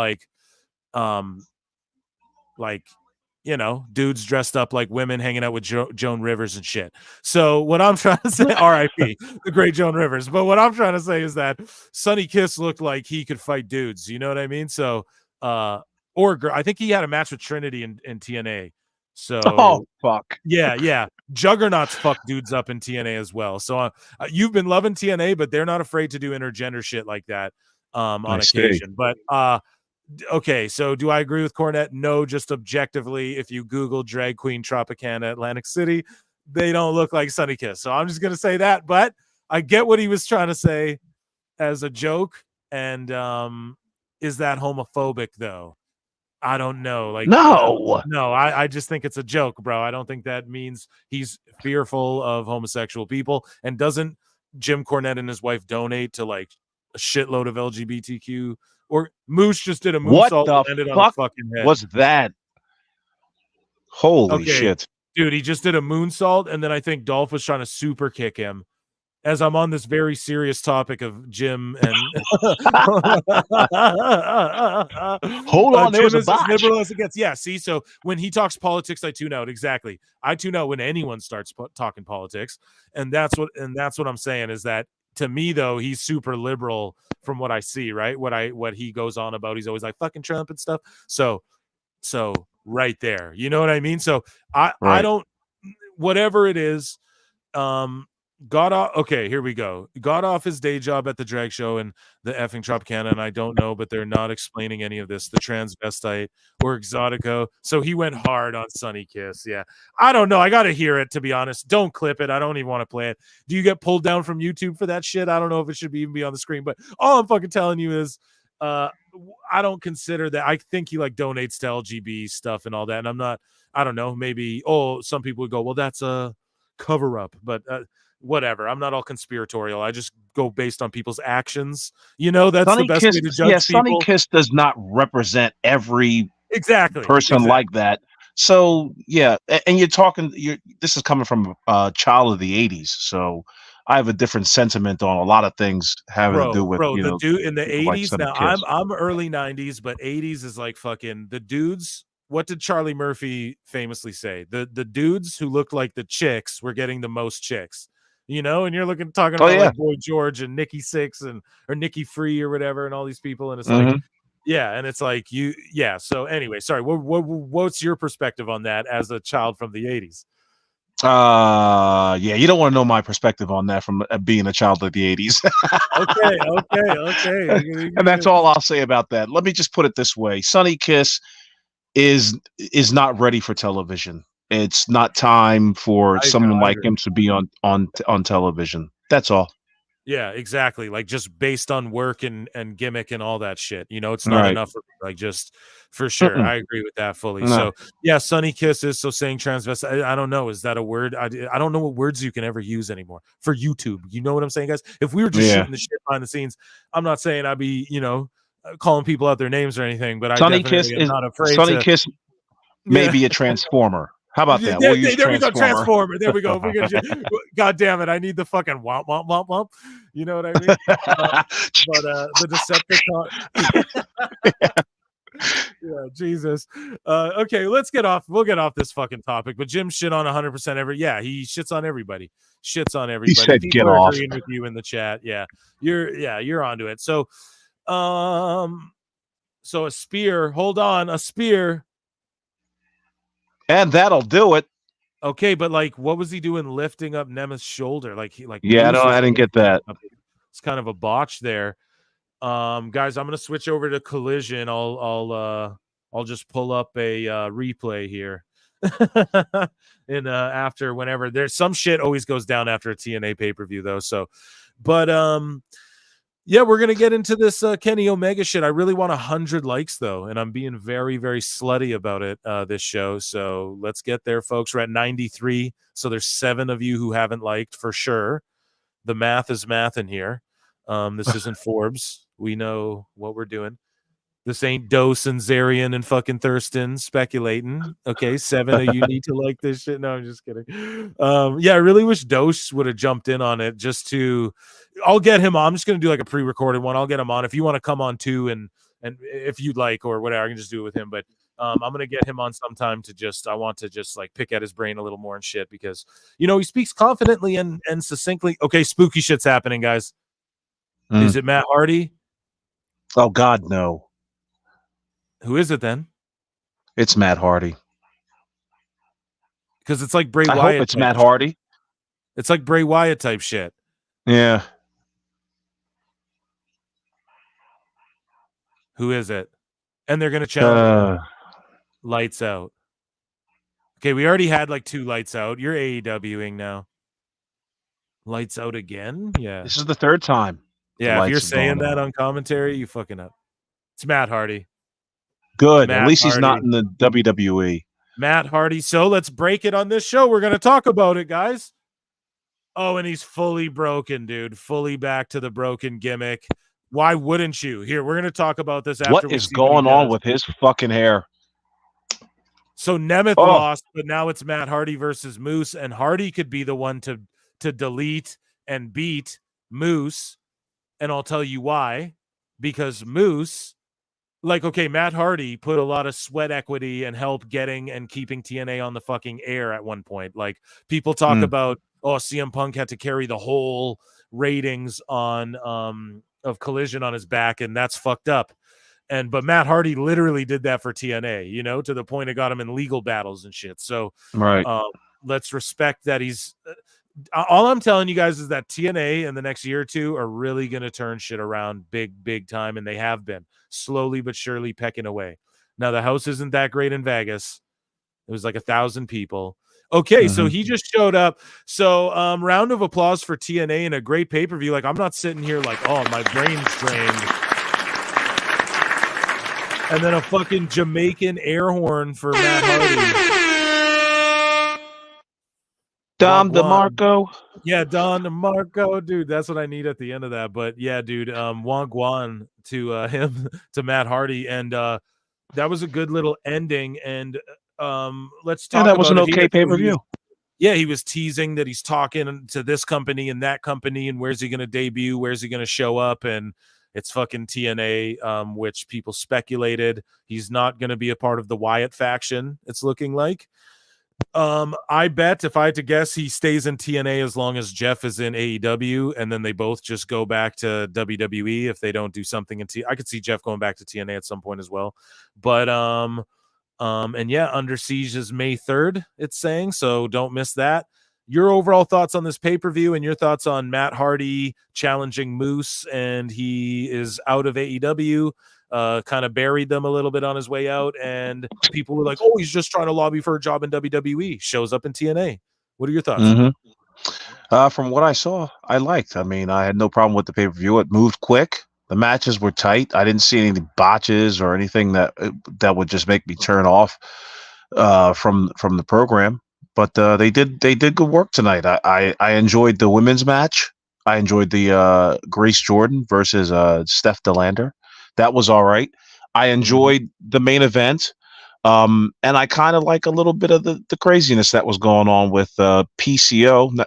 you know, dudes dressed up like women hanging out with Joan Rivers and shit. So what I'm trying to say, R.I.P. the great Joan Rivers. But what I'm trying to say is that Sunny Kiss looked like he could fight dudes. You know what I mean? So, I think he had a match with Trinity in TNA. So, oh fuck, yeah, Juggernauts fuck dudes up in TNA as well. So you've been loving TNA, but they're not afraid to do intergender shit like that on occasion. But okay, so do I agree with Cornette? No, just objectively, if you Google drag queen Tropicana Atlantic City, they don't look like Sunny Kiss. So I'm just gonna say that, but I get what he was trying to say as a joke. And is that homophobic though? I don't know. Like, no, I just think it's a joke, bro. I don't think that means he's fearful of homosexual people. And doesn't Jim Cornette and his wife donate to like a shitload of LGBTQ? Or Moose just did a moonsault and landed on his fucking head. What's that? Holy shit. Dude, he just did a moonsault, and then I think Dolph was trying to super kick him. As I'm on this very serious topic of Jim and hold on, there was a botch. As liberal as it gets. Yeah, see, so when he talks politics, I tune out. Exactly, I tune out when anyone starts talking politics, and that's what I'm saying is that to me though he's super liberal from what I see. Right, what he goes on about, he's always like fucking Trump and stuff. So right there, you know what I mean. So I don't, whatever it is. Got off. Okay, here we go. Got off his day job at the drag show and the effing Tropicana, and I don't know, but they're not explaining any of this. The transvestite or Exotico. So he went hard on Sunny Kiss. Yeah, I don't know. I got to hear it, to be honest. Don't clip it. I don't even want to play it. Do you get pulled down from YouTube for that shit? I don't know if it should even be on the screen, but all I'm fucking telling you is, I don't consider that. I think he like donates to LGB stuff and all that, and I'm not. I don't know. Maybe. Oh, some people would go, well, that's a cover up, but. Whatever. I'm not all conspiratorial. I just go based on people's actions. You know, that's the best way to judge people. Sunny Kiss does not represent every person like that. So yeah, and this is coming from a child of the 80s. So I have a different sentiment on a lot of things having to do with the dude in the 80s. Like now I'm early 90s, but 80s is like fucking the dudes. What did Charlie Murphy famously say? The dudes who looked like the chicks were getting the most chicks. You know, and you're talking about like Boy George and Nikki Sixx or Nikki Free or whatever, and all these people, and it's like, Yeah, and it's like so anyway, sorry, what's your perspective on that as a child from the 80s? Yeah, you don't want to know my perspective on that from being a child of the 80s. Okay. And that's all I'll say about that. Let me just put it this way. Sonny Kiss is not ready for television. It's not time for someone like him to be on television. That's all. Yeah, exactly. Like just based on work and gimmick and all that shit. It's not enough for like just for sure. I agree with that fully. No. So yeah, Sonny Kiss is so saying transvestite. I don't know. Is that a word? I don't know what words you can ever use anymore for YouTube. You know what I'm saying, guys? If we were just shooting the shit behind the scenes, I'm not saying I'd be, calling people out their names or anything, but Sonny I definitely am not afraid Sonny to. Kiss may be a transformer. How about that? We'll use there we go, transformer. Transformer. There we go. God damn it! I need the fucking womp womp womp womp. You know what I mean? But the Decepticon. Yeah, Jesus. Okay, we'll get off this fucking topic. But Jim shit on 100% he shits on everybody. Shits on everybody. He said, People "Get are off." agreeing with you in the chat. Yeah, you're onto it. So, so a spear. Hold on, a spear. And that'll do it. Okay, but like, what was he doing lifting up Nemeth's shoulder? I didn't get that. It's kind of a botch there. Guys, I'm gonna switch over to Collision. I'll just pull up a replay here. And after whenever there's some shit always goes down after a TNA pay-per-view though. So, but yeah, we're gonna get into this Kenny Omega shit. I really want 100 likes though, and I'm being very, very slutty about it this show. So let's get there, folks. We're at 93. So there's 7 of you who haven't liked for sure. The math is math in here. This isn't Forbes. We know what we're doing. This ain't Dose and Zarian and fucking Thurston speculating. Okay, 7 of you need to like this shit. No, I'm just kidding. Yeah, I really wish Dose would have jumped in on it just to. I'll get him on. I'm just gonna do like a pre-recorded one. I'll get him on. If you want to come on too, and if you'd like or whatever, I can just do it with him. But I'm gonna get him on sometime I want to just like pick at his brain a little more and shit because he speaks confidently and succinctly. Okay, spooky shit's happening, guys. Is it Matt Hardy? Oh God, no. Who is it then? It's Matt Hardy. Because it's like Bray Wyatt. I hope it's Matt Hardy. It's like Bray Wyatt type shit. Yeah. Who is it? And they're gonna challenge Lights Out. Okay, we already had like 2 Lights Out. You're AEWing now. Lights Out again? Yeah. This is the 3rd time. Yeah, if you're saying that on commentary, you fucking up. It's Matt Hardy. Good. At least he's not in the WWE. Matt Hardy. So let's break it on this show. We're going to talk about it, guys. Oh, and he's fully broken, dude. Fully back to the broken gimmick. Why wouldn't you? Here, we're going to talk about this after. What is going on with his fucking hair? So Nemeth lost, but now it's Matt Hardy versus Moose, and Hardy could be the one to delete and beat Moose. And I'll tell you why. Because Moose, Matt Hardy put a lot of sweat equity and help getting and keeping TNA on the fucking air at one point. Like, people talk about, CM Punk had to carry the whole ratings on of Collision on his back, and that's fucked up. But Matt Hardy literally did that for TNA, to the point it got him in legal battles and shit. So let's respect that he's all I'm telling you guys is that TNA in the next year or 2 are really going to turn shit around big time. And they have been slowly but surely pecking away. Now the house isn't that great in Vegas. It was like 1,000 people. Okay. So he just showed up. So round of applause for TNA and a great pay-per-view. Like, I'm not sitting here like, oh, my brain's drained. And then a fucking Jamaican air horn for Matt Hardy. Don DeMarco. Yeah, Don DeMarco, dude. That's what I need at the end of that. But yeah, dude, Wagwan to him, to Matt Hardy. And that was a good little ending. And let's talk about that was an okay pay-per-view. Yeah, he was teasing that he's talking to this company and that company, and where's he going to debut? Where's he going to show up? And it's fucking TNA, which people speculated he's not going to be a part of the Wyatt faction, it's looking like. I bet if I had to guess, he stays in TNA as long as Jeff is in AEW, and then they both just go back to WWE if they don't do something in I could see Jeff going back to TNA at some point as well. But and yeah, Under Siege is May 3rd, it's saying, so don't miss that. Your overall thoughts on this pay-per-view and your thoughts on Matt Hardy challenging Moose, and he is out of AEW. Kind of buried them a little bit on his way out, and people were like, "Oh, he's just trying to lobby for a job in WWE." Shows up in TNA. What are your thoughts? Mm-hmm. From what I saw, I liked. I mean, I had no problem with the pay-per-view. It moved quick. The matches were tight. I didn't see any botches or anything that would just make me turn off from the program. But they did good work tonight. I enjoyed the women's match. I enjoyed the Grace Jordan versus Steph De Lander. That was all right. I enjoyed the main event. And I kind of like a little bit of the craziness that was going on with PCO.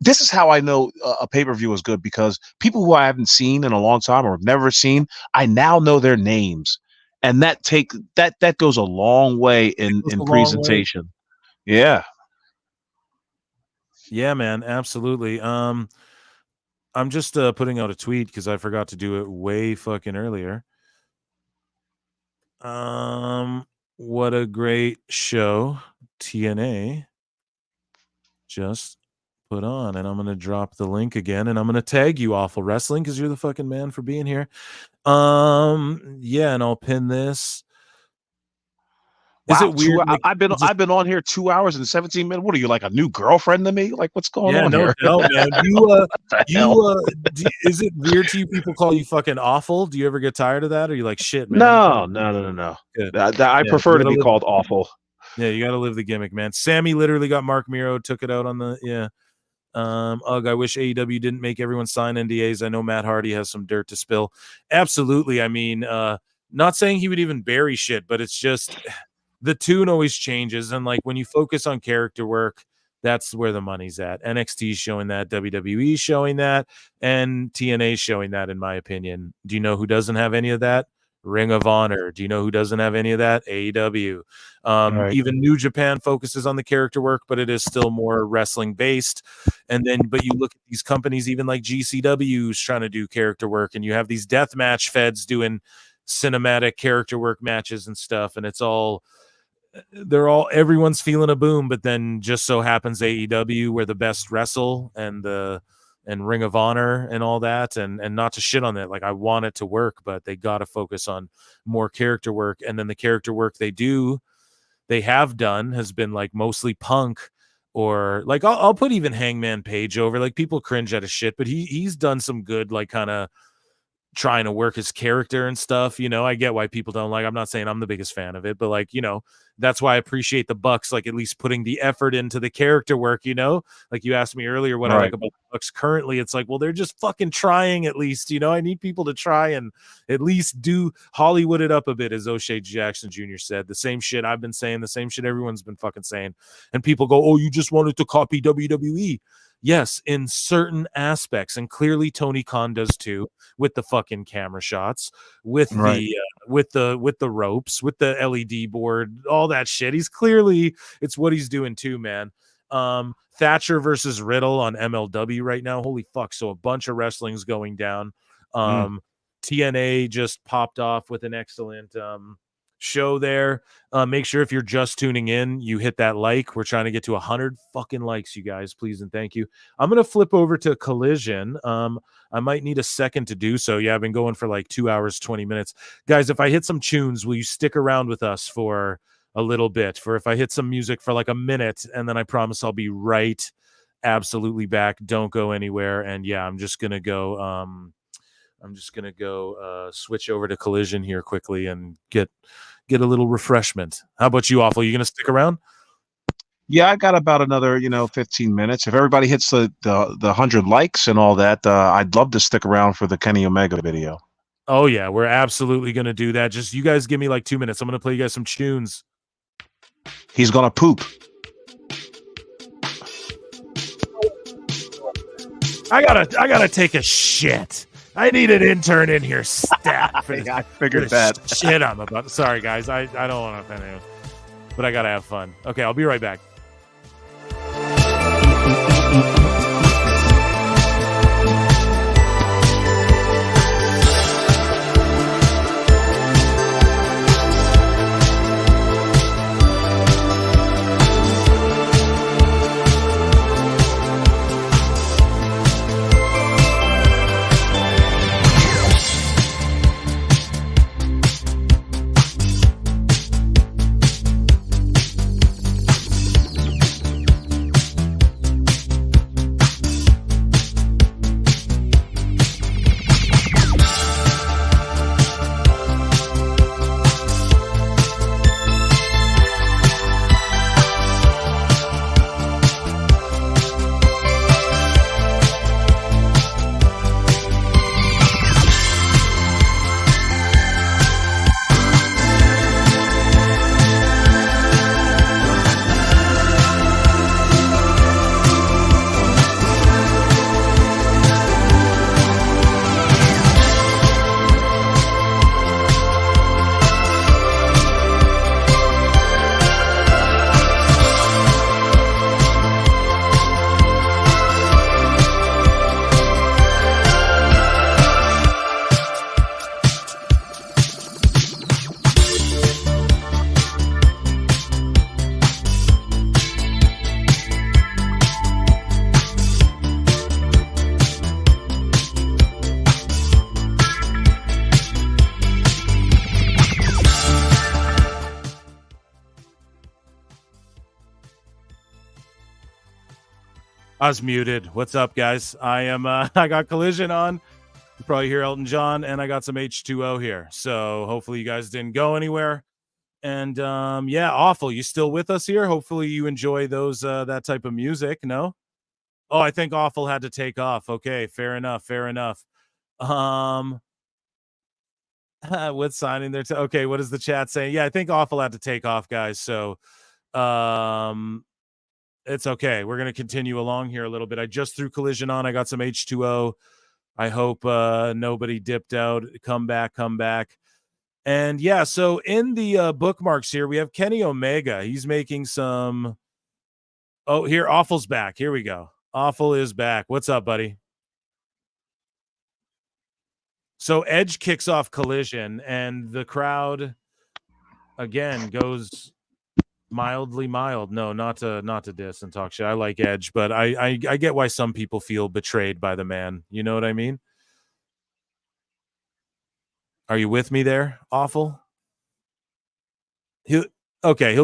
This is how I know a pay-per-view is good, because people who I haven't seen in a long time or have never seen, I now know their names. And that goes a long way in presentation. Yeah. Yeah, man, absolutely. I'm just putting out a tweet because I forgot to do it way fucking earlier. What a great show TNA just put on, and I'm gonna drop the link again, and I'm gonna tag you, Awful Wrestling, because you're the fucking man for being here. Yeah, and I'll pin this. Is it weird? I've been on here 2 hours and 17 minutes. What are you, like a new girlfriend to me? Like, what's going on here? No, man. Is it weird to you people call you fucking awful? Do you ever get tired of that? Or are you like, shit, man? No. I prefer to be called awful. Yeah, you got to live the gimmick, man. Sami literally got Mark Miro, took it out on the Ugh, I wish AEW didn't make everyone sign NDAs. I know Matt Hardy has some dirt to spill. Absolutely. I mean, not saying he would even bury shit, but it's just the tune always changes, and like when you focus on character work, that's where the money's at. NXT showing that, WWE showing that, and TNA showing that, in my opinion. Do you know who doesn't have any of that? Ring of Honor. Do you know who doesn't have any of that? AEW. Right. Even New Japan focuses on the character work, but it is still more wrestling based. And then, but you look at these companies, even like GCW's trying to do character work, and you have these deathmatch feds doing cinematic character work matches and stuff, and everyone's feeling a boom, but then just so happens AEW, where the best wrestle, and Ring of Honor and all that, and not to shit on that, like I want it to work, but they got to focus on more character work. And then the character work they have done has been like mostly Punk, or like I'll put even Hangman Page over. Like people cringe at his shit, but he's done some good, like kind of trying to work his character and stuff. You know, I get why people don't like. I'm not saying I'm the biggest fan of it, but like, you know, that's why I appreciate the Bucks, like at least putting the effort into the character work, you know, like you asked me earlier what I like about the Bucks currently. It's like, well, they're just fucking trying at least, you know. I need people to try and at least do Hollywood it up a bit, as O'Shea Jackson Jr. said. The same shit I've been saying, the same shit everyone's been fucking saying. And people go, oh, you just wanted to copy WWE. Yes, in certain aspects, and clearly Tony Khan does too, with the fucking camera shots, with the ropes, with the LED board, all that shit. It's what he's doing too, man. Thatcher versus Riddle on MLW right now. Holy fuck! So a bunch of wrestling's going down. TNA just popped off with an excellent show there. Make sure if you're just tuning in, you hit that like. We're trying to get to 100 fucking likes, you guys, please and thank you. I'm gonna flip over to Collision. I might need a second to do so. Yeah, I've been going for like 2 hours 20 minutes, guys. If I hit some tunes, will you stick around with us for a little bit? For if I hit some music for like a minute, and then I promise I'll be right absolutely back. Don't go anywhere. And yeah, I'm just gonna go switch over to Collision here quickly and get a little refreshment. How about you, Awful? You gonna stick around? Yeah, I got about another 15 minutes. If everybody hits the 100 likes and all that, I'd love to stick around for the Kenny Omega video. Oh yeah, we're absolutely gonna do that. Just you guys give me like 2 minutes. I'm gonna play you guys some tunes. He's gonna poop. I gotta take a shit. I need an intern in here stat. I figured that. Shit I'm about. Sorry, guys. I don't want to offend anyone. but I gotta have fun. Okay, I'll be right back. I was muted. What's up, guys? I am. I got Collision on. You probably hear Elton John, and I got some H2O here. So hopefully you guys didn't go anywhere. And yeah, Awful. You still with us here? Hopefully you enjoy those that type of music. No? Oh, I think Awful had to take off. Okay, fair enough. Fair enough. What's signing there? Okay, what is the chat saying? Yeah, I think Awful had to take off, guys. So it's okay. We're going to continue along here a little bit. I just threw Collision on. I got some H2O. I hope nobody dipped out. Come back. And yeah, so in the bookmarks here, we have Kenny Omega. He's making some... Oh, here, Awful's back. Here we go. Awful is back. What's up, buddy? So Edge kicks off Collision, and the crowd, again, goes... mildly mild. No, not to diss and talk shit. I like Edge, but I get why some people feel betrayed by the man. You know what I mean? Are you with me there, Awful? He'll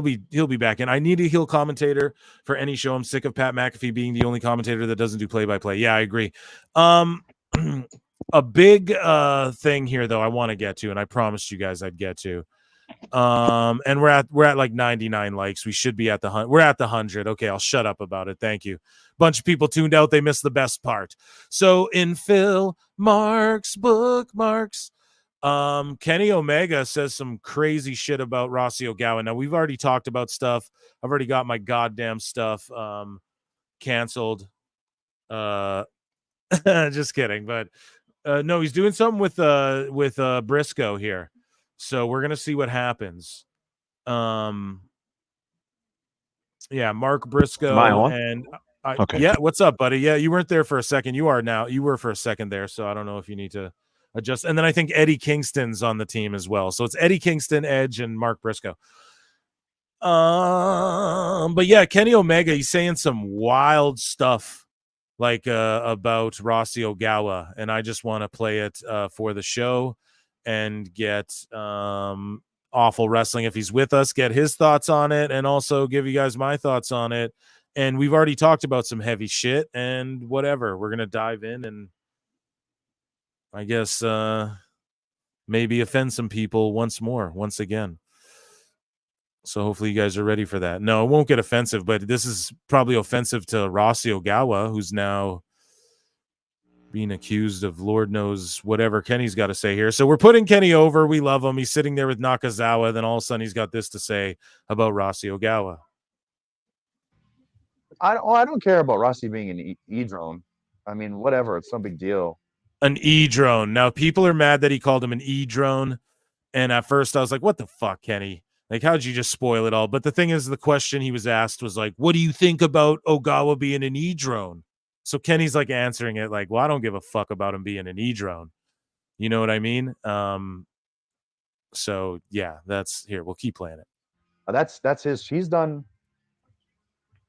be back in. I need a heel commentator for any show. I'm sick of Pat McAfee being the only commentator that doesn't do play-by-play. Yeah, I agree. A big thing here though I want to get to, and I promised you guys I'd get to. And we're at like 99 likes. We should be at the 100. We're at the 100. Okay, I'll shut up about it. Thank you. Bunch of people tuned out. They missed the best part. So in Phil Mark's bookmarks, Kenny Omega says some crazy shit about Rossy Ogawa. Now we've already talked about stuff. I've already got my goddamn stuff canceled. Just kidding, but no, he's doing something with Briscoe here. So we're going to see what happens. Yeah, Mark Briscoe. Am I on? And okay. Yeah, what's up, buddy? Yeah, you weren't there for a second. You are now. You were for a second there, so I don't know if you need to adjust. And then I think Eddie Kingston's on the team as well. So it's Eddie Kingston, Edge, and Mark Briscoe. But yeah, Kenny Omega, he's saying some wild stuff like about Rossy Ogawa, and I just want to play it for the show and get Awful Wrestling, if he's with us, get his thoughts on it, and also give you guys my thoughts on it. And we've already talked about some heavy shit and whatever. We're gonna dive in and I guess maybe offend some people once again. So hopefully you guys are ready for that. No, it won't get offensive, but this is probably offensive to Rossy Ogawa, who's now being accused of Lord knows whatever Kenny's got to say here. So we're putting Kenny over. We love him. He's sitting there with Nakazawa. Then all of a sudden he's got this to say about Rossy Ogawa. I don't care about Rossy being an E-drone. I mean, whatever. It's no big deal. An E-drone. Now, people are mad that he called him an E-drone. And at first I was like, what the fuck, Kenny? Like, how'd you just spoil it all? But the thing is, the question he was asked was like, what do you think about Ogawa being an E-drone? So Kenny's like answering it like, well, I don't give a fuck about him being an E-drone. You know what I mean? So yeah, that's here. We'll keep playing it. That's his. He's done.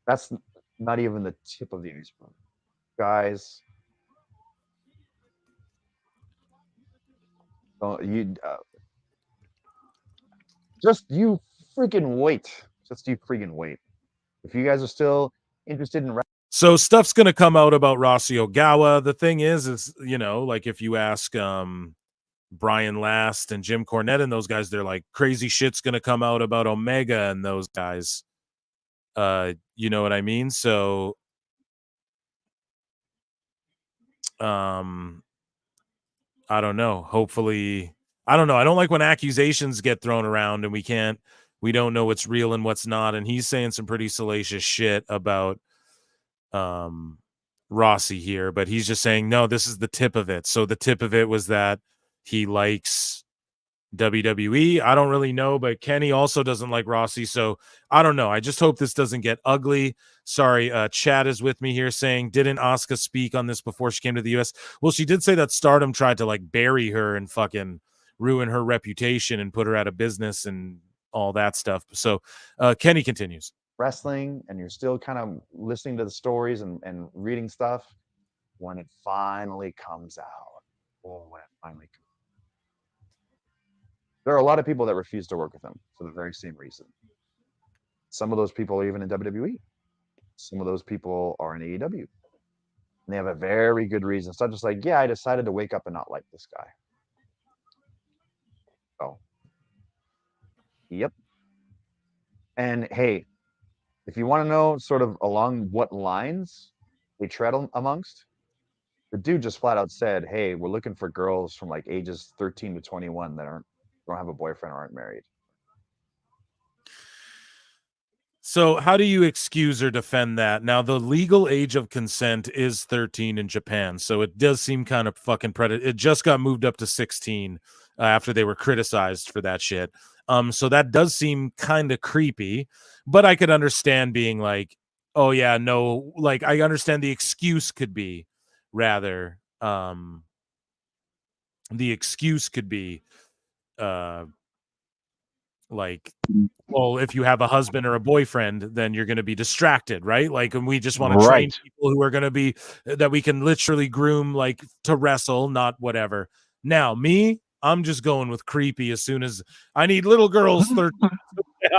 That's not even the tip of the iceberg, guys. Just you freaking wait. Just you freaking wait. If you guys are still interested in so stuff's gonna come out about Rossi Ogawa. The thing is you know, like if you ask Brian Last and Jim Cornette and those guys, they're like crazy shit's gonna come out about Omega and those guys. You know what I mean? So I don't know. Hopefully, I don't know. I don't like when accusations get thrown around and we don't know what's real and what's not. And he's saying some pretty salacious shit about Rossi here, but he's just saying, no, this is the tip of it. So the tip of it was that he likes WWE. I don't really know, but Kenny also doesn't like Rossi. So I don't know. I just hope this doesn't get ugly. Sorry, Chad is with me here saying, didn't Asuka speak on this before she came to the US? Well, she did say that Stardom tried to like bury her and fucking ruin her reputation and put her out of business and all that stuff. So Kenny continues. Wrestling and you're still kind of listening to the stories and reading stuff, when it finally comes out, there are a lot of people that refuse to work with him for the very same reason. Some of those people are even in WWE. Some of those people are in AEW. And they have a very good reason. It's not just like, yeah, I decided to wake up and not like this guy. So, yep. And hey, if you want to know sort of along what lines they tread amongst, the dude just flat out said, hey, we're looking for girls from like ages 13 to 21 that don't have a boyfriend or aren't married. So how do you excuse or defend that? Now, the legal age of consent is 13 in Japan, so it does seem kind of fucking It just got moved up to 16 after they were criticized for that shit. So that does seem kind of creepy, but I could understand being like, oh yeah, no, like I understand the excuse could be rather, the excuse could be like, well, if you have a husband or a boyfriend, then you're going to be distracted, right? Like, and we just want to train people who are going to be, that we can literally groom, like to wrestle, not whatever. Now, me, I'm just going with creepy as soon as I need little girls 13.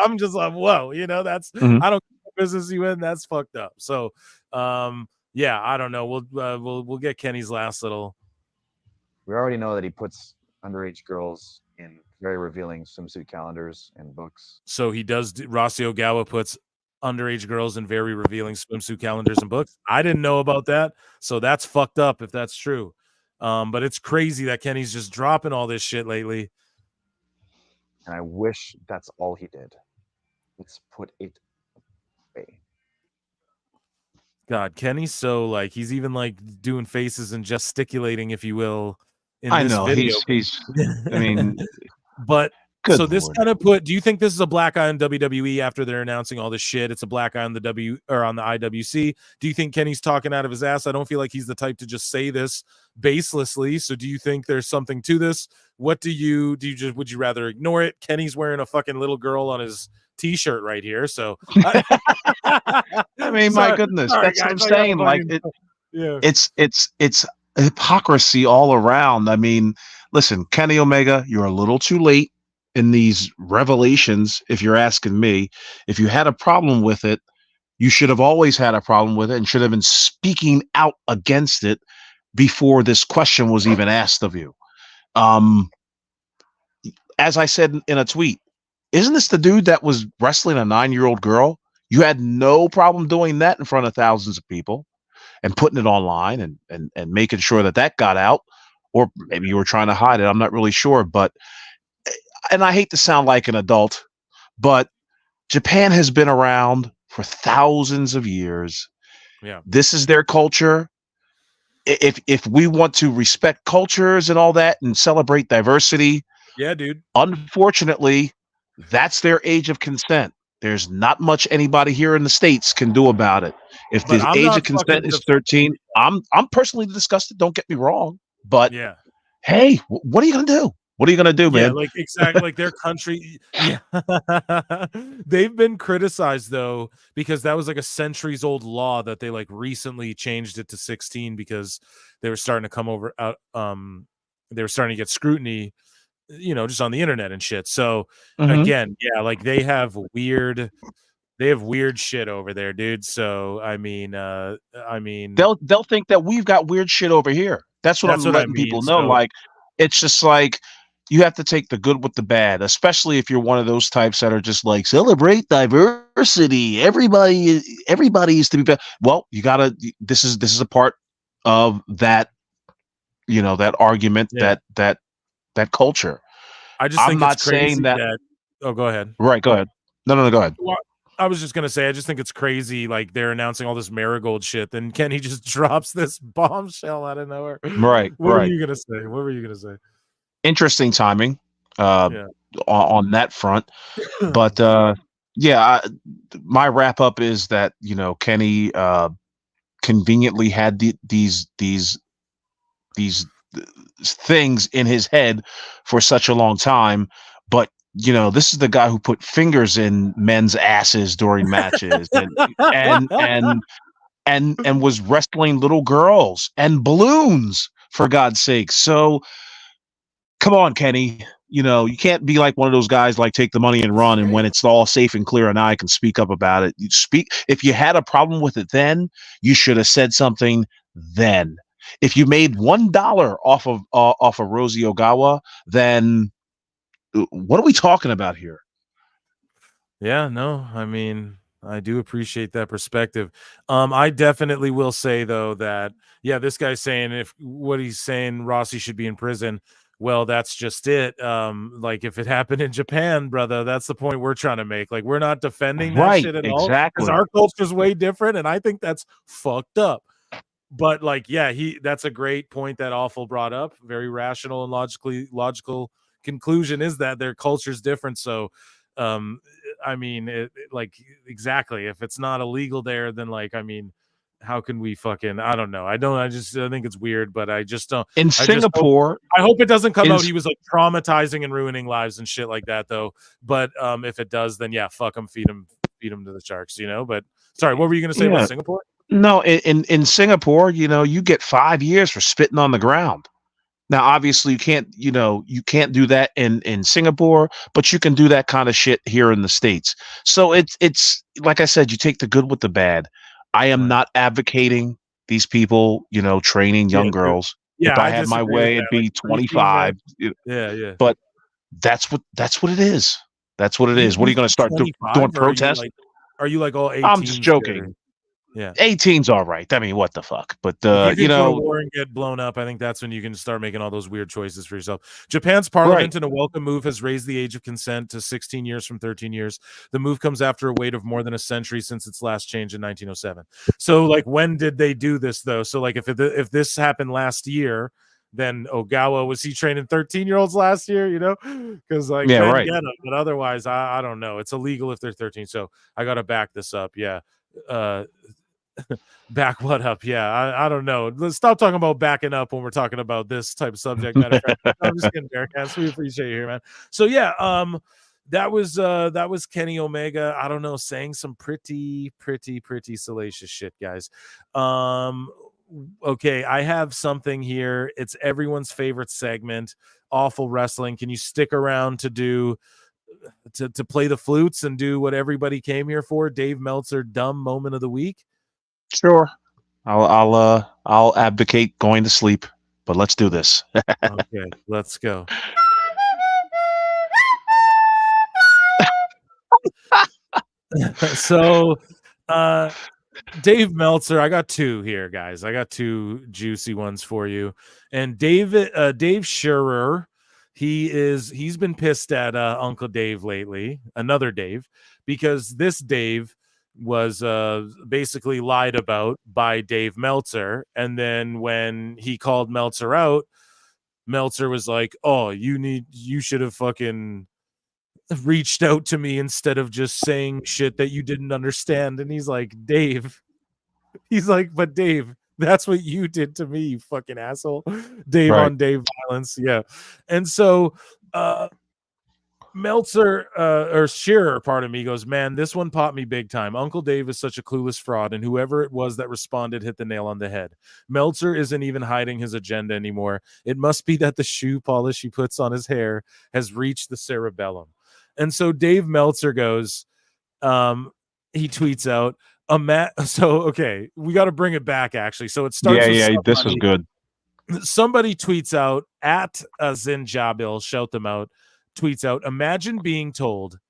I'm just like, whoa, you know, that's, I don't know what business you in. That's fucked up. So, yeah, I don't know. We'll get Kenny's last little. We already know that he puts underage girls in very revealing swimsuit calendars and books. So he does. Rossi Ogawa puts underage girls in very revealing swimsuit calendars and books. I didn't know about that, so that's fucked up if that's true. But it's crazy that Kenny's just dropping all this shit lately. And I wish that's all he did. Let's put it away. God, Kenny's so like, he's even like doing faces and gesticulating, if you will, in I this know video. he's I mean, but good so this Lord. kind of do you think this is a black eye on WWE after they're announcing all this shit? It's a black eye on the on the IWC. Do you think Kenny's talking out of his ass? I don't feel like he's the type to just say this baselessly. So do you think there's something to this? What would you rather ignore it? Kenny's wearing a fucking little girl on his t-shirt right here. So I mean, my goodness, sorry, that's guys, what I'm saying. Like it's hypocrisy all around. I mean, listen, Kenny Omega, you're a little too late in these revelations. If you're asking me, if you had a problem with it, you should have always had a problem with it and should have been speaking out against it before this question was even asked of you. As I said in a tweet, isn't this the dude that was wrestling a 9-year-old girl? You had no problem doing that in front of thousands of people and putting it online and making sure that got out, or maybe you were trying to hide it. I'm not really sure, but, and I hate to sound like an adult, but Japan has been around for thousands of years. Yeah. This is their culture. If we want to respect cultures and all that and celebrate diversity, yeah, dude. Unfortunately, That's their age of consent. There's not much anybody here in the States can do about it. If But the I'm age not of consent fucking is 13, I'm personally disgusted. Don't get me wrong, but yeah. hey, what are you gonna do? What are you gonna do, Yeah, man? like exactly like their country. Yeah. They've been criticized though, because that was like a centuries old law that they like recently changed it to 16 because they were starting to come over out they were starting to get scrutiny, just on the internet and shit. So Mhm. again, yeah, like they have weird shit over there, dude. So I mean They'll think that we've got weird shit over here. That's what that's I'm what I letting mean. people know. So Like, it's just like you have to take the good with the bad, especially if you're one of those types that are just like celebrate diversity. Everybody is to be better. Well, you gotta. This is a part of that. That argument, yeah, that culture. I just I'm think it's not saying crazy that. that oh, go ahead. Right. Go ahead. No. Go ahead. Well, I was just gonna say, I just think it's crazy. Like they're announcing all this marigold shit, then Kenny just drops this bombshell out of nowhere. Right. What were Right. you gonna say? What were you gonna say? Interesting timing. Uh, Yeah. on that front. But yeah, my wrap up is that Kenny conveniently had these things in his head for such a long time, but this is the guy who put fingers in men's asses during matches and was wrestling little girls and balloons, for God's sake. So come on, Kenny. You can't be like one of those guys like take the money and run. And when it's all safe and clear and I can speak up about it, you speak. If you had a problem with it then, you should have said something then. If you made $1 off of Rosie Ogawa, then what are we talking about here? Yeah, no, I mean, I do appreciate that perspective. I definitely will say though that this guy's saying if what he's saying Rossi should be in prison. Well, that's just it. Like if it happened in Japan, brother, that's the point we're trying to make. Like we're not defending that Right, shit at all because exactly. our culture's way different, and I think that's fucked up. But like, yeah, that's a great point that Awful brought up. Very rational and logical conclusion is that their culture's different. So I mean, like exactly. If it's not illegal there, then like, I mean, how can we fucking? I don't know. I think it's weird, but I just don't. In Singapore, I hope it doesn't come out. He was like traumatizing and ruining lives and shit like that, though. But if it does, then yeah, fuck him, feed him to the sharks, But sorry, what were you gonna say about Singapore? No, in Singapore, you get 5 years for spitting on the ground. Now, obviously, you can't do that in Singapore, but you can do that kind of shit here in the States. So it's like I said, you take the good with the bad. I am not advocating these people, training young girls. Yeah, if I I had my disagree with way, that. it'd be Like, 25. Yeah. But that's what it is. That's what it is. What are you going to start doing? Protests? Are you like all 18? I'm just joking. Yeah, 18's all right. I mean, what the fuck? But if you could go to war and get blown up, I think that's when you can start making all those weird choices for yourself. Japan's parliament, in a welcome move, has raised the age of consent to 16 years from 13 years. The move comes after a wait of more than a century since its last change in 1907. So, like, when did they do this though? So, like, if this happened last year, then Ogawa, was he training 13-year-olds last year? Because like, yeah, then right. get them. But otherwise, I don't know. It's illegal if they're 13. So I got to back this up. Yeah. Back what up? Yeah, I don't know. Let's stop talking about backing up when we're talking about this type of subject matter. I'm just kidding, Bearcats. We appreciate you here, man. So yeah, that was Kenny Omega. I don't know, saying some pretty salacious shit, guys. Okay, I have something here. It's everyone's favorite segment, Awful Wrestling. Can you stick around to play the flutes and do what everybody came here for? Dave Meltzer, dumb moment of the week. Sure. I'll abdicate going to sleep, but let's do this. Okay, let's go. So, Dave Meltzer, I got two here, guys. I got two juicy ones for you. And Dave Scherer, he's been pissed at Uncle Dave lately, another Dave, because this Dave was basically lied about by Dave Meltzer, and then when he called Meltzer out, Meltzer was like, "Oh, you should have fucking reached out to me instead of just saying shit that you didn't understand. And he's like, Dave. He's like, but Dave, that's what you did to me, you fucking asshole. Dave Right. on Dave violence. Yeah. And so Meltzer or Shearer, pardon me, goes, man, this one popped me big time. Uncle Dave is such a clueless fraud, and whoever it was that responded hit the nail on the head. Meltzer isn't even hiding his agenda anymore. It must be that the shoe polish he puts on his hair has reached the cerebellum. And so Dave Meltzer goes, he tweets out, so okay, we got to bring it back actually. So it starts with this was good. Somebody tweets out at Zinjabil, shout them out, tweets out, imagine being told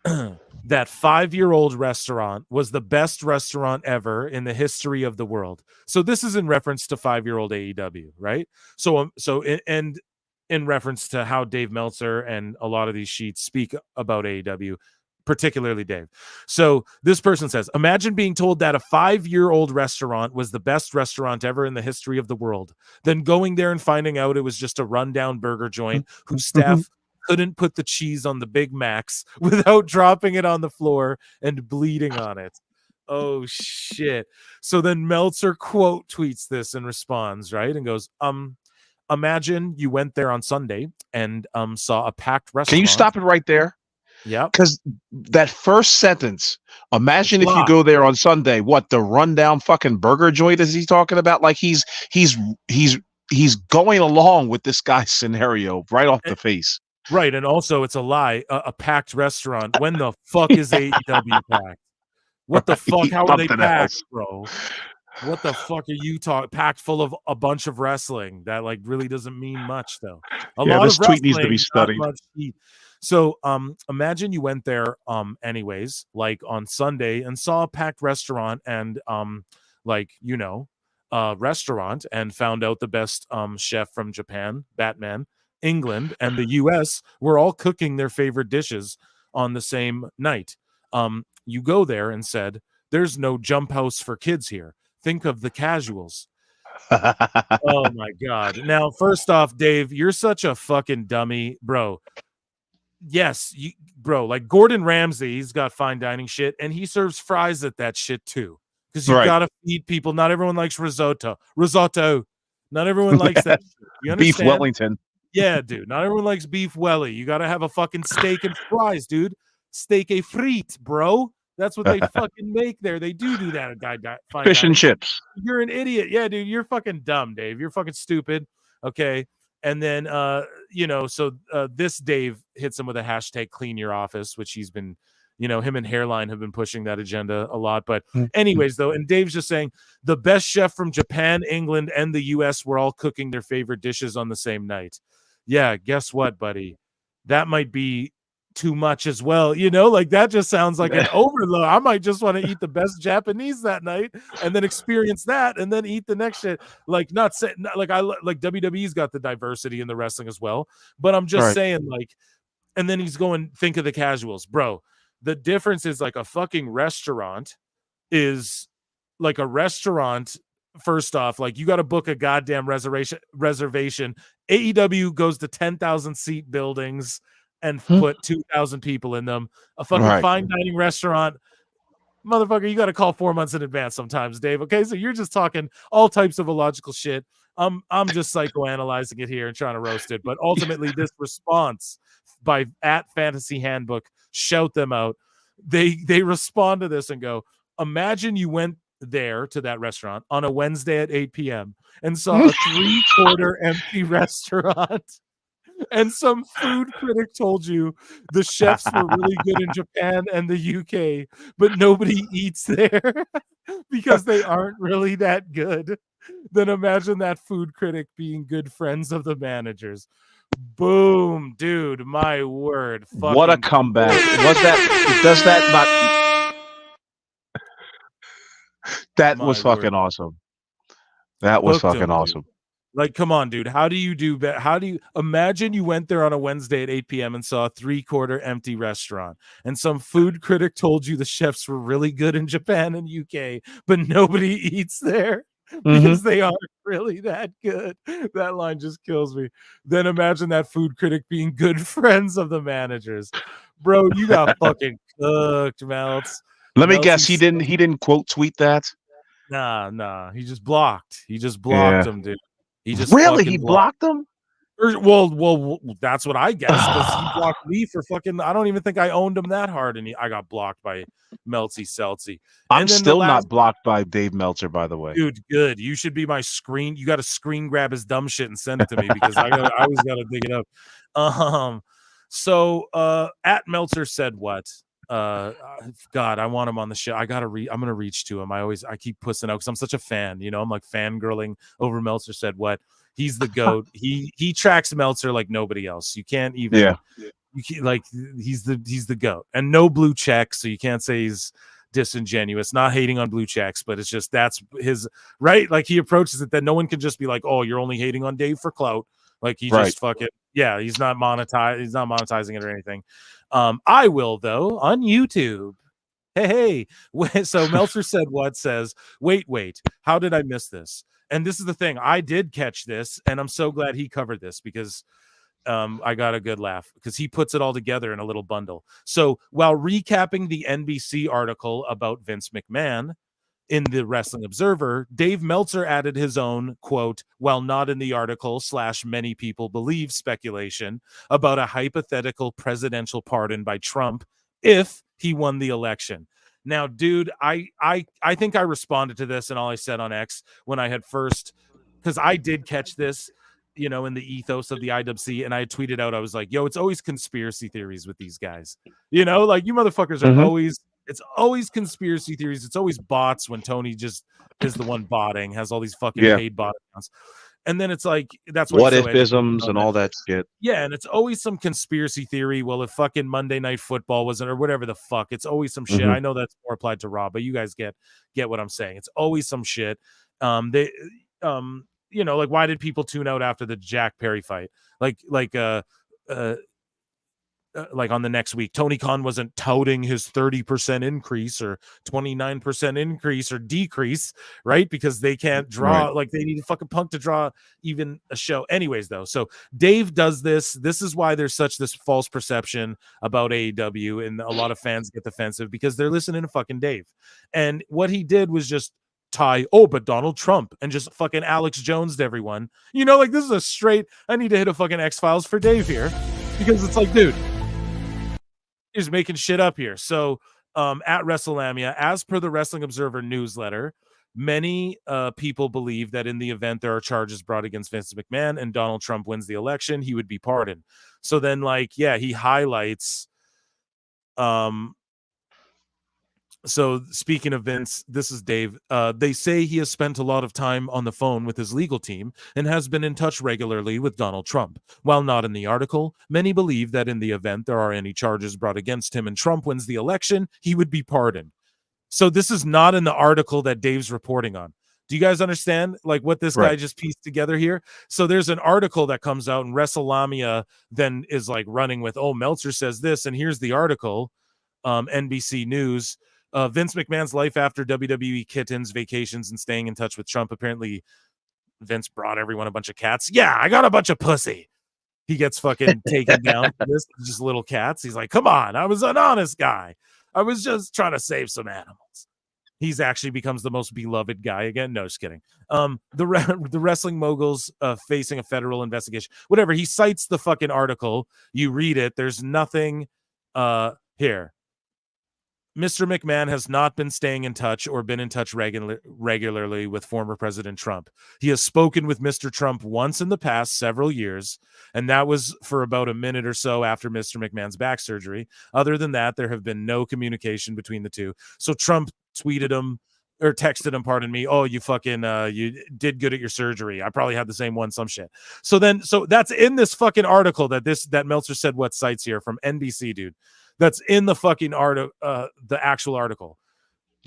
that 5-year-old restaurant was the best restaurant ever in the history of the world. So this is in reference to 5-year-old AEW, right? So in reference to how Dave Meltzer and a lot of these sheets speak about AEW, particularly Dave. So this person says, imagine being told that a 5-year-old restaurant was the best restaurant ever in the history of the world, then going there and finding out it was just a rundown burger joint whose staff couldn't put the cheese on the Big Macs without dropping it on the floor and bleeding on it. Oh shit. So then Meltzer quote tweets this and responds, right? And goes, imagine you went there on Sunday and saw a packed restaurant. Can you stop it right there? Yeah, because that first sentence, imagine if you go there on Sunday, what the rundown fucking burger joint is he talking about? Like he's going along with this guy's scenario right off the face. Right, and also it's a lie. A packed restaurant. When the fuck is AEW packed? What the fuck? How are they packed, bro? What the fuck are you talking? Packed full of a bunch of wrestling that like really doesn't mean much though. A lot this of tweet needs to be studied. So imagine you went there anyways, like on Sunday, and saw a packed restaurant and restaurant and found out the best chef from Japan, Batman, England, and the US were all cooking their favorite dishes on the same night. You go there and said, there's no jump house for kids here. Think of the casuals. Oh my God. Now, first off, Dave, you're such a fucking dummy, bro. Yes, bro, like Gordon Ramsay, he's got fine dining shit, and he serves fries at that shit too. Because you gotta feed people. Not everyone likes risotto. Not everyone likes that shit. You understand? Beef Wellington. Yeah, dude. Not everyone likes beef welly. You gotta have a fucking steak and fries, dude. Steak et frites, bro. That's what they fucking make there. They do that at fine fish dining. And chips. You're an idiot. Yeah, dude. You're fucking dumb, Dave. You're fucking stupid. Okay. And then, this Dave hits him with a hashtag clean your office, which he's been, him and Hairline have been pushing that agenda a lot. But anyways, though, and Dave's just saying the best chef from Japan, England, and the US were all cooking their favorite dishes on the same night. Yeah, guess what, buddy? That might be too much as well. Like that just sounds like an overload. I might just want to eat the best Japanese that night and then experience that and then eat the next shit. Like WWE's got the diversity in the wrestling as well, but I'm just saying, like, and then he's going, think of the casuals, bro. The difference is like a fucking restaurant is like a restaurant. First off, like you got to book a goddamn reservation. AEW goes to 10,000 seat buildings and put 2,000 people in them. A fucking fine dining restaurant, motherfucker, you got to call 4 months in advance sometimes, Dave. Okay, so you're just talking all types of illogical shit. I'm just psychoanalyzing it here and trying to roast it, but ultimately this response by at Fantasy Handbook, shout them out. They respond to this and go, imagine you went there to that restaurant on a Wednesday at 8 p.m. and saw a 3/4 empty restaurant. And some food critic told you the chefs were really good in Japan and the UK, but nobody eats there because they aren't really that good. Then imagine that food critic being good friends of the managers. Boom, dude, my word. What a comeback. Does that not... That was fucking awesome. That was fucking awesome. Like, come on, dude. How do you do that? How do you imagine you went there on a Wednesday at 8 p.m. and saw a 3/4 empty restaurant, and some food critic told you the chefs were really good in Japan and UK, but nobody eats there? because they aren't really that good. That line just kills me. Then imagine that food critic being good friends of the managers. Bro, you got fucking cooked, Melts. Let me guess, Meltsy's he didn't quote tweet that. Nah. He just blocked. He just blocked Yeah. him, dude. He just Really? fucking He blocked him? Well, that's what I guess, because he blocked me for fucking. I don't even think I owned him that hard, and I got blocked by Meltsy Seltzy. I'm And then still not blocked by Dave Meltzer, by the way. dude. Good. You should be my screen. You got to screen grab his dumb shit and send it to me because I always got to dig it up. So at Meltzer said what? God, I want him on the show. I'm gonna reach to him. I keep pussing out because I'm such a fan. You know, I'm like fangirling over Meltzer said what. He's the GOAT. He tracks Meltzer like nobody else. You can't even. Yeah. You can't, like he's the GOAT, and no blue checks, so you can't say he's disingenuous. Not hating on blue checks, but it's just that's his right. Like he approaches it that no one can just be like, oh, you're only hating on Dave for clout. Like he just fucking yeah. He's not monetizing it or anything. I will though on YouTube. Hey. So Meltzer said what says, wait, how did I miss this? And this is the thing. I did catch this, and I'm so glad he covered this because I got a good laugh because he puts it all together in a little bundle. So while recapping the NBC article about Vince McMahon in the Wrestling Observer, Dave Meltzer added his own, quote, while not in the article / many people believe speculation about a hypothetical presidential pardon by Trump if he won the election. Now, dude, I think I responded to this and all I said on X when I had first, because I did catch this, you know, in the ethos of the IWC, and I had tweeted out, I was like, yo, it's always conspiracy theories with these guys. You know, like you motherfuckers are it's always conspiracy theories. It's always bots when Tony just is the one botting, has all these fucking paid bot accounts. And then it's like, that's what if-isms and all that shit. Yeah, and it's always some conspiracy theory. Well, if fucking Monday Night Football wasn't, or whatever the fuck, it's always some shit. I know that's more applied to Raw, but you guys get what I'm saying. It's always some shit. You know, like why did people tune out after the Jack Perry fight? Like on the next week, Tony Khan wasn't touting his 30% increase or 29% increase or decrease, right? Because they can't draw, like they need a fucking Punk to draw even a show. Anyways, though, so Dave does this. This is why there's such this false perception about AEW, and a lot of fans get defensive because they're listening to fucking Dave. And what he did was just but Donald Trump, and just fucking Alex Jones to everyone. You know, like this is a straight, I need to hit a fucking X-Files for Dave here because it's like, dude, he's making shit up here. So at WrestleMania, as per the Wrestling Observer newsletter, many people believe that in the event there are charges brought against Vince McMahon and Donald Trump wins the election, he would be pardoned. So then, like, yeah, he highlights so speaking of Vince, this is Dave. They say he has spent a lot of time on the phone with his legal team and has been in touch regularly with Donald Trump. While not in the article, many believe that in the event there are any charges brought against him and Trump wins the election, he would be pardoned. So this is not in the article that Dave's reporting on. Do you guys understand like what this guy just pieced together here? So there's an article that comes out and WrestleMania then is like running with, oh, Meltzer says this, and here's the article, NBC News. Vince McMahon's life after WWE kittens, vacations, and staying in touch with Trump. Apparently, Vince brought everyone a bunch of cats. Yeah, I got a bunch of pussy. He gets fucking taken down for this, just little cats. He's like, come on, I was an honest guy. I was just trying to save some animals. He's actually becomes the most beloved guy again. No, just kidding. The wrestling moguls facing a federal investigation. Whatever. He cites the fucking article. You read it. There's nothing here. Mr. McMahon has not been staying in touch or been in touch regularly with former President Trump. He has spoken with Mr. Trump once in the past several years, and that was for about a minute or so after Mr. McMahon's back surgery. Other than that, there have been no communication between the two. So Trump tweeted him or texted him, pardon me, oh, you fucking, you did good at your surgery. I probably had the same one, some shit. So that's in this fucking article that Meltzer said what cites here from NBC, dude. That's in the fucking the actual article.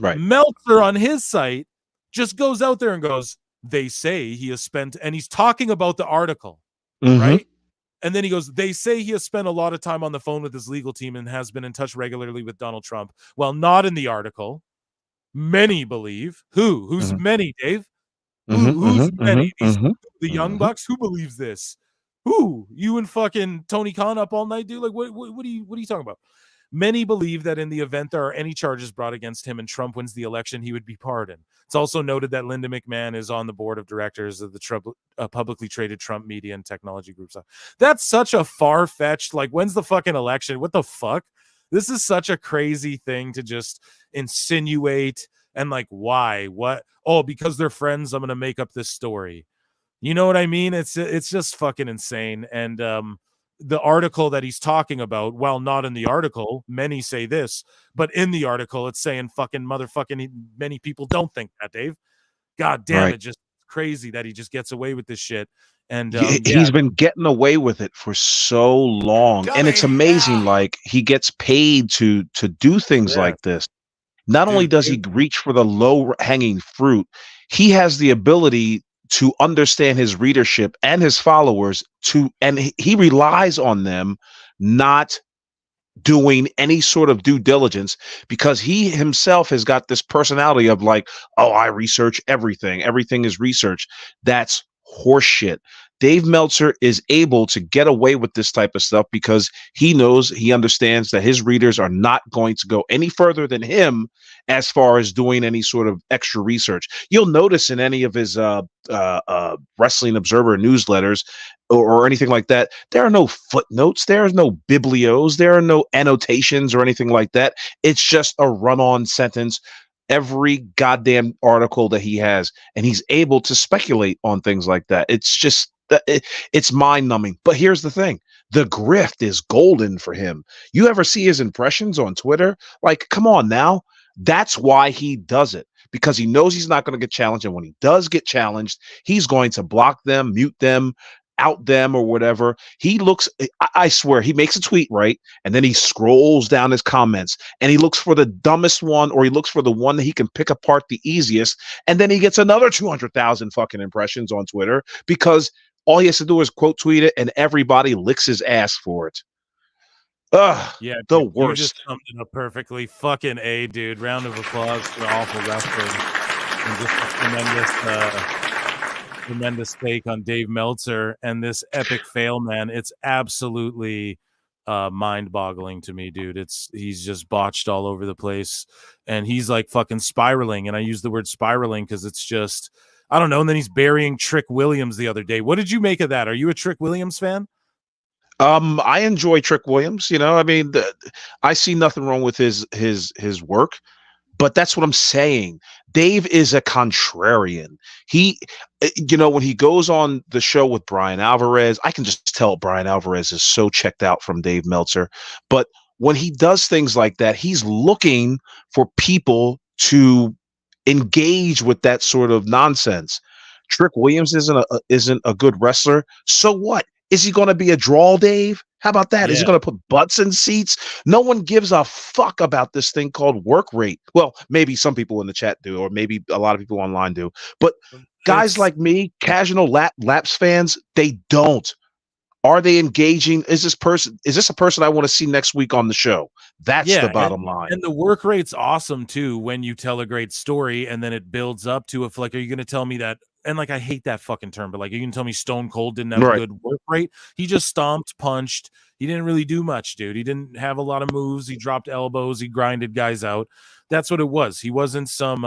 Right. Meltzer on his site just goes out there and goes, they say he has spent, and he's talking about the article, right? And then he goes, they say he has spent a lot of time on the phone with his legal team and has been in touch regularly with Donald Trump. Well, not in the article. Many believe. Who's many, Dave? Who's many? The Young mhm. Bucks? Who believes this? Who? You and fucking Tony Khan up all night, dude? Like, what are you talking about? Many believe that in the event there are any charges brought against him and Trump wins the election, he would be pardoned. It's also noted that Linda McMahon is on the board of directors of the publicly traded Trump Media and Technology Group. That's such a far-fetched, like, when's the fucking election? What the fuck? This is such a crazy thing to just insinuate. And like, why? What? Oh, because they're friends, I'm going to make up this story. You know what I mean? It's just fucking insane. And the article that he's talking about, well, not in the article, many say this, but in the article, it's saying fucking motherfucking many people don't think that, Dave. God damn Right. it, just crazy that he just gets away with this shit. And he's been getting away with it for so long. And it's amazing, like, he gets paid to do things like this. Not only does he reach for the low-hanging fruit, he has the ability to understand his readership and his followers and he relies on them not doing any sort of due diligence because he himself has got this personality of like, oh, I research everything. Everything is research. That's horseshit. Dave Meltzer is able to get away with this type of stuff because he understands that his readers are not going to go any further than him as far as doing any sort of extra research. You'll notice in any of his Wrestling Observer newsletters or anything like that, there are no footnotes, there are no biblios, there are no annotations or anything like that. It's just a run-on sentence every goddamn article that he has, and he's able to speculate on things like that. It's just it's mind-numbing. But here's the thing, the grift is golden for him. You ever see his impressions on Twitter? Like, come on now. That's why he does it, because he knows he's not going to get challenged, and when he does get challenged, he's going to block them, mute them, out them, or whatever. He looks, I swear, he makes a tweet, right? And then he scrolls down his comments and he looks for the dumbest one, or he looks for the one that he can pick apart the easiest. And then he gets another 200,000 fucking impressions on Twitter because all he has to do is quote tweet it and everybody licks his ass for it. Ugh, yeah, the dude, worst. You just summed it up perfectly. Fucking A, dude. Round of applause for awful wrestling. And just a tremendous take on Dave Meltzer and this epic fail, man. It's absolutely mind-boggling to me, dude. He's just botched all over the place, and he's like fucking spiraling. And I use the word spiraling because it's just, I don't know. And then he's burying Trick Williams the other day. What did you make of that? Are you a Trick Williams fan? I enjoy Trick Williams. You know, I mean, I see nothing wrong with his work, but that's what I'm saying. Dave is a contrarian. He, you know, when he goes on the show with Brian Alvarez, I can just tell Brian Alvarez is so checked out from Dave Meltzer. But when he does things like that, he's looking for people to engage with that sort of nonsense. Trick Williams isn't a good wrestler. So what? Is he going to be a draw, Dave? How about that? Yeah. Is he going to put butts in seats? No one gives a fuck about this thing called work rate. Well, maybe some people in the chat do, or maybe a lot of people online do. But guys like me, casual Laps fans, they don't. Are they engaging? Is this a person I want to see next week on the show? That's the bottom line. And the work rate's awesome too when you tell a great story and then it builds up to it. Like, are you going to tell me that? And like, I hate that fucking term, but like, you can tell me Stone Cold didn't have a good work rate. He just stomped, punched. He didn't really do much, dude. He didn't have a lot of moves. He dropped elbows. He grinded guys out. That's what it was. He wasn't some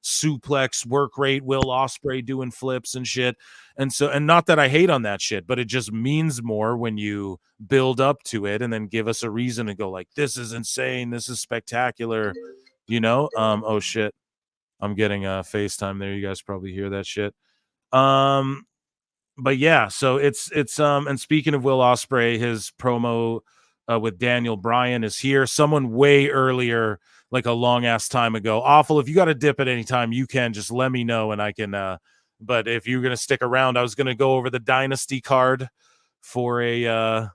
suplex work rate, Will Ospreay doing flips and shit. And so, and not that I hate on that shit, but it just means more when you build up to it and then give us a reason to go like, this is insane. This is spectacular. You know? Oh shit. I'm getting a FaceTime there. You guys probably hear that shit. But yeah, so it's and speaking of Will Ospreay, his promo with Daniel Bryan is here. Someone way earlier, like a long ass time ago. Awful. If you got to dip at any time, you can just let me know and I can. But if you're gonna stick around, I was gonna go over the Dynasty card for a.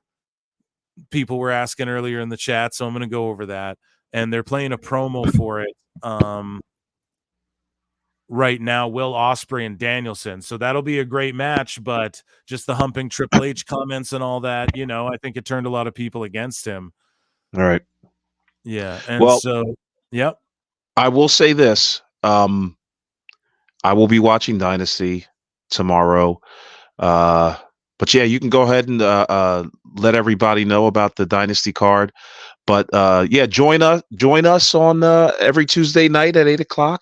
People were asking earlier in the chat, so I'm gonna go over that. And they're playing a promo for it. Right now, Will Ospreay and Danielson. So that'll be a great match, but just the humping Triple H comments and all that, you know, I think it turned a lot of people against him. All right. Yeah. And so, yep. I will say this. I will be watching Dynasty tomorrow. But yeah, you can go ahead and let everybody know about the Dynasty card. But yeah, join us on every Tuesday night at 8:00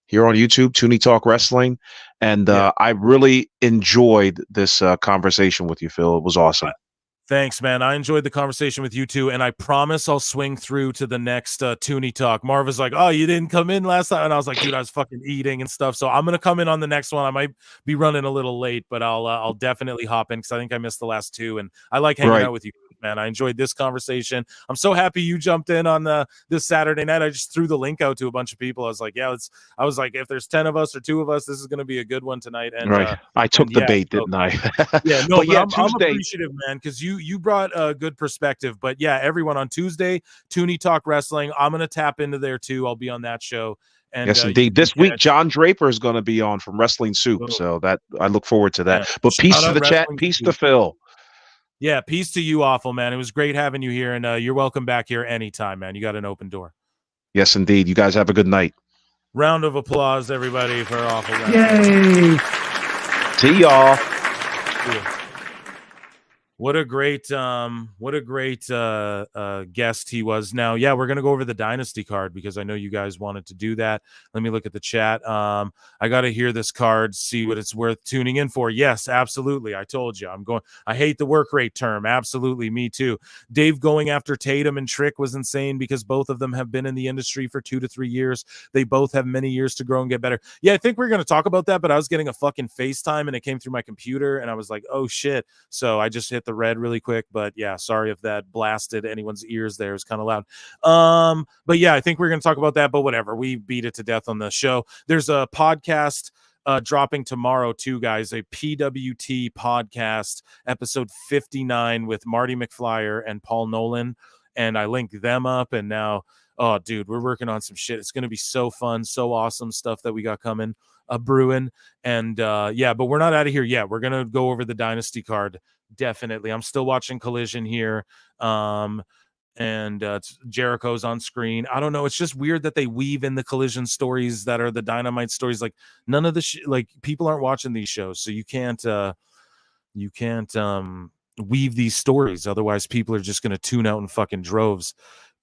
here on YouTube, Toonie Talk Wrestling. And I really enjoyed this conversation with you, Phil. It was awesome. Thanks, man. I enjoyed the conversation with you too, and I promise I'll swing through to the next Toonie Talk. Marva's like, "Oh, you didn't come in last time," and I was like, "Dude, I was fucking eating and stuff." So I'm gonna come in on the next one. I might be running a little late, but I'll definitely hop in because I think I missed the last two, and I like hanging out with you, man. I enjoyed this conversation. I'm so happy you jumped in on this Saturday night. I just threw the link out to a bunch of people. I was like, "Yeah, I was like, if there's 10 of us or 2 of us, this is gonna be a good one tonight." And I took the bait, didn't I? Yeah, no, but I'm Tuesday, appreciative, man, because you brought a good perspective. But yeah, everyone on Tuesday, Toonie Talk Wrestling, I'm gonna tap into there too. I'll be on that show. And yes, indeed. This week, John Draper is going to be on from Wrestling Soup, so that I look forward to that. Yeah. But peace Shout to the chat, Wrestling peace Soup. to Phil. Yeah, peace to you, Awful, man. It was great having you here, and you're welcome back here anytime, man. You got an open door. Yes, indeed. You guys have a good night. Round of applause, everybody, for Awful. Yay! See y'all. Yeah. What a great guest he was. Now, yeah, we're gonna go over the Dynasty card because I know you guys wanted to do that. Let me look at the chat. I gotta hear this card, see what it's worth tuning in for. Yes, absolutely. I told you I hate the work rate term. Absolutely, me too. Dave going after Tatum and Trick was insane because both of them have been in the industry for 2 to 3 years. They both have many years to grow and get better. Yeah, I think we're gonna talk about that, but I was getting a fucking FaceTime and it came through my computer and I was like, oh shit. So I just hit the red really quick, but yeah, sorry if that blasted anyone's ears there. It was kind of loud. But yeah, I think we're going to talk about that, but whatever. We beat it to death on the show. There's a podcast dropping tomorrow too, guys, a PWT podcast, episode 59 with Marty McFlyer and Paul Nolan. And I linked them up and now, oh dude, we're working on some shit. It's going to be so fun, so awesome stuff that we got coming, brewing. And yeah, but we're not out of here yet. We're going to go over the Dynasty card. Definitely. I'm still watching Collision here. And Jericho's on screen. I don't know. It's just weird that they weave in the Collision stories that are the Dynamite stories. Like none of the like people aren't watching these shows, so you can't weave these stories. Otherwise, people are just going to tune out in fucking droves,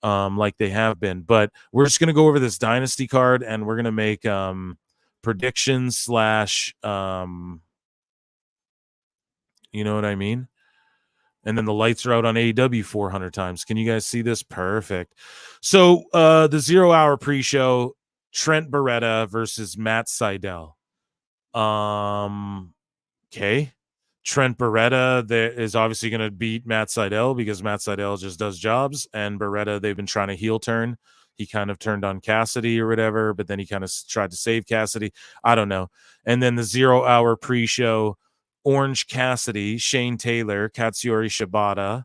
like they have been. But we're just going to go over this Dynasty card, and we're going to make predictions / you know what I mean? And then the lights are out on AEW 400 times. Can you guys see this? Perfect. So the 0 hour pre-show, Trent Beretta versus Matt Sydal. Okay. Trent Beretta is obviously going to beat Matt Sydal because Matt Sydal just does jobs. And Beretta, they've been trying to heel turn. He kind of turned on Cassidy or whatever, but then he kind of tried to save Cassidy. I don't know. And then the 0 hour pre-show, Orange Cassidy, Shane Taylor, Katsuyori Shibata.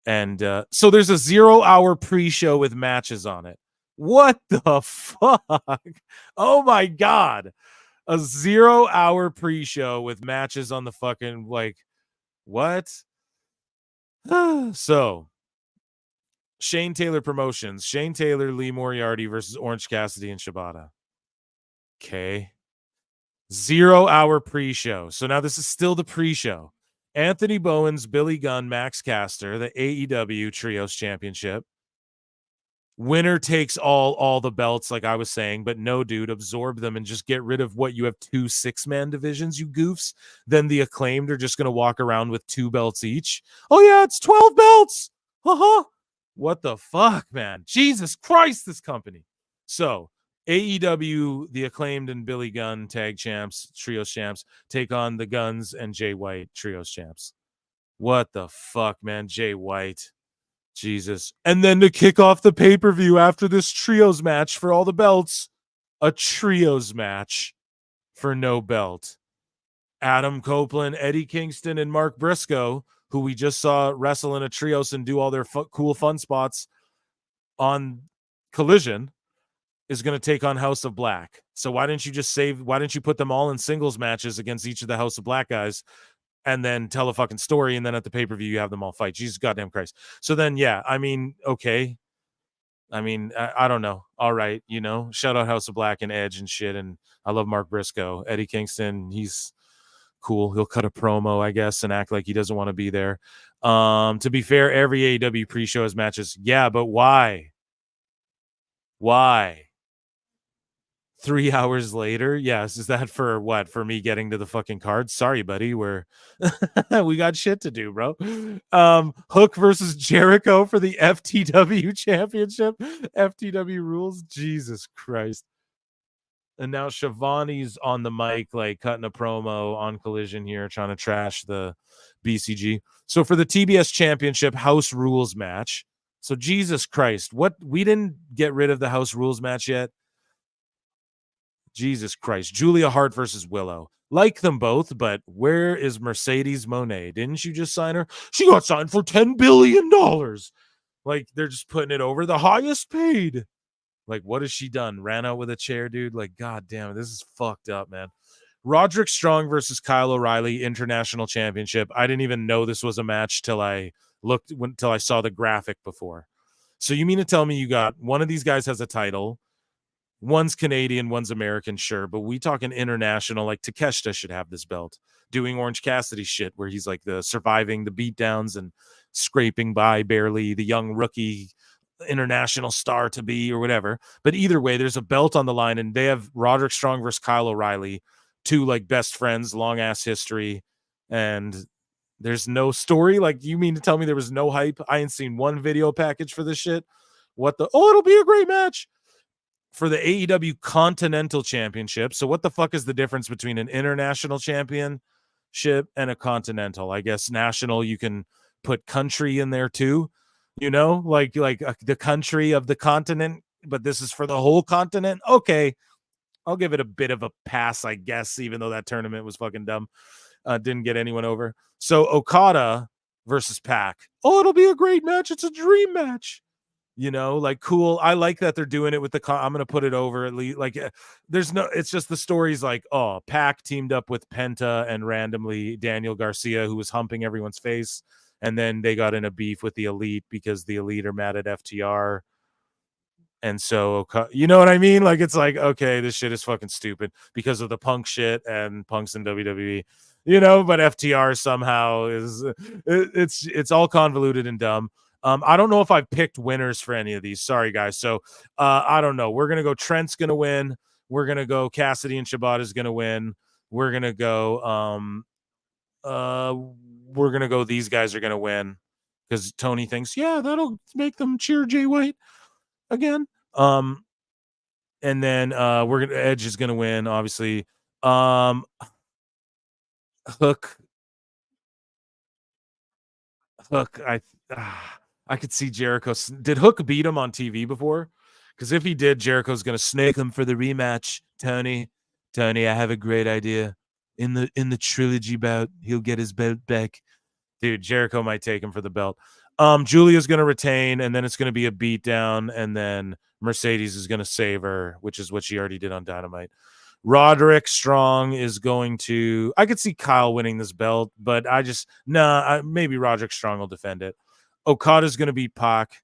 And so there's a 0 hour pre-show with matches on it. What the fuck? Oh my God. A 0 hour pre-show with matches on the fucking, like, what? So Shane Taylor Promotions, Shane Taylor, Lee Moriarty versus Orange Cassidy and Shibata. Okay. 0 hour pre-show. So now this is still the pre-show. Anthony Bowens, Billy Gunn, Max Caster, the AEW Trios Championship. Winner takes all the belts, like I was saying, but no, dude, absorb them and just get rid of what you have 2 6-man divisions, you goofs. Then the Acclaimed are just going to walk around with 2 belts each. Oh yeah, it's 12 belts. What the fuck, man? Jesus Christ, this company. So AEW, the Acclaimed and Billy Gunn tag champs, trios champs, take on the Guns and Jay White trios champs. What the fuck, man? Jay White. Jesus. And then to kick off the pay-per-view after this trios match for all the belts, a trios match for no belt. Adam Copeland, Eddie Kingston, and Mark Briscoe, who we just saw wrestle in a trios and do all their cool fun spots on Collision, is going to take on House of Black. So why didn't you put them all in singles matches against each of the House of Black guys and then tell a fucking story, and then at the pay-per-view you have them all fight? Jesus goddamn Christ. So then, yeah, I mean, okay. I mean, I don't know. All right, you know, shout out House of Black and Edge and shit. And I love Mark Briscoe. Eddie Kingston, he's cool. He'll cut a promo, I guess, and act like he doesn't want to be there. To be fair, every AEW pre-show has matches. Yeah, but why? Why? 3 hours later? Yes. Is that for what? For me getting to the fucking card? Sorry, buddy. We got shit to do, bro. Hook versus Jericho for the FTW championship. FTW rules. Jesus Christ. And now Shivani's on the mic, like cutting a promo on Collision here, trying to trash the BCG. So for the TBS championship house rules match. So Jesus Christ, what? We didn't get rid of the house rules match yet. Jesus Christ. Julia Hart versus Willow. Like them both, but where is Mercedes Moné? Didn't you just sign her? She got signed for $10 billion. Like, they're just putting it over the highest paid. Like, what has she done? Ran out with a chair, dude? Like, god damn it. This is fucked up, man. Roderick Strong versus Kyle O'Reilly International Championship. I didn't even know this was a match till I saw the graphic before. So you mean to tell me you got one of these guys has a title, one's Canadian, one's American, sure, but we talking international. Like Takeshita should have this belt, doing Orange Cassidy shit where he's like the surviving the beatdowns and scraping by barely, the young rookie international star to be or whatever. But either way, there's a belt on the line, and they have Roderick Strong versus Kyle O'Reilly, two like best friends, long ass history, and there's no story. Like, you mean to tell me there was no hype? I ain't seen one video package for this shit. What the? Oh, it'll be a great match. For the AEW Continental Championship. So what the fuck is the difference between an international championship and a continental? I guess national, you can put country in there too, you know, like the country of the continent, but this is for the whole continent. Okay, I'll give it a bit of a pass, I guess, even though that tournament was fucking dumb. Didn't get anyone over. So Okada versus Pac. Oh, it'll be a great match. It's a dream match. You know, like, cool. I like that they're doing it with I'm going to put it over at least. Like, there's no, it's just the story's like, oh, Pac teamed up with Penta and randomly Daniel Garcia, who was humping everyone's face. And then they got in a beef with the Elite because the Elite are mad at FTR. And so, you know what I mean? Like, it's like, okay, this shit is fucking stupid because of the Punk shit and Punk's in WWE, you know, but FTR somehow is, it's all convoluted and dumb. I don't know if I've picked winners for any of these. Sorry, guys. So I don't know. We're going to go Trent's going to win. We're going to go Cassidy and Shibata is going to win. We're going to go these guys are going to win because Tony thinks, yeah, that'll make them cheer Jay White again. And then Edge is going to win, obviously. Hook, I could see Jericho. Did Hook beat him on TV before? Because if he did, Jericho's going to snake him for the rematch. Tony, I have a great idea. In the trilogy bout, he'll get his belt back. Dude, Jericho might take him for the belt. Julia's going to retain, and then it's going to be a beatdown, and then Mercedes is going to save her, which is what she already did on Dynamite. Roderick Strong is going to... I could see Kyle winning this belt, but maybe Roderick Strong will defend it. Okada's going to beat Pac.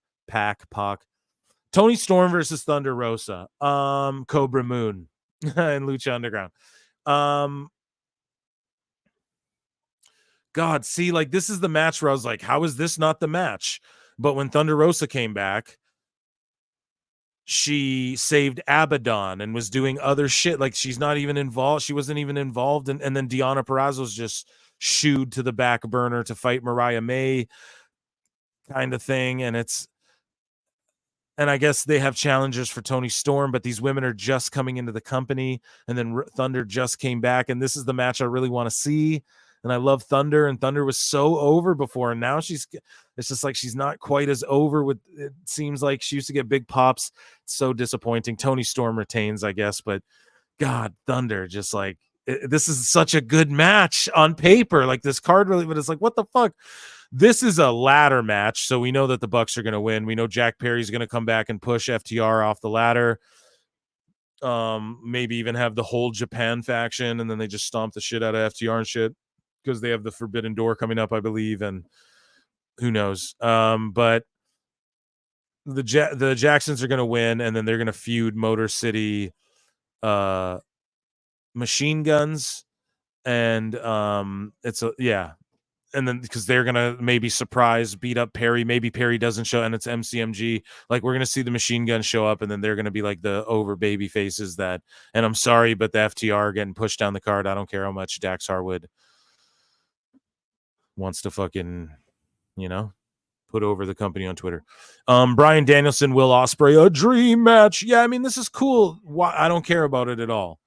Tony Storm versus Thunder Rosa. Cobra Moon and Lucha Underground. God, see, like, this is the match where I was like, how is this not the match? But when Thunder Rosa came back, she saved Abaddon and was doing other shit. Like, she's not even involved. She wasn't even involved. And then Deonna Purrazzo's just shooed to the back burner to fight Mariah May kind of thing. And I guess they have challengers for Tony Storm, but these women are just coming into the company. And then Thunder just came back. And this is the match I really want to see. And I love Thunder, and Thunder was so over before. And now it's just like she's not quite as over with, it seems like she used to get big pops. It's so disappointing. Tony Storm retains, I guess, but God, Thunder, just like, this is such a good match on paper. Like, this card really, but it's like, what the fuck? This is a ladder match, so we know that the Bucks are going to win. We know Jack Perry's going to come back and push FTR off the ladder. Maybe even have the whole Japan faction, and then they just stomp the shit out of FTR and shit, because they have the Forbidden Door coming up, I believe, and who knows. But the Jacksons are going to win, and then they're going to feud Motor City Machine Guns, and and then because they're gonna maybe surprise beat up Perry, maybe Perry doesn't show, and it's MCMG. Like, we're gonna see the Machine Gun show up, and then they're gonna be like the over baby faces that. And I'm sorry, but the FTR are getting pushed down the card. I don't care how much Dax Harwood wants to fucking, put over the company on Twitter. Bryan Danielson, Will Ospreay, a dream match. Yeah, I mean, this is cool. Why? I don't care about it at all.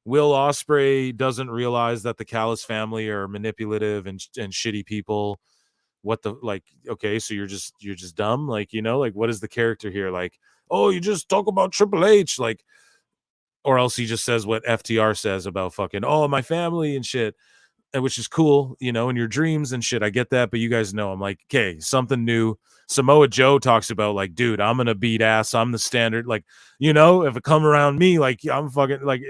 Will Ospreay doesn't realize that the Callis family are manipulative and shitty people. What the, like, okay, so you're just dumb, like, like, what is the character here? Like, oh, you just talk about Triple H, like, or else he just says what FTR says about fucking, oh, my family and shit, and which is cool, in your dreams and shit. I get that, but you guys know, I'm like, okay, something new. Samoa Joe talks about, like, dude, I'm gonna beat ass. I'm the standard, like, if it come around me, like, I'm fucking, like,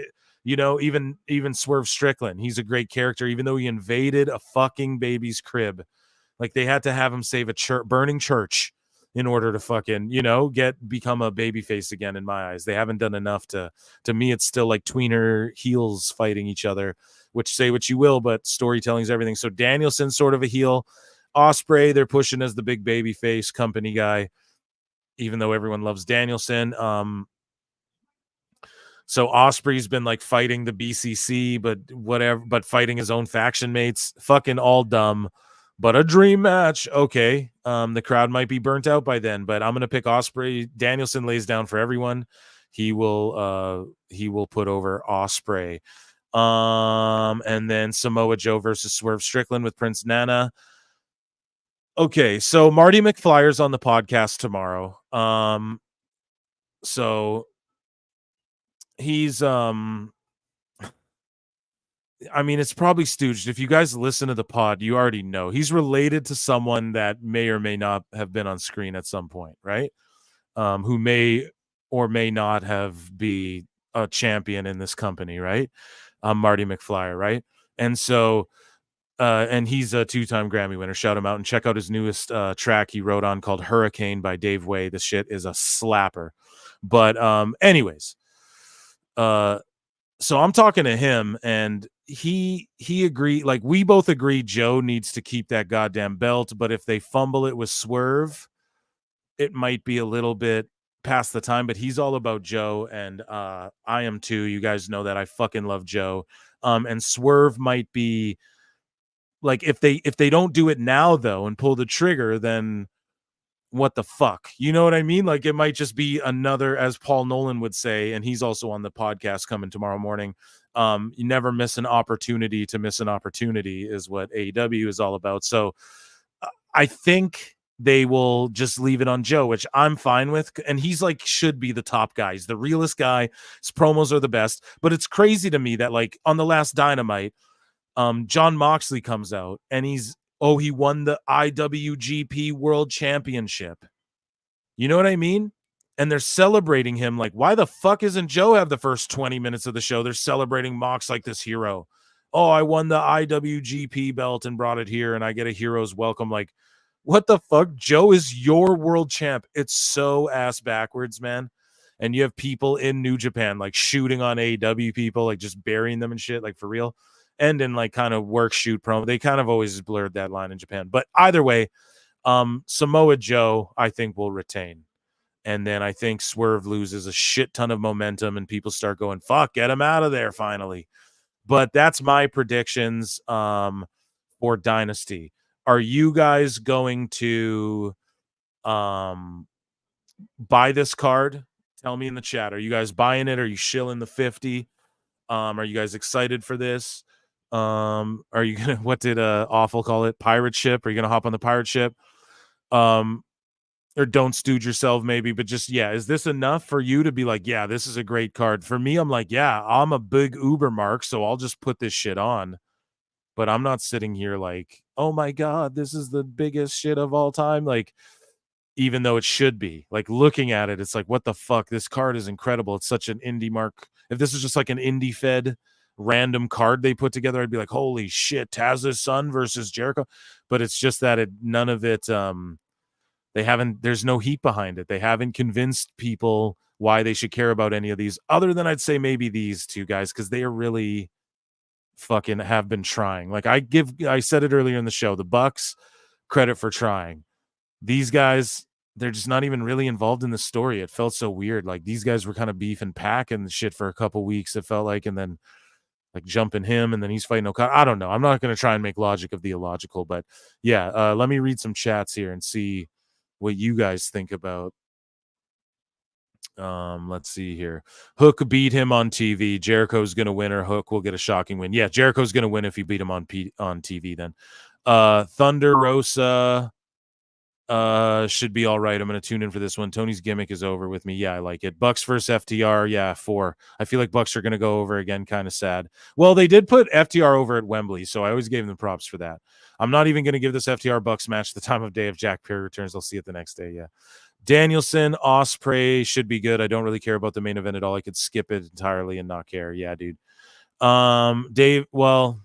even Swerve Strickland, he's a great character, even though he invaded a fucking baby's crib. Like, they had to have him save a burning church in order to fucking, become a babyface again. In my eyes, they haven't done enough to me. It's still like tweener heels fighting each other, which, say what you will, but storytelling is everything. So Danielson's sort of a heel. Ospreay, they're pushing as the big babyface company guy, even though everyone loves Danielson. So Ospreay's been like fighting the BCC, but whatever, but fighting his own faction mates. Fucking all dumb, but a dream match. Okay. The crowd might be burnt out by then, but I'm going to pick Ospreay. Danielson lays down for everyone. He will put over Ospreay. And then Samoa Joe versus Swerve Strickland with Prince Nana. Okay. So Marty McFlyer's on the podcast tomorrow. So he's I mean, it's probably stooged. If you guys listen to the pod, you already know he's related to someone that may or may not have been on screen at some point, right? Who may or may not have be a champion in this company, right? Marty McFlyer, right? And so and he's a 2-time Grammy winner. Shout him out and check out his newest track he wrote on called Hurricane by Dave Way. This shit is a slapper. But anyways, so I'm talking to him, and he agreed, like, we both agree Joe needs to keep that goddamn belt, but if they fumble it with Swerve, it might be a little bit past the time. But he's all about Joe, and I am too. You guys know that I fucking love Joe. And Swerve might be like, if they don't do it now though and pull the trigger, then what the fuck? You know what I mean? Like, it might just be another, as Paul Nolan would say, and he's also on the podcast coming tomorrow morning. You never miss an opportunity to miss an opportunity is what AEW is all about. So I think they will just leave it on Joe, which I'm fine with. And he's like, should be the top guy. He's the realest guy. His promos are the best. But it's crazy to me that, like, on the last Dynamite, John Moxley comes out and he won the IWGP World Championship. You know what I mean? And they're celebrating him. Like, why the fuck isn't Joe have the first 20 minutes of the show? They're celebrating Mox like this hero. Oh, I won the IWGP belt and brought it here, and I get a hero's welcome. Like, what the fuck? Joe is your world champ. It's so ass backwards, man. And you have people in New Japan like shooting on AEW people, like just burying them and shit, like, for real. And in like kind of work shoot promo. They kind of always blurred that line in Japan. But either way, Samoa Joe, I think, will retain. And then I think Swerve loses a shit ton of momentum and people start going, fuck, get him out of there finally. But that's my predictions for Dynasty. Are you guys going to buy this card? Tell me in the chat. Are you guys buying it? Are you shilling the 50? Are you guys excited for this? Are you gonna, what did Awful call it, pirate ship? Are you gonna hop on the pirate ship? Or don't stooge yourself maybe, but just, yeah, is this enough for you to be like, yeah, this is a great card? For me, I'm like, yeah, I'm a big Uber mark, so I'll just put this shit on. But I'm not sitting here like, oh my god, this is the biggest shit of all time. Like, even though it should be, like, looking at it, it's like, what the fuck, this card is incredible. It's such an indie mark. If this is just like an indie fed random card they put together, I'd be like, holy shit, Taz's son versus Jericho. But it's just that none of it, there's no heat behind it. They haven't convinced people why they should care about any of these, other than I'd say maybe these two guys, because they are really fucking have been trying. Like I said it earlier in the show, the Bucks credit for trying. These guys, they're just not even really involved in the story. It felt so weird. Like these guys were kind of beef and pack and shit for a couple weeks, it felt like, and then like jumping him, and then he's fighting Okada. I don't know. I'm not going to try and make logic of the illogical, but yeah, let me read some chats here and see what you guys think about. Let's see here. Hook beat him on TV. Jericho's going to win, or Hook will get a shocking win. Yeah, Jericho's going to win if you beat him on TV then. Thunder Rosa should be all right. I'm going to tune in for this one. Tony's gimmick is over with me. Yeah, I like it. Bucks versus FTR. Yeah, 4. I feel like Bucks are going to go over again. Kind of sad. Well, they did put FTR over at Wembley, so I always gave them props for that. I'm not even going to give this FTR Bucks match the time of day if Jack Perry returns. I'll see it the next day. Yeah. Danielson, Ospreay should be good. I don't really care about the main event at all. I could skip it entirely and not care. Yeah, dude. Dave, well,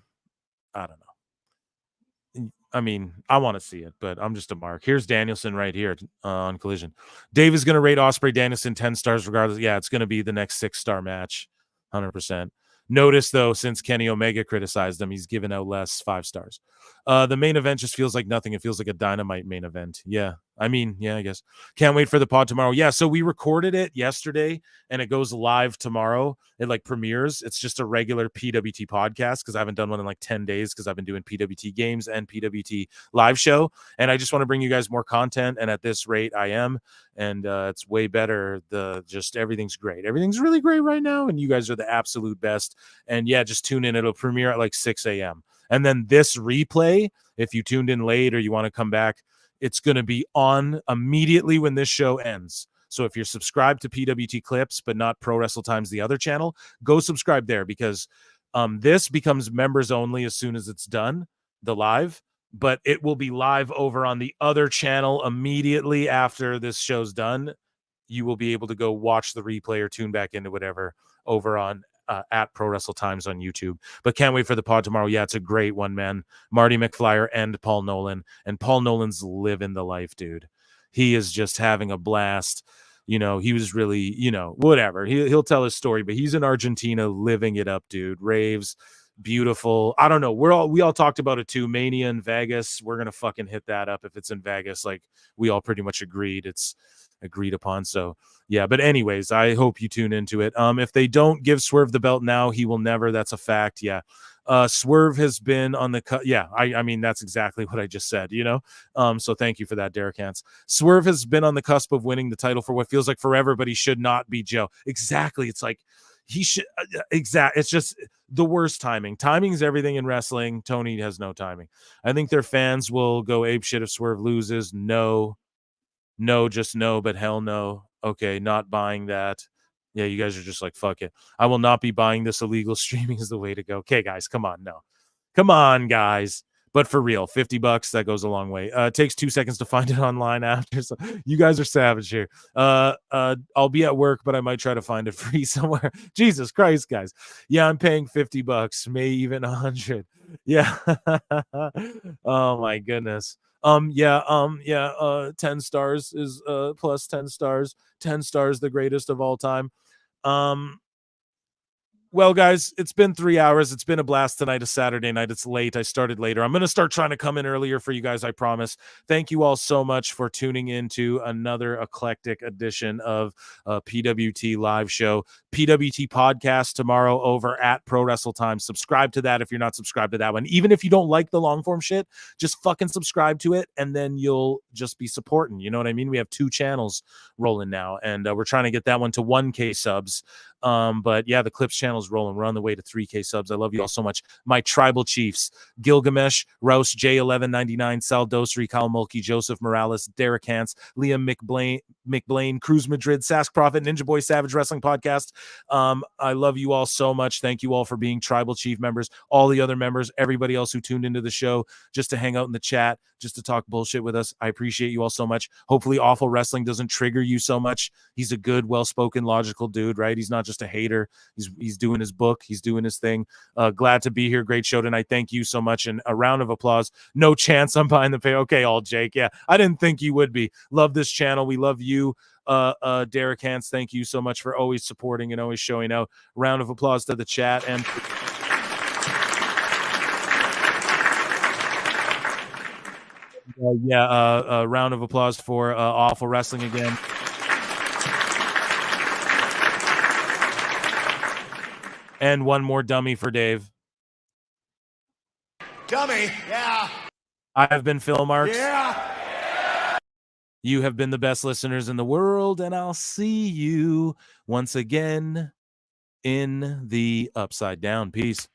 I don't know. I mean, I want to see it, but I'm just a mark. Here's Danielson right here on Collision. Dave is going to rate Ospreay Danielson 10 stars regardless. Yeah, it's going to be the next 6-star match, 100%. Notice, though, since Kenny Omega criticized him, he's given out less 5 stars. The main event just feels like nothing. It feels like a Dynamite main event. Yeah. I mean, yeah, I guess. Can't wait for the pod tomorrow. Yeah, so we recorded it yesterday, and it goes live tomorrow. It, like, premieres. It's just a regular PWT podcast because I haven't done one in, like, 10 days because I've been doing PWT games and PWT live show, and I just want to bring you guys more content, and at this rate, I am, and it's way better. Just everything's great. Everything's really great right now, and you guys are the absolute best, and, yeah, just tune in. It'll premiere at, like, 6 a.m., and then this replay, if you tuned in late or you want to come back, it's going to be on immediately when this show ends. So if you're subscribed to PWT Clips, but not Pro Wrestle Times, the other channel, go subscribe there because this becomes members only as soon as it's done, the live, but it will be live over on the other channel immediately after this show's done. You will be able to go watch the replay or tune back into whatever over on at Pro Wrestle Times on YouTube. But can't wait for the pod tomorrow. Yeah, it's a great one, man. Marty McFlyer and Paul Nolan. And Paul Nolan's living the life, dude. He is just having a blast. You know, he was really, you know, whatever. He'll tell his story, but he's in Argentina living it up, dude. Raves, beautiful. I don't know. We all talked about it too. Mania in Vegas. We're gonna fucking hit that up if it's in Vegas. Like we all pretty much agreed. It's agreed upon. So yeah, but anyways, I hope you tune into it. If they don't give Swerve the belt now, he will never. That's a fact. Yeah. Swerve has been on the cut. Yeah, I mean that's exactly what I just said, you know. So thank you for that, Derek Hance. Swerve has been on the cusp of winning the title for what feels like forever, but he should not be Joe. Exactly. It's like he should it's just the worst timing. Timing is everything in wrestling. Tony has no timing. I think their fans will go apeshit if Swerve loses. No, just no, but hell no. Okay, not buying that. Yeah, you guys are just like, fuck it. I will not be buying this. Illegal streaming is the way to go. Okay, guys, come on. No. Come on, guys. But for real, $50, that goes a long way. It takes 2 seconds to find it online after. So you guys are savage here. I'll be at work, but I might try to find it free somewhere. Jesus Christ, guys. Yeah, I'm paying $50, may even 100. Yeah. Oh my goodness. 10 stars is plus 10 stars. 10 stars, the greatest of all time. Well, guys, it's been 3 hours. It's been a blast tonight, a Saturday night. It's late. I started later. I'm going to start trying to come in earlier for you guys, I promise. Thank you all so much for tuning in to another eclectic edition of PWT Live Show. PWT Podcast tomorrow over at Pro Wrestle Time. Subscribe to that if you're not subscribed to that one. Even if you don't like the long form shit, just fucking subscribe to it, and then you'll just be supporting. You know what I mean? We have 2 channels rolling now, and we're trying to get that one to 1K subs. But yeah, the Clips channel is rolling. We're on the way to 3K subs. I love you all so much. My tribal chiefs: Gilgamesh, Rouse, J1199, Sal Dosri, Kyle Mulkey, Joseph Morales, Derek Hance, Liam McBlain, Cruz Madrid, Sask Prophet, Ninja Boy Savage Wrestling Podcast. I love you all so much. Thank you all for being tribal chief members, all the other members, everybody else who tuned into the show just to hang out in the chat, just to talk bullshit with us. I appreciate you all so much. Hopefully Awful Wrestling doesn't trigger you so much. He's a good, well-spoken, logical dude, right? He's not just just a hater. He's doing his book. He's doing his thing. Glad to be here. Great show tonight. Thank you so much. And a round of applause. No chance I'm buying the pay. Okay, all Jake. Yeah, I didn't think you would be. Love this channel. We love you. Derek Hans, thank you so much for always supporting and always showing out. Round of applause to the chat. And a round of applause for Awful Wrestling again. And one more dummy for Dave. Dummy, yeah. I have been Phil Marks. Yeah. You have been the best listeners in the world, and I'll see you once again in the Upside Down. Peace.